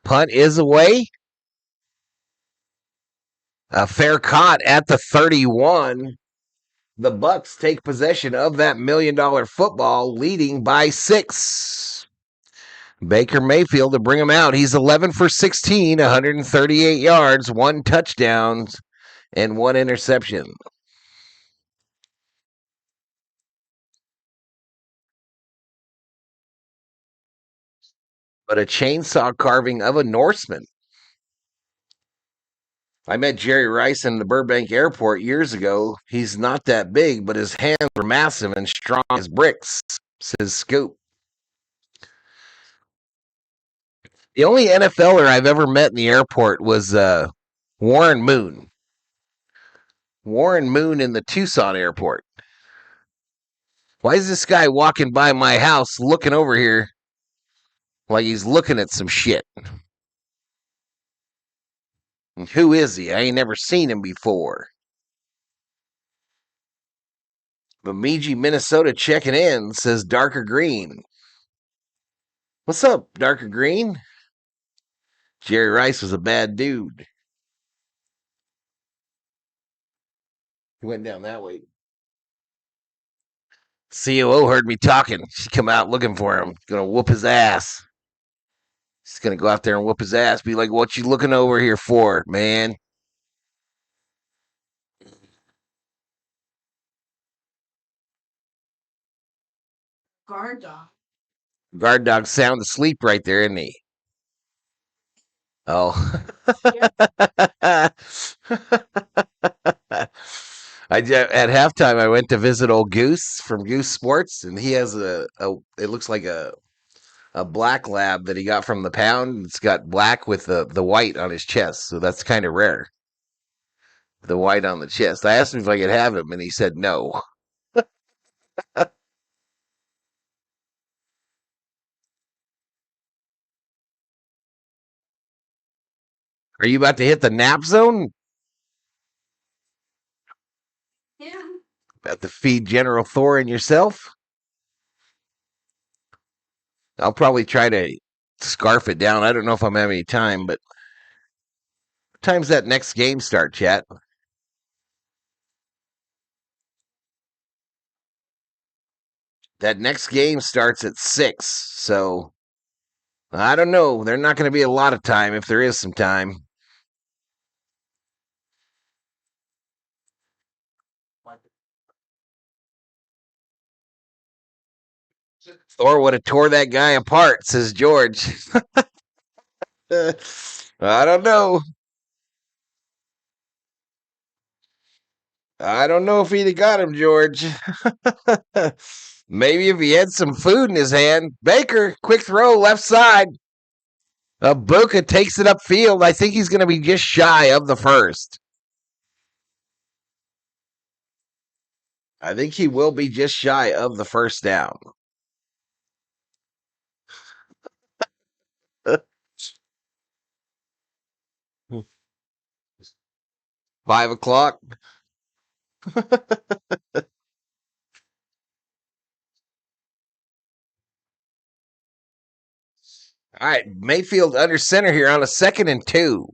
Punt is away. A fair caught at the 31. The Bucs take possession of that $1 million football, leading by 6. Baker Mayfield to bring him out. He's 11 for 16, 138 yards, 1 touchdown, and 1 interception. But a chainsaw carving of a Norseman. I met Jerry Rice in the Burbank airport years ago. He's not that big, but his hands are massive and strong as bricks. says Scoop. The only NFLer I've ever met in the airport was Warren Moon. Warren Moon in the Tucson airport. Why is this guy walking by my house looking over here like he's looking at some shit? And who is he? I ain't never seen him before. Bemidji, Minnesota checking in, says Darker Green. What's up, Darker Green? Jerry Rice was a bad dude. He went down that way. COO heard me talking. She come out looking for him. Gonna whoop his ass. She's gonna go out there and whoop his ass. Be like, what you looking over here for, man? Guard dog. Guard dog sound asleep right there, isn't he? Oh. At halftime, I went to visit old Goose from Goose Sports, and he has it looks like a black lab that he got from the pound. It's got black with the white on his chest, so that's kind of rare. The white on the chest. I asked him if I could have him, and he said no. Are you about to hit the nap zone? Yeah. About to feed General Thor and yourself? I'll probably try to scarf it down. I don't know if I'm having any time, but what time's that next game start, chat? That next game starts at 6, so I don't know. There's not going to be a lot of time if there is some time. Thor would have tore that guy apart, says George. I don't know. I don't know if he'd have got him, George. Maybe if he had some food in his hand. Baker, quick throw, left side. Buka takes it upfield. I think he's going to be just shy of the first. I think he will be just shy of the first down. 5 o'clock. All right, Mayfield under center here on a 2nd and 2.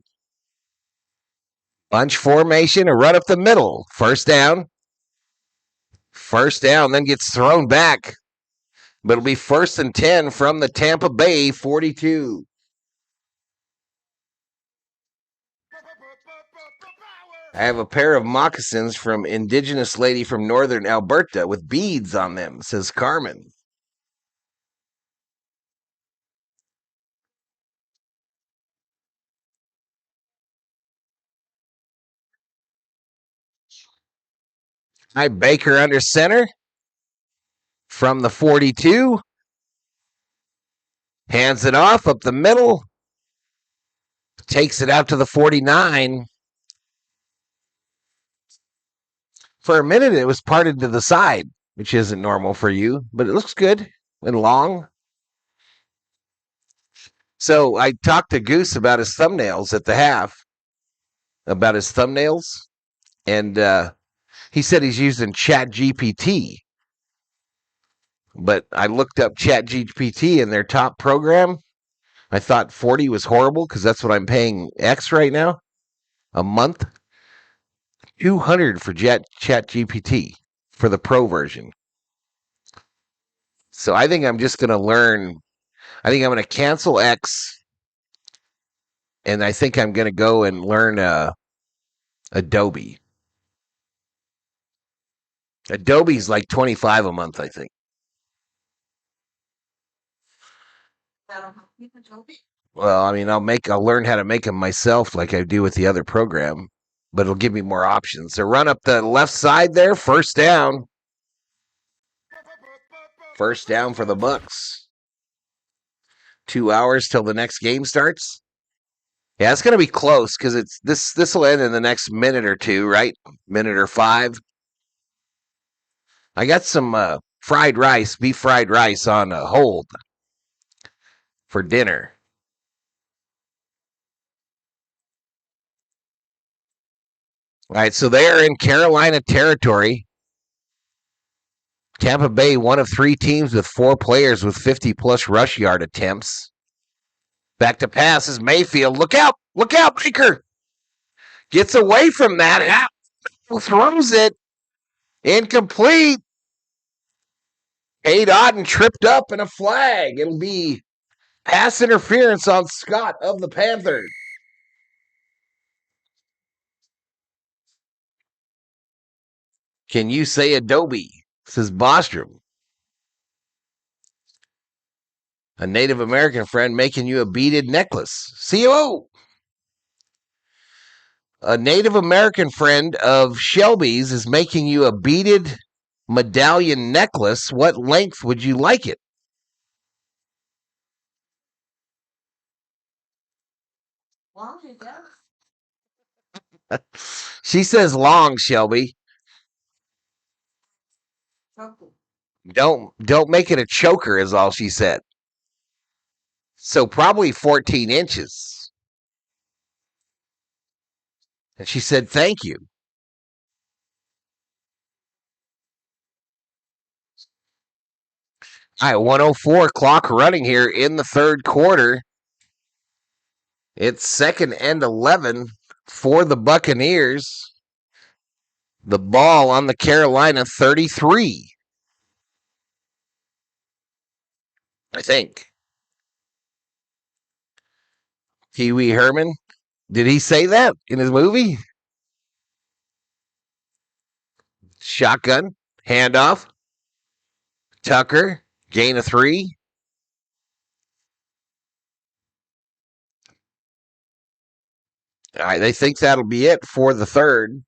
Bunch formation, a run up the middle. First down. First down, then gets thrown back. But it'll be 1st and 10 from the Tampa Bay 42. I have a pair of moccasins from indigenous lady from northern Alberta with beads on them, says Carmen. Hi, Baker under center from the 42. Hands it off up the middle. Takes it out to the 49. For a minute, it was parted to the side, which isn't normal for you, but it looks good and long. So I talked to Goose about his thumbnails at the half, about his thumbnails, and he said he's using ChatGPT. But I looked up ChatGPT in their top program. I thought 40 was horrible because that's what I'm paying X right now a month. 200 for ChatGPT for the pro version. So I think I'm just going to learn. I think I'm going to cancel X, and I think I'm going to go and learn Adobe. Adobe's like $25 a month, I think. Well, I mean, I'll learn how to make them myself like I do with the other program, but it'll give me more options. So run up the left side there, first down. First down for the Bucks. 2 hours till the next game starts. Yeah, it's going to be close because it's this will end in the next minute or two, right? Minute or 5. I got some beef fried rice on hold for dinner. All right, so they are in Carolina territory. Tampa Bay, one of 3 teams with 4 players with 50-plus rush yard attempts. Back to pass is Mayfield. Look out, Baker. Gets away from that. Throws it. Incomplete. Cade Otton tripped up and a flag. It'll be pass interference on Scott of the Panthers. Can you say Adobe? Says Bostrom. A Native American friend making you a beaded necklace. COO. A Native American friend of Shelby's is making you a beaded medallion necklace. What length would you like it? Long as She says long, Shelby. something. Don't make it a choker is all she said. So probably 14 inches. And she said, thank you. All right, 104 clock running here in the third quarter. It's 2nd and 11 for the Buccaneers. The ball on the Carolina 33. I think. Pee Wee Herman. Did he say that in his movie? Shotgun. Handoff. Tucker. Gain of 3. All right, they think that'll be it for the third.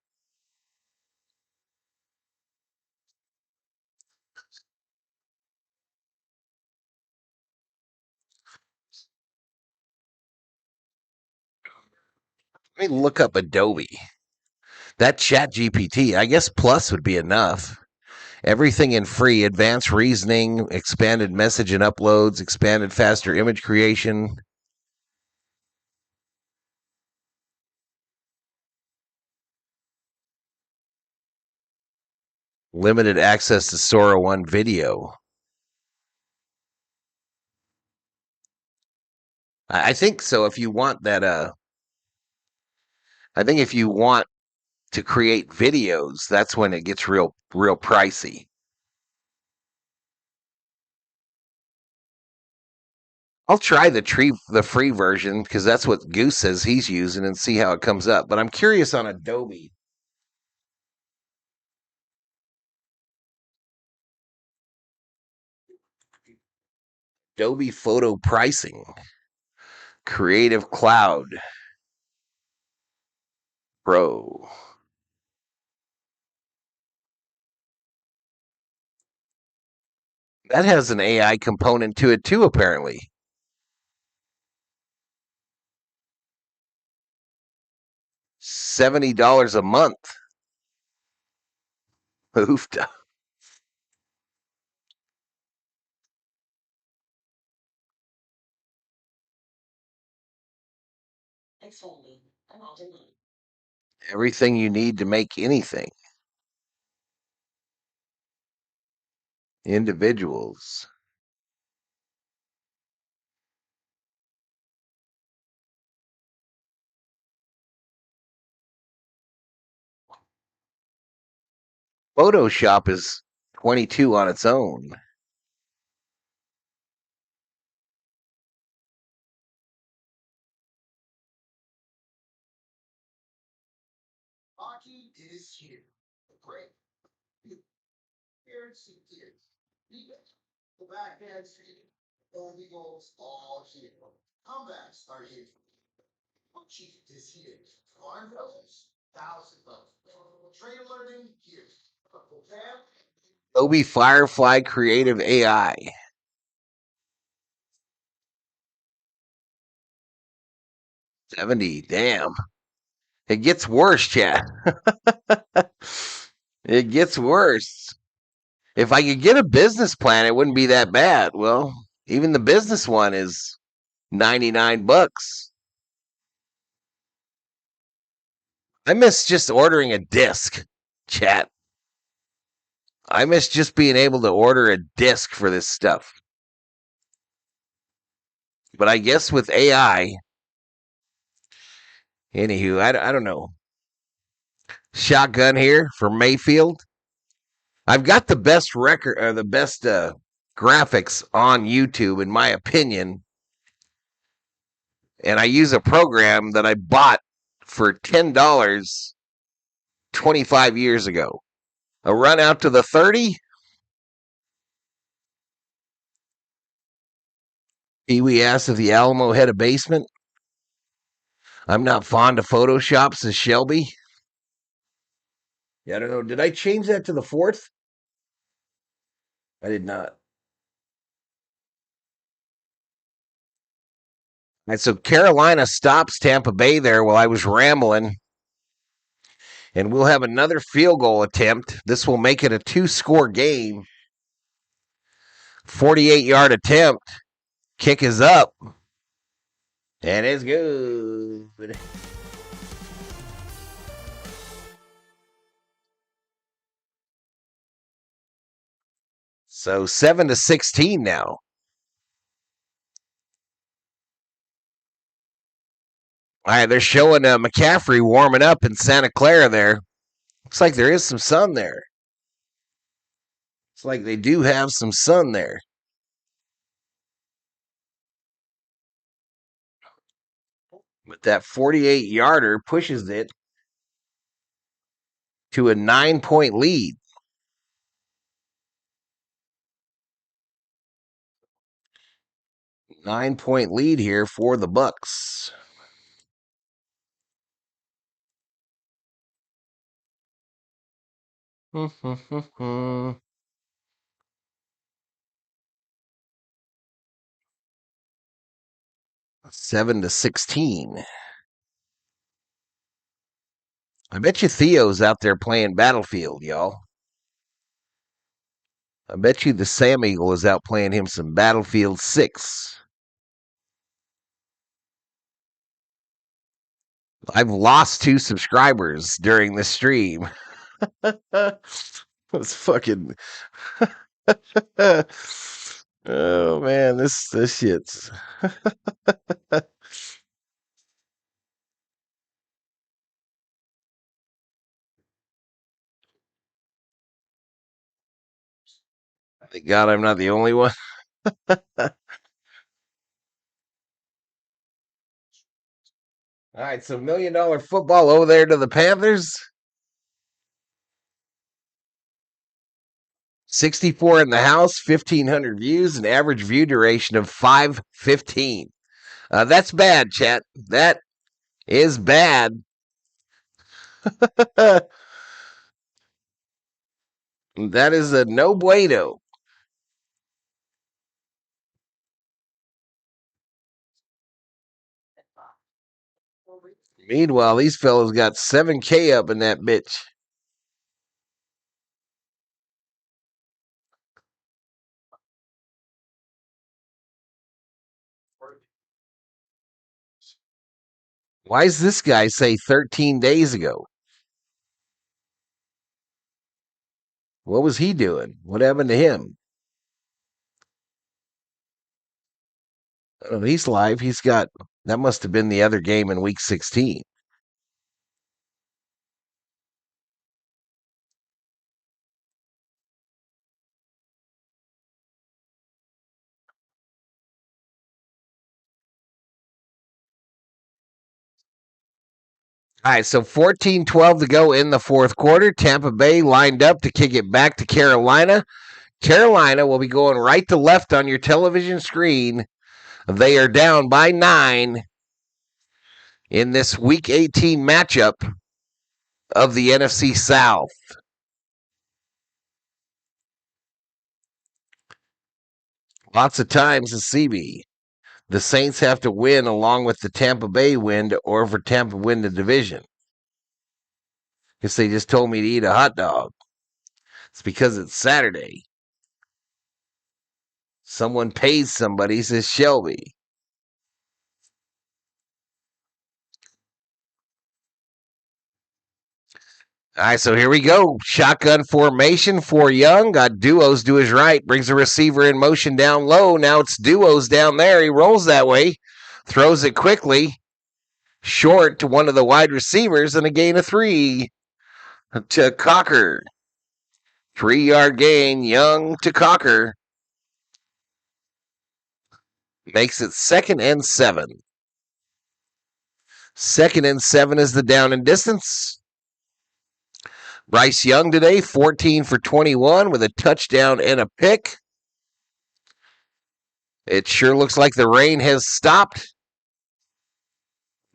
Let me look up Adobe. That Chat GPT, I guess Plus would be enough. Everything in free, advanced reasoning, expanded message and uploads, expanded faster image creation. Limited access to Sora 1 video. I think so. If you want that, I think if you want to create videos, that's when it gets real pricey. I'll try the free version because that's what Goose says he's using and see how it comes up. But I'm curious on Adobe. Adobe photo pricing. Creative Cloud Pro. That has an AI component to it too, apparently. $70 a month. Oofta. Exfoliate. Imagine that. Everything you need to make anything. Individuals. Photoshop is 22 on its own. Hockey is here. Great. Here's here. The backhand feed. Only goals all here. Comebacks are here. Cheat is here. Farm fellas, $1,000. Trade alerting here. Pam, Adobe Firefly Creative AI. $70. Damn. It gets worse, chat. It gets worse. If I could get a business plan, it wouldn't be that bad. Well, even the business one is $99. I miss just ordering a disc, chat. I miss just being able to order a disc for this stuff. But I guess with AI, anywho, I don't know. Shotgun here for Mayfield. I've got the best record, or the best graphics on YouTube, in my opinion. And I use a program that I bought for $10 25 years ago. A run out to the 30. Pee-wee asked if the Alamo had a basement. I'm not fond of Photoshop, says Shelby. Yeah, I don't know. Did I change that to the 4th? I did not. All right, so Carolina stops Tampa Bay there while I was rambling. And we'll have another field goal attempt. This will make it a 2-score game. 48-yard attempt. Kick is up. And it's good. So 7-16 now. All right, they're showing McCaffrey warming up in Santa Clara there. Looks like there is some sun there. It's like they do have some sun there. But that 48-yarder pushes it to a 9-point lead. 9-point lead here for the Bucks. Seven to 16. I bet you Theo's out there playing Battlefield, y'all. I bet you the Sam Eagle is out playing him some Battlefield 6. I've lost 2 subscribers during the stream. It's fucking. Oh man, this shit's. Thank God I'm not the only one. All right, so $1 million football over there to the Panthers. 64 in the house, 1,500 views, an average view duration of 5:15. That's bad, chat. That is bad. That is a no bueno. Meanwhile, these fellas got 7K up in that bitch. Why does this guy say 13 days ago? What was he doing? What happened to him? Oh, he's live. He's got, that must have been the other game in week 16. All right, so 14-12 to go in the 4th quarter. Tampa Bay lined up to kick it back to Carolina. Carolina will be going right to left on your television screen. They are down by 9 in this Week 18 matchup of the NFC South. Lots of times the CB. The Saints have to win along with the Tampa Bay win or for Tampa to win the division. Because they just told me to eat a hot dog. It's because it's Saturday. Someone pays somebody, says Shelby. All right, so here we go. Shotgun formation for Young. Got duos to his right. Brings a receiver in motion down low. Now it's duos down there. He rolls that way. Throws it quickly. Short to one of the wide receivers and a gain of 3 to Cocker. 3-yard gain. Young to Cocker. Makes it 2nd and 7. 2nd and 7 is the down and distance. Bryce Young today, 14 for 21 with a touchdown and a pick. It sure looks like the rain has stopped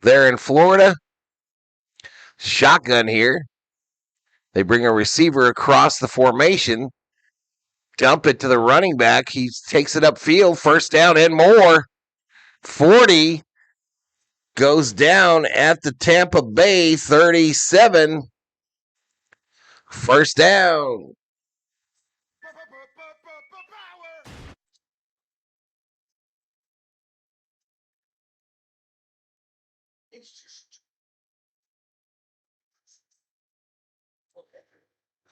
there in Florida. Shotgun here. They bring a receiver across the formation. Dump it to the running back. He takes it upfield. First down and more. 40 goes down at the Tampa Bay 37. First down.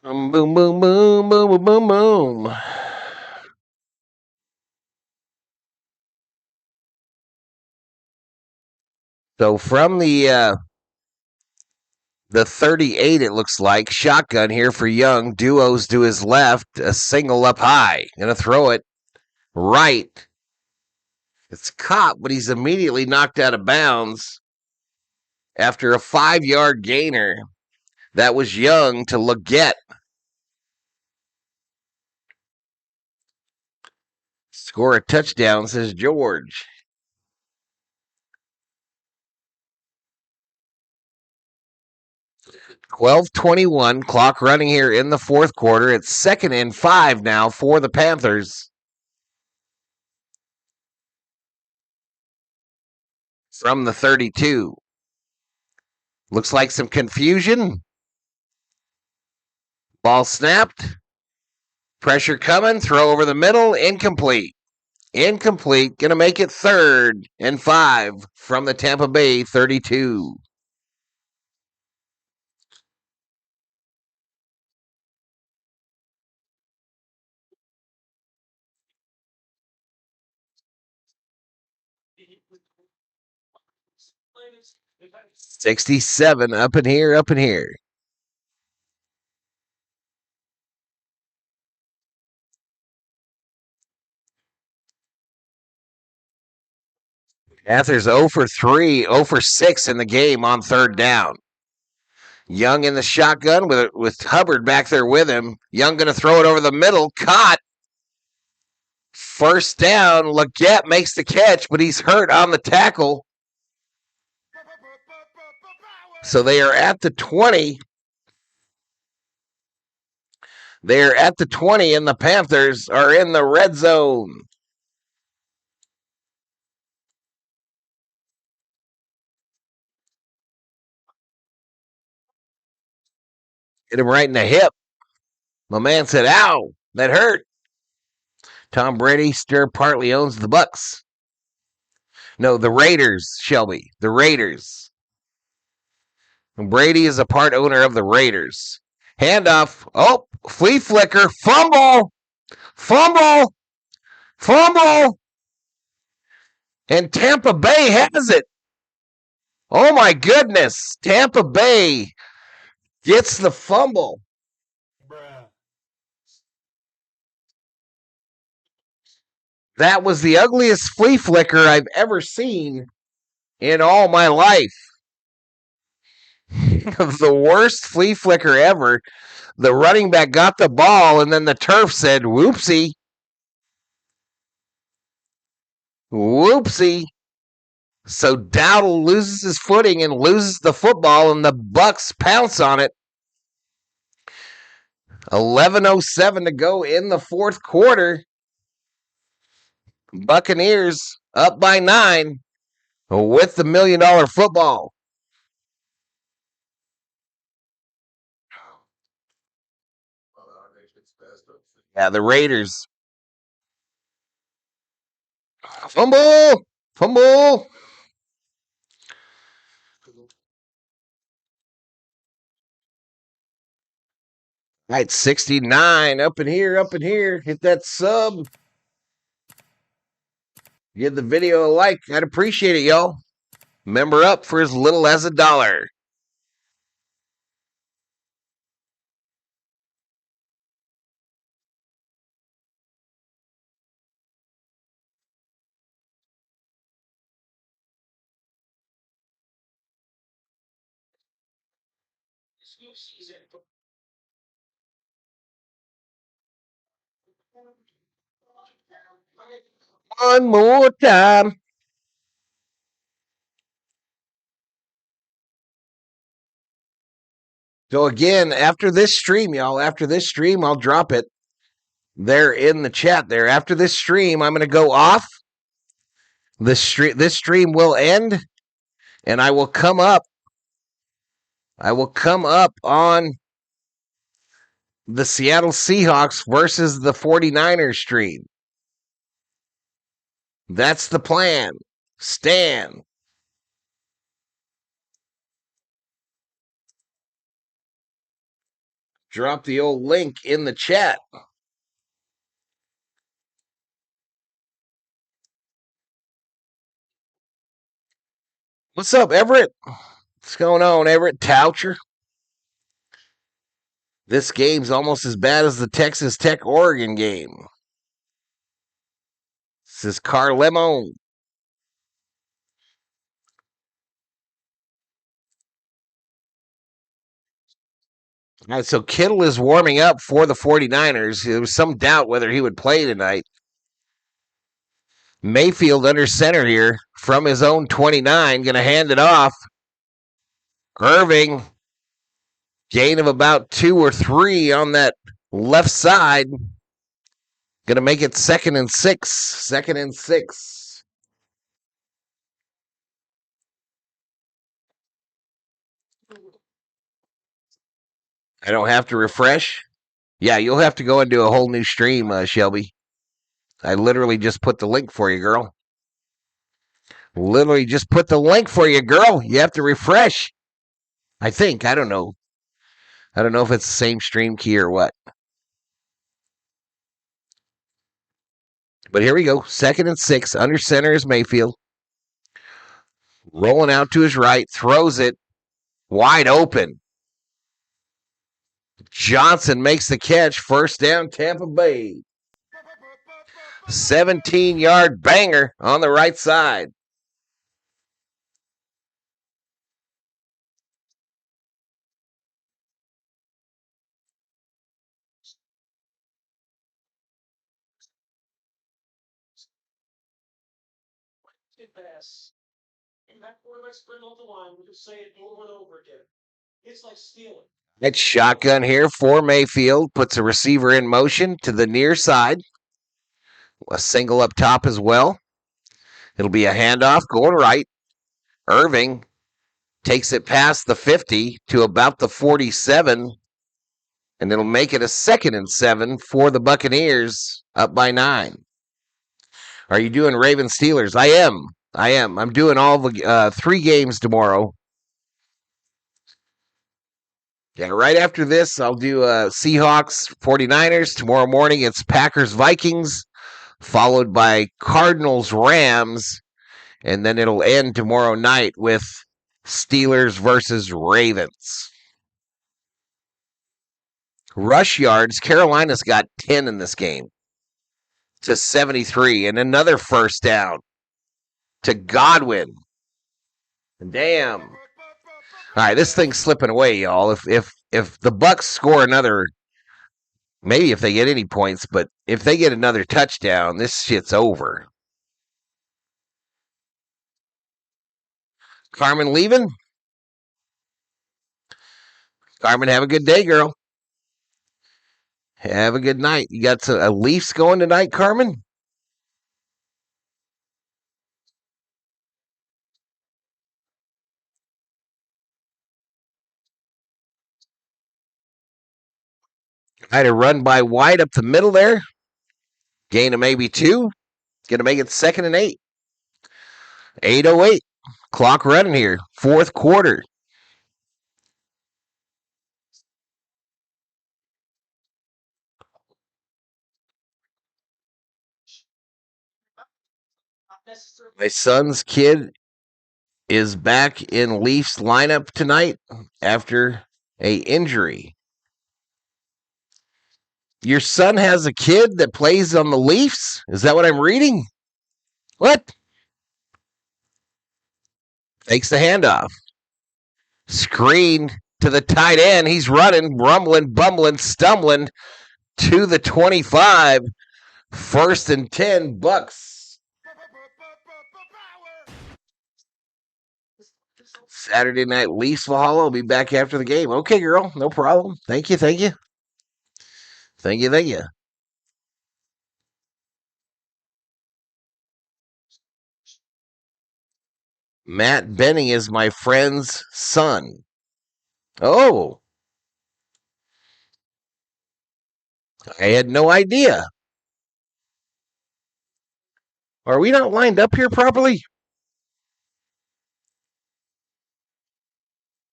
Boom, boom, boom, boom, boom, boom, boom. So from the 38, it looks like. Shotgun here for Young. Duos to his left. A single up high. Gonna throw it right. It's caught, but he's immediately knocked out of bounds after a 5-yard gainer. That was Young to Leggett. Score a touchdown, says George. .12:21, clock running here in the fourth quarter. It's 2nd and 5 now for the Panthers. From the 32. Looks like some confusion. Ball snapped. Pressure coming. Throw over the middle. Incomplete. Incomplete. Going to make it 3rd and 5 from the Tampa Bay 32. .67 up in here, up in here. Panthers 0 for 3, 0 for 6 in the game on 3rd down. Young in the shotgun with Hubbard back there with him. Young going to throw it over the middle. Caught. First down. Leggett makes the catch, but he's hurt on the tackle. So they are at the 20. They are at the 20, and the Panthers are in the red zone. Hit him right in the hip. My man said, ow, that hurt. Tom Brady still partly owns the Bucs. No, the Raiders, Shelby. The Raiders. And Brady is a part owner of the Raiders. Handoff. Oh, flea flicker. Fumble. Fumble. Fumble. And Tampa Bay has it. Oh, my goodness. Tampa Bay gets the fumble. That was the ugliest flea flicker I've ever seen in all my life. The worst flea flicker ever. The running back got the ball, and then the turf said, whoopsie. Whoopsie. So Dowdle loses his footing and loses the football, and the Bucs pounce on it. 11:07 to go in the fourth quarter. Buccaneers up by 9 with the $1 million football. Yeah, the Raiders. Fumble! Fumble! All right, 69 up in here, up in here. Hit that sub. Give the video a like. I'd appreciate it, y'all. Member up for as little as $1. One more time. So again, after this stream, y'all, after this stream, I'll drop it there in the chat there. After this stream, I'm going to go off. This stream will end, and I will come up. I will come up on the Seattle Seahawks versus the 49ers stream. That's the plan. Stan. Drop the old link in the chat. What's up, Everett? What's going on, Everett Toucher? This game's almost as bad as the Texas Tech-Oregon game. This is Carlemon. All right, so Kittle is warming up for the 49ers. There was some doubt whether he would play tonight. Mayfield under center here from his own 29, going to hand it off. Irving, gain of about 2 or 3 on that left side. Going to make it 2nd and 6. 2nd and 6. I don't have to refresh. Yeah, you'll have to go and do a whole new stream, Shelby. I literally just put the link for you, girl. Literally just put the link for you, girl. You have to refresh. I think. I don't know. I don't know if it's the same stream key or what. But here we go. 2nd and 6. Under center is Mayfield. Rolling out to his right. Throws it. Wide open. Johnson makes the catch. First down, Tampa Bay. 17-yard banger on the right side. Pass. And that quarterback sprint off the line, we can say it over and over again. It's like stealing. It's shotgun here for Mayfield. Puts a receiver in motion to the near side. A single up top as well. It'll be a handoff going right. Irving takes it past the 50 to about the 47. And it'll make it a 2nd and 7 for the Buccaneers, up by 9. Are you doing Ravens Steelers? I am. I'm doing all the 3 games tomorrow. Yeah, right after this, I'll do Seahawks 49ers. Tomorrow morning, it's Packers Vikings, followed by Cardinals Rams. And then it'll end tomorrow night with Steelers versus Ravens. Rush yards, Carolina's got 10 in this game to 73, and another first down to Godwin. Damn. All right, this thing's slipping away, y'all. If the Bucs score another, maybe if they get any points, but if they get another touchdown, this shit's over. Carmen leaving? Carmen, have a good day, girl. Have a good night. You got some Leafs going tonight, Carmen? Had a run by White up the middle there. Gain of maybe 2. Going to make it 2nd and 8. 8:08. Clock running here. 4th quarter. My son's kid is back in Leafs lineup tonight after a injury. Your son has a kid that plays on the Leafs? Is that what I'm reading? What? Takes the handoff. Screen to the tight end. He's running, rumbling, bumbling, stumbling to the 25. 1st and 10, Bucks. Saturday night Leafs Valhalla will be back after the game. Okay, girl, no problem. Thank you. Thank you. Matt Benning is my friend's son. Oh. I had no idea. Are we not lined up here properly?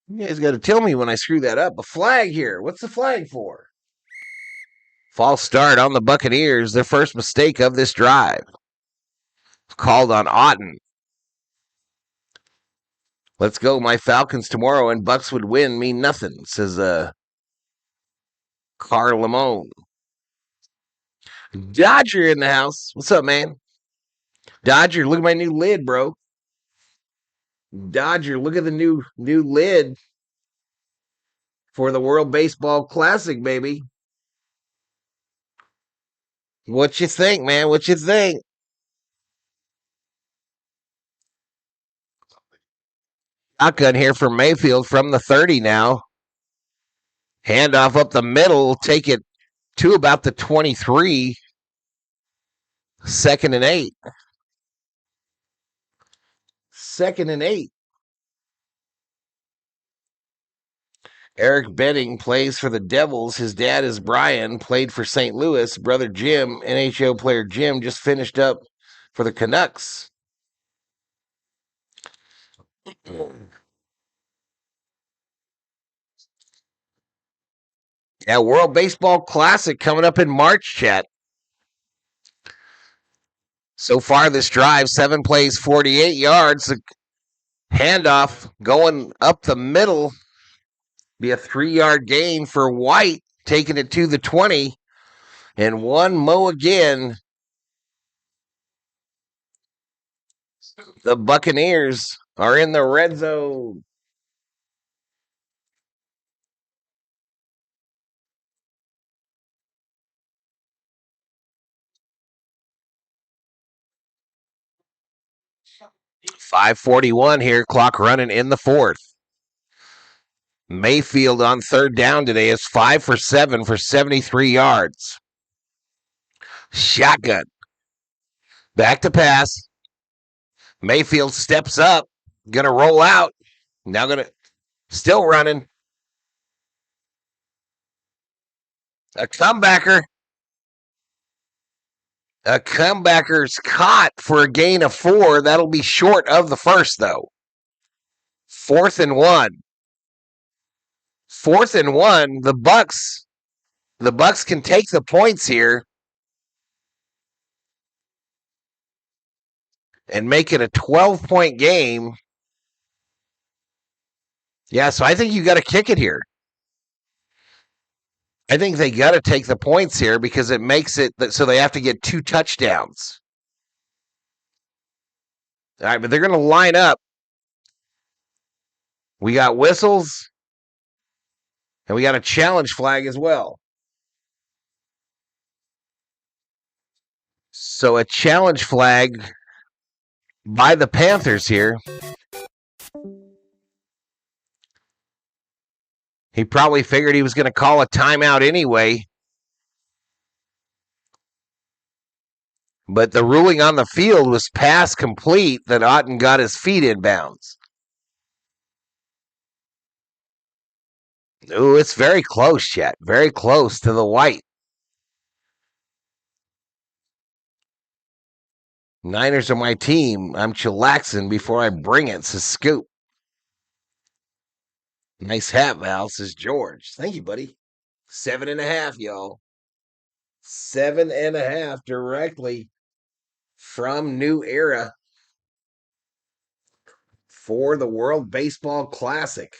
You guys got to tell me when I screw that up. A flag here. What's the flag for? False start on the Buccaneers. Their first mistake of this drive. Called on Otten. Let's go. My Falcons tomorrow and Bucks would win mean nothing, says Carl Lamone. Dodger in the house. What's up, man? Dodger, look at my new lid, bro. Dodger, look at the new lid for the World Baseball Classic, baby. What you think, man? What you think? Shotgun here for Mayfield from the 30 now. Handoff up the middle. Take it to about the 23. 2nd and 8. 2nd and 8. Eric Benning plays for the Devils. His dad is Brian, played for St. Louis. Brother Jim, NHL player Jim, just finished up for the Canucks. Yeah, World Baseball Classic coming up in March, chat. So far this drive, 7 plays, 48 yards. The handoff going up the middle. Be a 3-yard gain for White, taking it to the 20. And one mow again. The Buccaneers are in the red zone. .541 here, clock running in the 4th. Mayfield on 3rd down today is 5 for 7 for 73 yards. Shotgun. Back to pass. Mayfield steps up. Gonna roll out. Now still running. A comebacker. A comebacker's caught for a gain of 4. That'll be short of the first, though. 4th and 1. 4th and 1. The Bucks can take the points here and make it a 12-point game. Yeah, so I think you got to kick it here. I think they got to take the points here because it makes it so they have to get 2 touchdowns. All right, but they're going to line up. We got whistles, and we got a challenge flag as well. So a challenge flag by the Panthers here. He probably figured he was going to call a timeout anyway. But the ruling on the field was pass complete that Otten got his feet in bounds. Ooh, it's very close, Chet. Very close to the white. Niners are my team. I'm chillaxing before I bring it, says Scoop. Nice hat, Val, says George. Thank you, buddy. 7.5, y'all. 7.5 directly from New Era for the World Baseball Classic.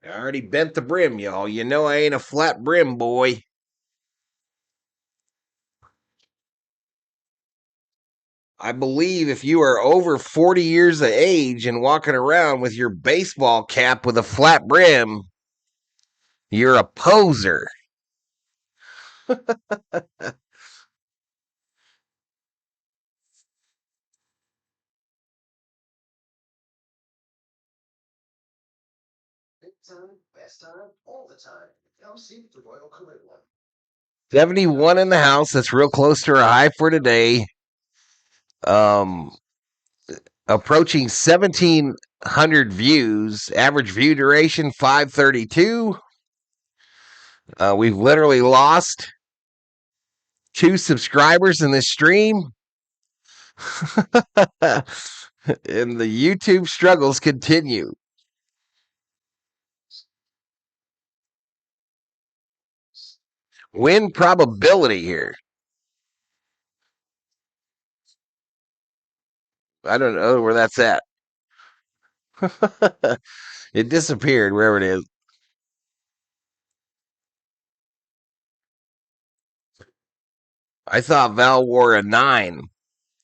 I already bent the brim, y'all. You know I ain't a flat brim boy. I believe if you are over 40 years of age and walking around with your baseball cap with a flat brim, you're a poser. Big time, best time, all the time. Come see the Royal Caribbean. 71 in the house. That's real close to our high for today. Approaching 1,700 views. Average view duration 532. We've literally lost 2 subscribers in this stream. And the YouTube struggles continue. Win probability here. I don't know where that's at. It disappeared wherever it is. I thought Val wore a 9.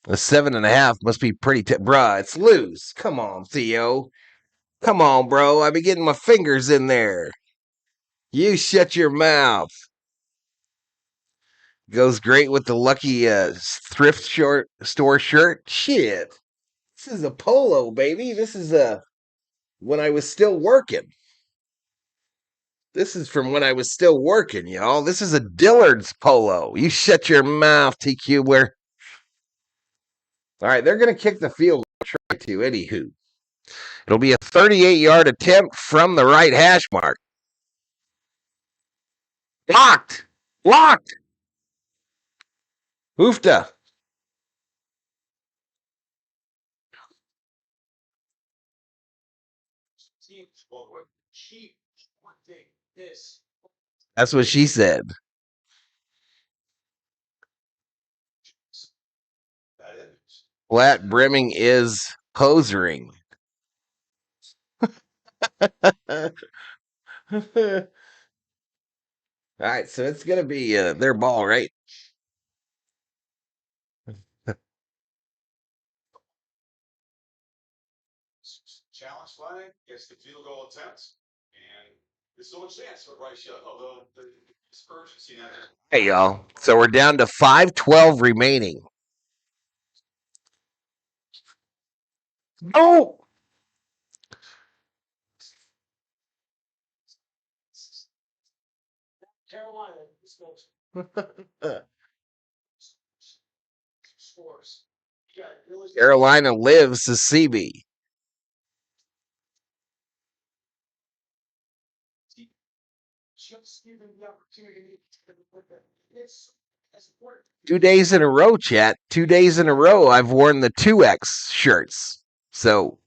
A 7.5 must be pretty. Bruh, it's loose. Come on, Theo. Come on, bro. I be getting my fingers in there. You shut your mouth. Goes great with the lucky thrift store shirt. Shit. This is a polo, baby. This is when I was still working. This is from when I was still working, y'all. This is a Dillard's polo. You shut your mouth, TQ. Where? All right, they're going to kick the field. Try to, anywho. It'll be a 38-yard attempt from the right hash mark. Locked. Locked. Oofta. Teams will keep wanting this. That's what she said. Flat brimming is posering. All right, so it's going to be their ball, right? Challenge flag gets the field goal attempt, and there's still a chance for Bryce Young, although the urgency now. Hey, y'all. So we're down to 5:12 remaining. Oh! Carolina scores. Carolina lives to CB. Just give them the opportunity to put that. It's as important. 2 days in a row, chat. 2 days in a row, I've worn the 2X shirts. So,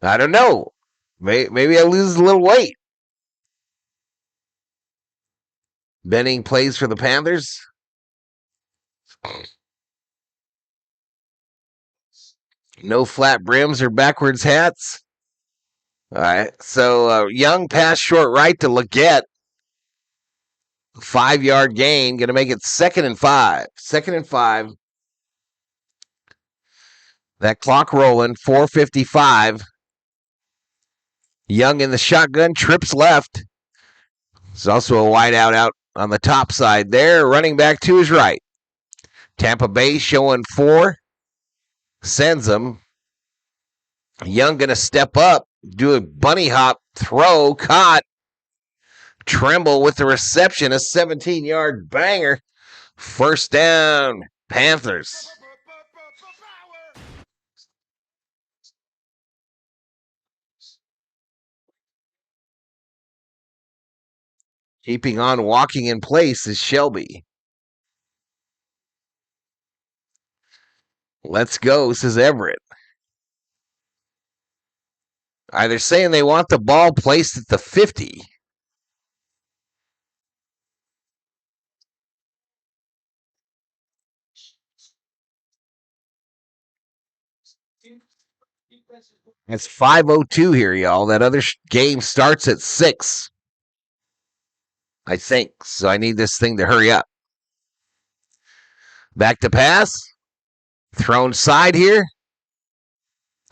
I don't know. Maybe I lose a little weight. Benning plays for the Panthers. No flat brims or backwards hats. All right. So, Young pass short right to Leggett. 5-yard gain. Going to make it 2nd and 5. 2nd and 5. That clock rolling. 4:55. Young in the shotgun. Trips left. There's also a wideout out on the top side there. Running back to his right. Tampa Bay showing 4. Sends him. Young going to step up. Do a bunny hop. Throw. Caught. Tremble with the reception. A 17-yard banger. First down. Panthers. Keeping on walking in place is Shelby. Let's go, says Everett. They're saying they want the ball placed at the 50. It's 5:02 here, y'all. That other game starts at 6. I think. So I need this thing to hurry up. Back to pass. Thrown side here.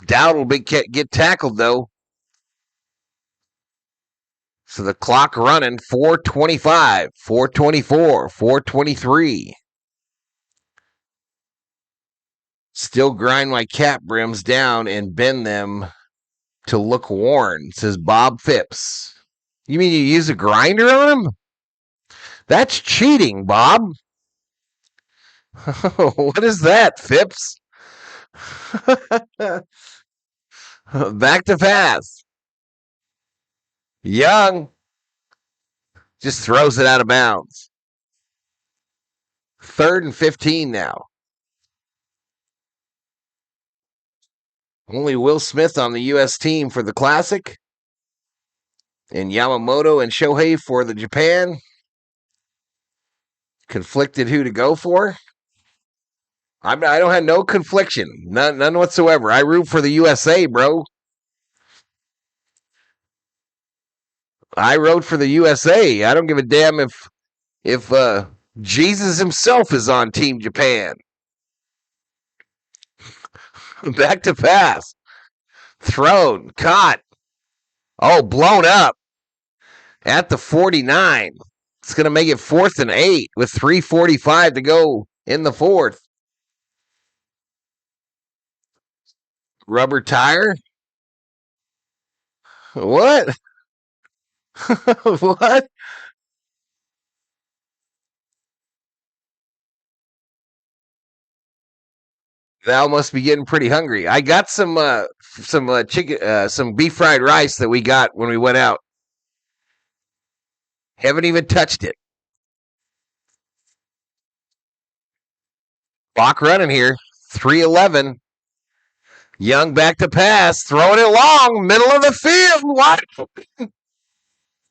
Dowd will get tackled, though. So the clock running, 4:25, 4:24, 4:23. Still grind my cap brims down and bend them to look worn, says Bob Phipps. You mean you use a grinder on them? That's cheating, Bob. What is that, Phipps? Back to pass. Young just throws it out of bounds. 3rd and 15 now. Only Will Smith on the U.S. team for the Classic. And Yamamoto and Shohei for the Japan. Conflicted who to go for. I don't have no confliction. None whatsoever. I root for the USA, bro. I wrote for the USA. I don't give a damn if Jesus himself is on Team Japan. Back to pass. Thrown. Caught. Oh, blown up. At the 49. It's going to make it 4th and 8 with 3:45 to go in the 4th. Rubber tire? What? What? Val must be getting pretty hungry. I got some chicken, some beef fried rice that we got when we went out. Haven't even touched it. Clock running here. 3:11. Young back to pass, throwing it long, middle of the field. What?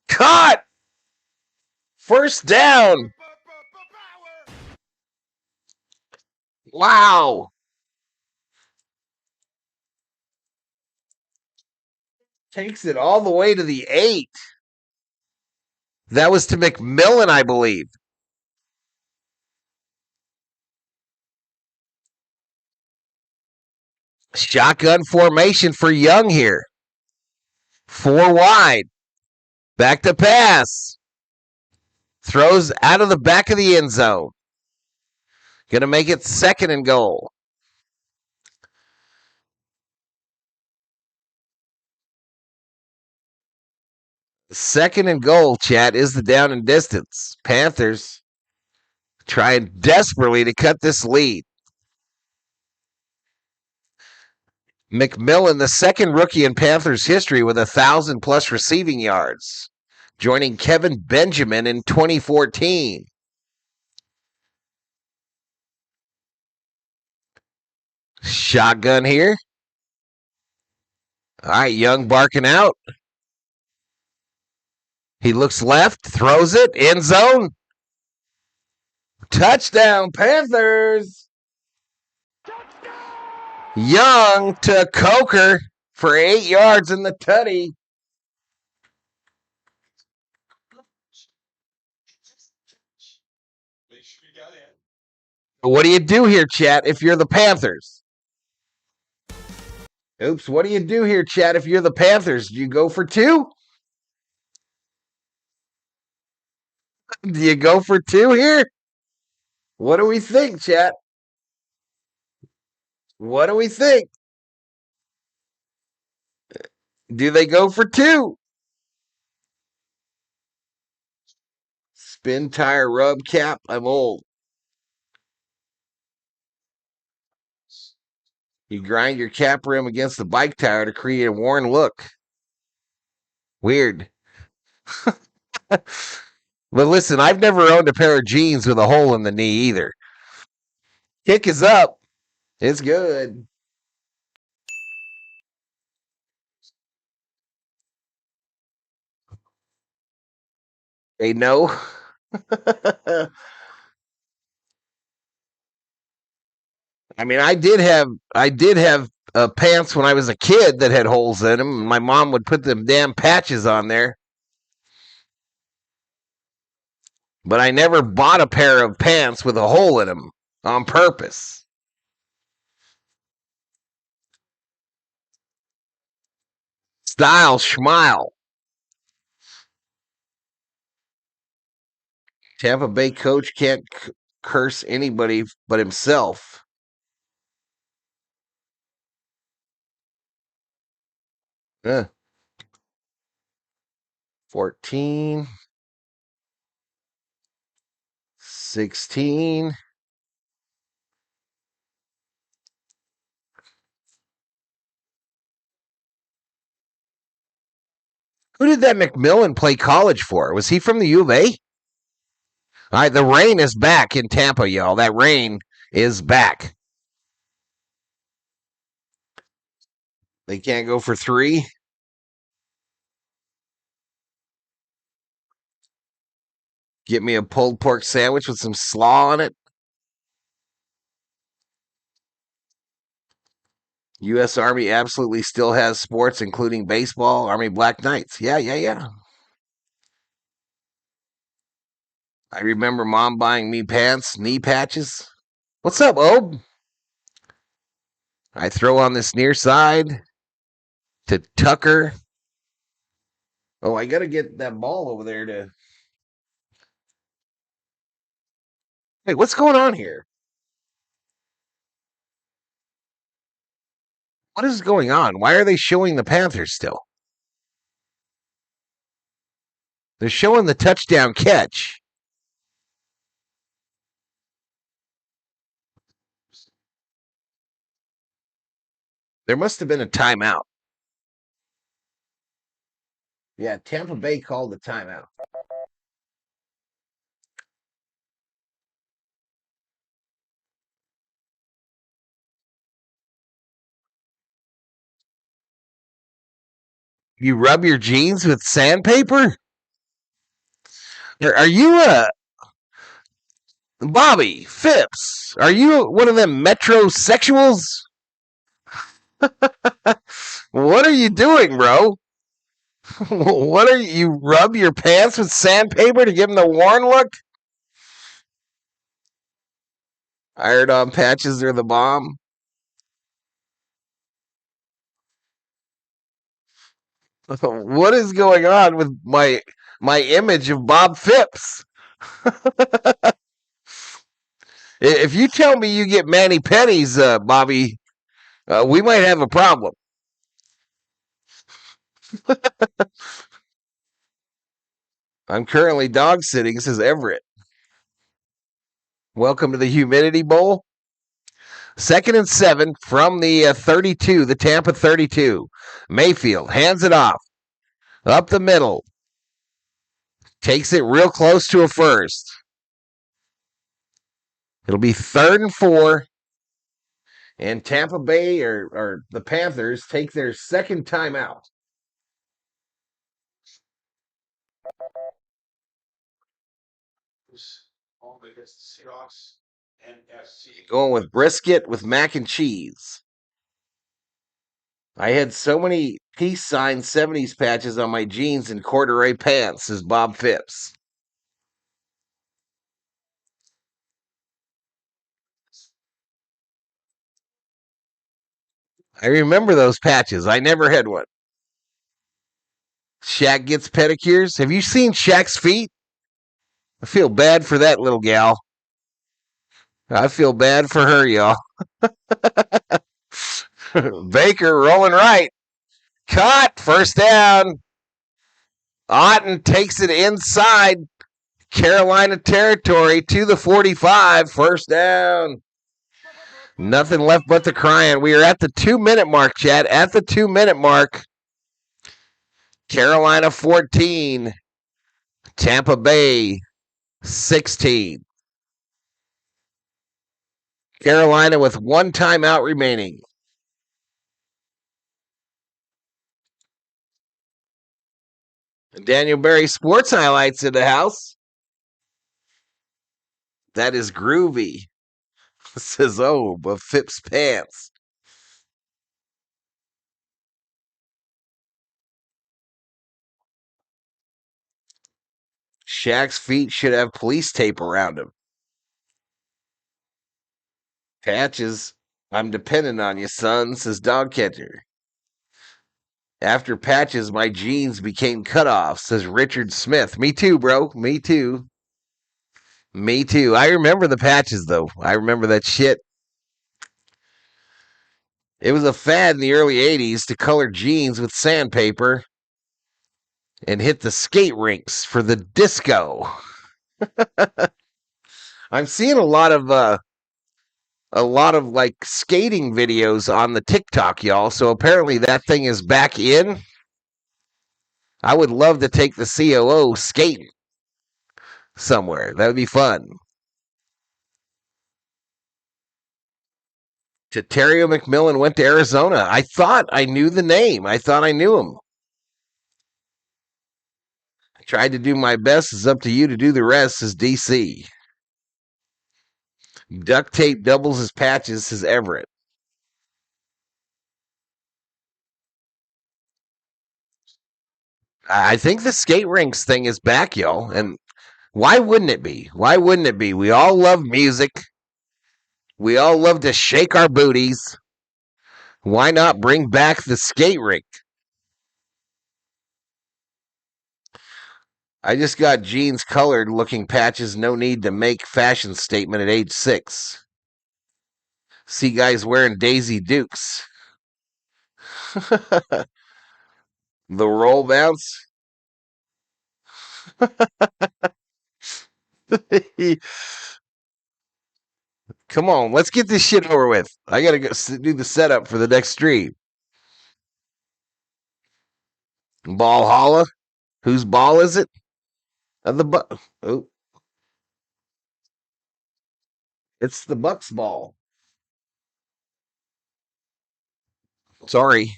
Caught. First down. Wow. Takes it all the way to the 8. That was to McMillan, I believe. Shotgun formation for Young here. 4 wide. Back to pass. Throws out of the back of the end zone. Going to make it 2nd and goal. Second and goal, chat, is the down and distance. Panthers trying desperately to cut this lead. McMillan, the second rookie in Panthers history with 1,000+ receiving yards, joining Kevin Benjamin in 2014. Shotgun here. All right, Young barking out. He looks left, throws it, end zone. Touchdown, Panthers. Young to Coker for 8 yards in the tutty. Make sure you got in. What do you do here, chat, if you're the Panthers? Oops, what do you do here, chat, if you're the Panthers? Do you go for 2? Do you go for 2 here? What do we think, chat? What do we think? Do they go for 2? Spin tire rub cap. I'm old. You grind your cap rim against the bike tire to create a worn look. Weird. But listen, I've never owned a pair of jeans with a hole in the knee either. Kick is up. It's good. Hey, no. I mean, I did have pants when I was a kid that had holes in them. And my mom would put them damn patches on there. But I never bought a pair of pants with a hole in them on purpose. Style, schmile. Tampa Bay coach can't curse anybody but himself. Uh, 14. 16. Who did that McMillan play college for? Was he from the U of A? All right, the rain is back in Tampa, y'all. That rain is back. They can't go for 3. Get me a pulled pork sandwich with some slaw on it. U.S. Army absolutely still has sports, including baseball. Army Black Knights. Yeah. I remember Mom buying me pants, knee patches. What's up, Ob? I throw on this near side to Tucker. Oh, I got to get that ball over there to... Hey, what's going on here? What is going on? Why are they showing the Panthers still? They're showing the touchdown catch. There must have been a timeout. Yeah, Tampa Bay called the timeout. You rub your jeans with sandpaper? Are you Bobby Phipps? Are you one of them metrosexuals? What are you doing, bro? What are you rub your pants with sandpaper to give them the Warren look? Iron on patches are the bomb. What is going on with my image of Bob Phipps? If you tell me you get Manny Pennies, Bobby, we might have a problem. I'm currently dog sitting, says Everett. Welcome to the Humidity Bowl. 2nd and 7 from the 32, the Tampa 32. Mayfield hands it off. Up the middle. Takes it real close to a first. It'll be 3rd and 4. And Tampa Bay or the Panthers take their second timeout. Going with brisket with mac and cheese. I had so many peace sign 70s patches on my jeans and corduroy pants, says Bob Phipps. I remember those patches. I never had one. Shaq gets pedicures. Have you seen Shaq's feet? I feel bad for that little gal. I feel bad for her, y'all. Baker rolling right. Caught. First down. Otten takes it inside Carolina territory to the 45. First down. Nothing left but the crying. We are at the 2-minute mark, Chad. At the 2-minute mark. Carolina 14. Tampa Bay 16. Carolina with 1 timeout remaining. Daniel Berry Sports Highlights in the house. That is groovy. Says, oh, but Phipps pants. Shaq's feet should have police tape around him. Patches, I'm dependent on you, son, says Dog Catcher. After Patches, my jeans became cut off, says Richard Smith. Me too, bro. Me too. Me too. I remember the patches, though. I remember that shit. It was a fad in the early 80s to color jeans with sandpaper and hit the skate rinks for the disco. I'm seeing a lot of like skating videos on the TikTok, y'all. So apparently that thing is back in. I would love to take the COO skating somewhere. That would be fun. Terrio McMillan went to Arizona. I thought I knew the name. I thought I knew him. I tried to do my best. It's up to you to do the rest, says DC. Duct tape doubles as patches, says Everett. I think the skate rinks thing is back, y'all. And why wouldn't it be? Why wouldn't it be? We all love music. We all love to shake our booties. Why not bring back the skate rink? I just got jeans colored looking patches. No need to make fashion statement at age 6. See guys wearing Daisy Dukes. The roll bounce. Come on, let's get this shit over with. I gotta go do the setup for the next stream. Valhalla. Whose ball is it? Oh, it's the Bucks ball. Sorry.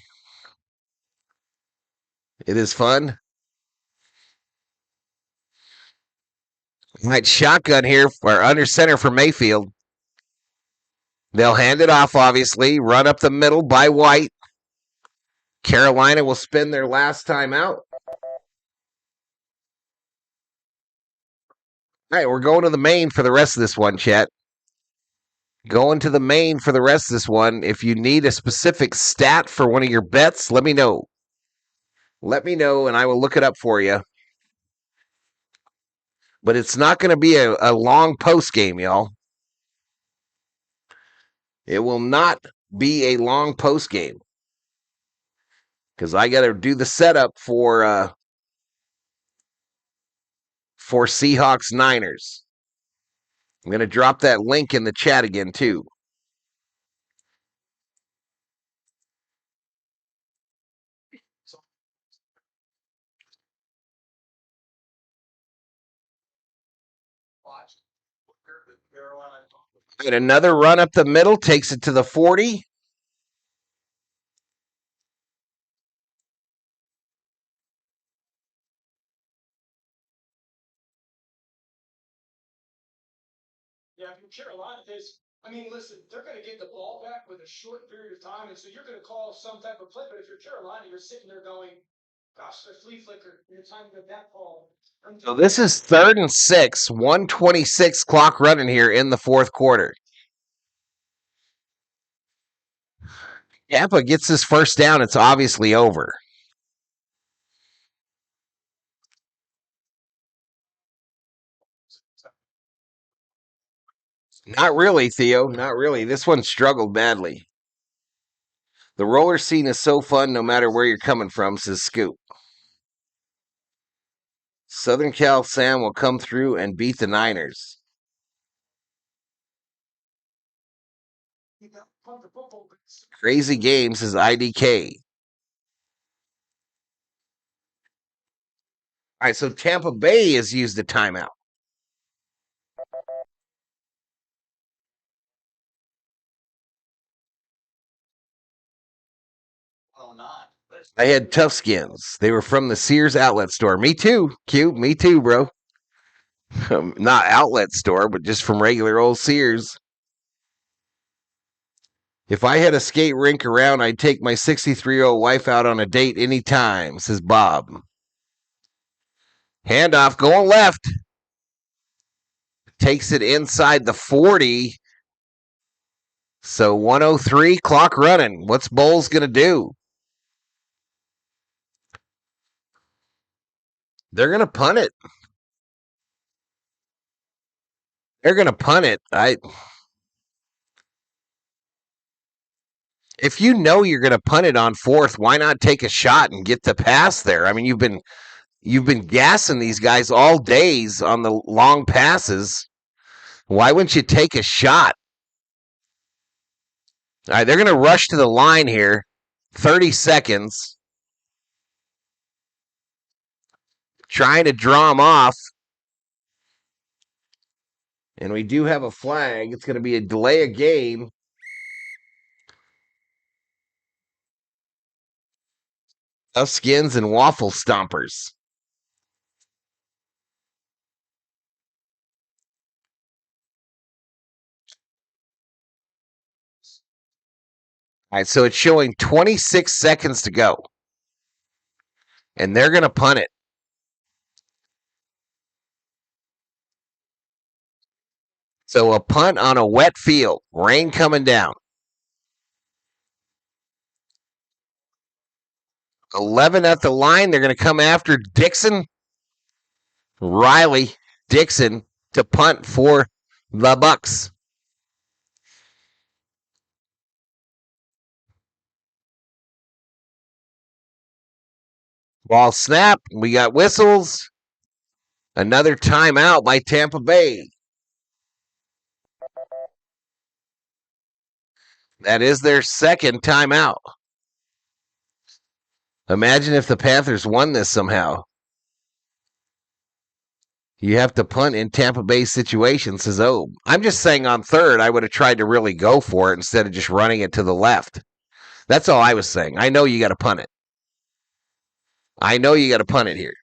It is fun. Might shotgun here for under center for Mayfield. They'll hand it off, obviously. Run up the middle by White. Carolina will spend their last time out. All right, we're going to the main for the rest of this one, chat. Going to the main for the rest of this one. If you need a specific stat for one of your bets, let me know. Let me know, and I will look it up for you. But it's not going to be a long post game, y'all. It will not be a long post game. Because I got to do the setup for Seahawks Niners. I'm going to drop that link in the chat again, too. And another run up the middle takes it to the 40. Yeah, if you're Carolina, listen, they're going to get the ball back with a short period of time, and so you're going to call some type of play. But if you're Carolina, you're sitting there going, gosh, the flea flicker. You're time to get that call. So this is 3rd and 6, 1:26 clock running here in the 4th quarter. Tampa gets his first down. It's obviously over. Not really, Theo. Not really. This one struggled badly. The roller scene is so fun no matter where you're coming from, says Scoop. Southern Cal Sam will come through and beat the Niners. Crazy game, says IDK. All right, so Tampa Bay has used a timeout. Well, not. I had Tough Skins. They were from the Sears outlet store. Me too, Q. Me too, bro. Not outlet store, but just from regular old Sears. If I had a skate rink around, I'd take my 63-year-old wife out on a date anytime, says Bob. Handoff going left. Takes it inside the 40. So 103, clock running. What's Bowles going to do? They're going to punt it. They're going to punt it. If you know you're going to punt it on fourth, why not take a shot and get the pass there? I mean, you've been gassing these guys all days on the long passes. Why wouldn't you take a shot? All right, they're going to rush to the line here. 30 seconds. Trying to draw them off. And we do have a flag. It's going to be a delay of game. Tough Skins and Waffle Stompers. All right, so it's showing 26 seconds to go. And they're going to punt it. So a punt on a wet field. Rain coming down. 11 at the line. They're going to come after Dixon. Riley Dixon to punt for the Bucks. Ball snap. We got whistles. Another timeout by Tampa Bay. That is their second timeout. Imagine if the Panthers won this somehow. You have to punt in Tampa Bay situation, says Oh. I'm just saying on third, I would have tried to really go for it instead of just running it to the left. That's all I was saying. I know you got to punt it. I know you got to punt it here.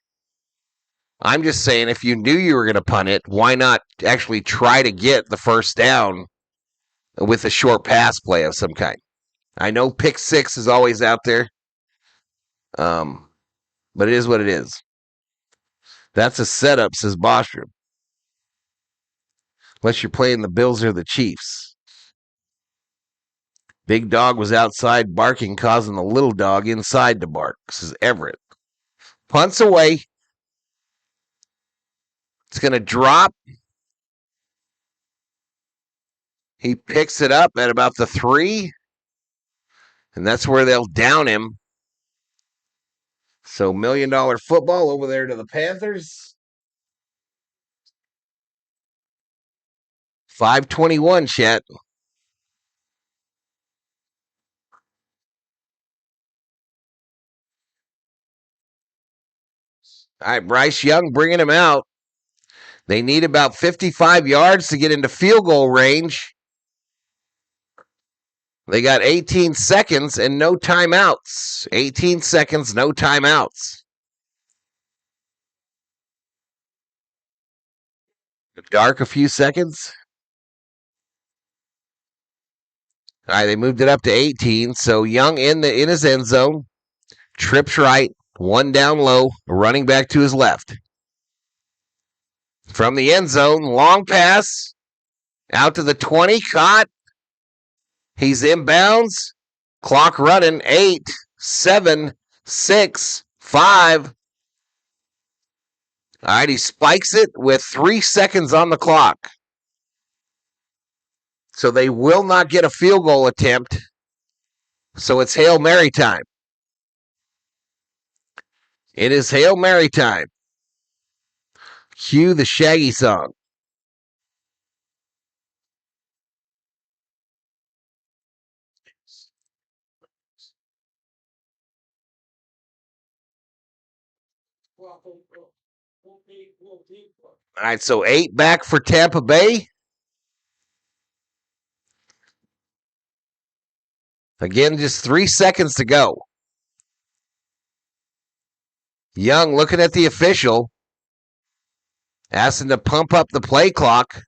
I'm just saying if you knew you were going to punt it, why not actually try to get the first down with a short pass play of some kind? I know pick six is always out there, but it is what it is. That's a setup, says Bostrom. Unless you're playing the Bills or the Chiefs. Big dog was outside barking, causing the little dog inside to bark, says Everett. Punts away. It's going to drop. He picks it up at about the 3, and that's where they'll down him. So $1 million football over there to the Panthers. 5:21, chat. All right, Bryce Young bringing him out. They need about 55 yards to get into field goal range. They got 18 seconds and no timeouts. 18 seconds, no timeouts. Dark a few seconds. All right, they moved it up to 18. So Young in his end zone. Trips right, one down low, running back to his left. From the end zone, long pass. Out to the 20, caught. He's inbounds. Clock running, 8, 7, 6, 5. All right, he spikes it with 3 seconds on the clock. So they will not get a field goal attempt. So it's Hail Mary time. It is Hail Mary time. Cue the Shaggy song. All right, so 8 back for Tampa Bay. Again, just 3 seconds to go. Young looking at the official, asking to pump up the play clock.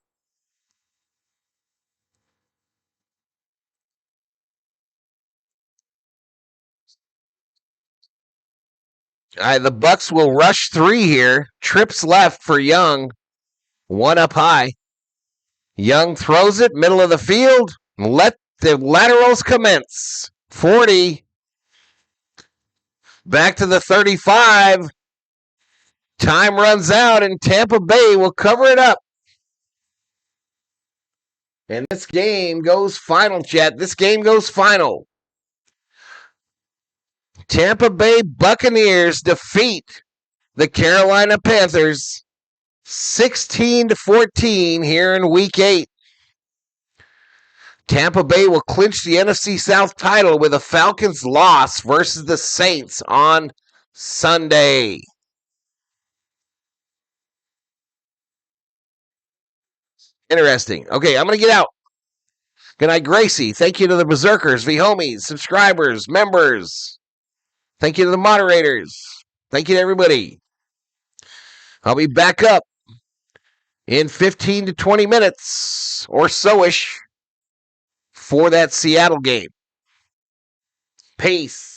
All right, the Bucs will rush 3 here. Trips left for Young. 1 up high. Young throws it, middle of the field. Let the laterals commence. 40. Back to the 35. Time runs out, and Tampa Bay will cover it up. And this game goes final, chat. This game goes final. Tampa Bay Buccaneers defeat the Carolina Panthers 16-14 here in Week 8. Tampa Bay will clinch the NFC South title with a Falcons loss versus the Saints on Sunday. Interesting. Okay, I'm going to get out. Good night, Gracie. Thank you to the Berserkers, V-Homies, subscribers, members. Thank you to the moderators. Thank you to everybody. I'll be back up in 15 to 20 minutes or so-ish for that Seattle game. Peace.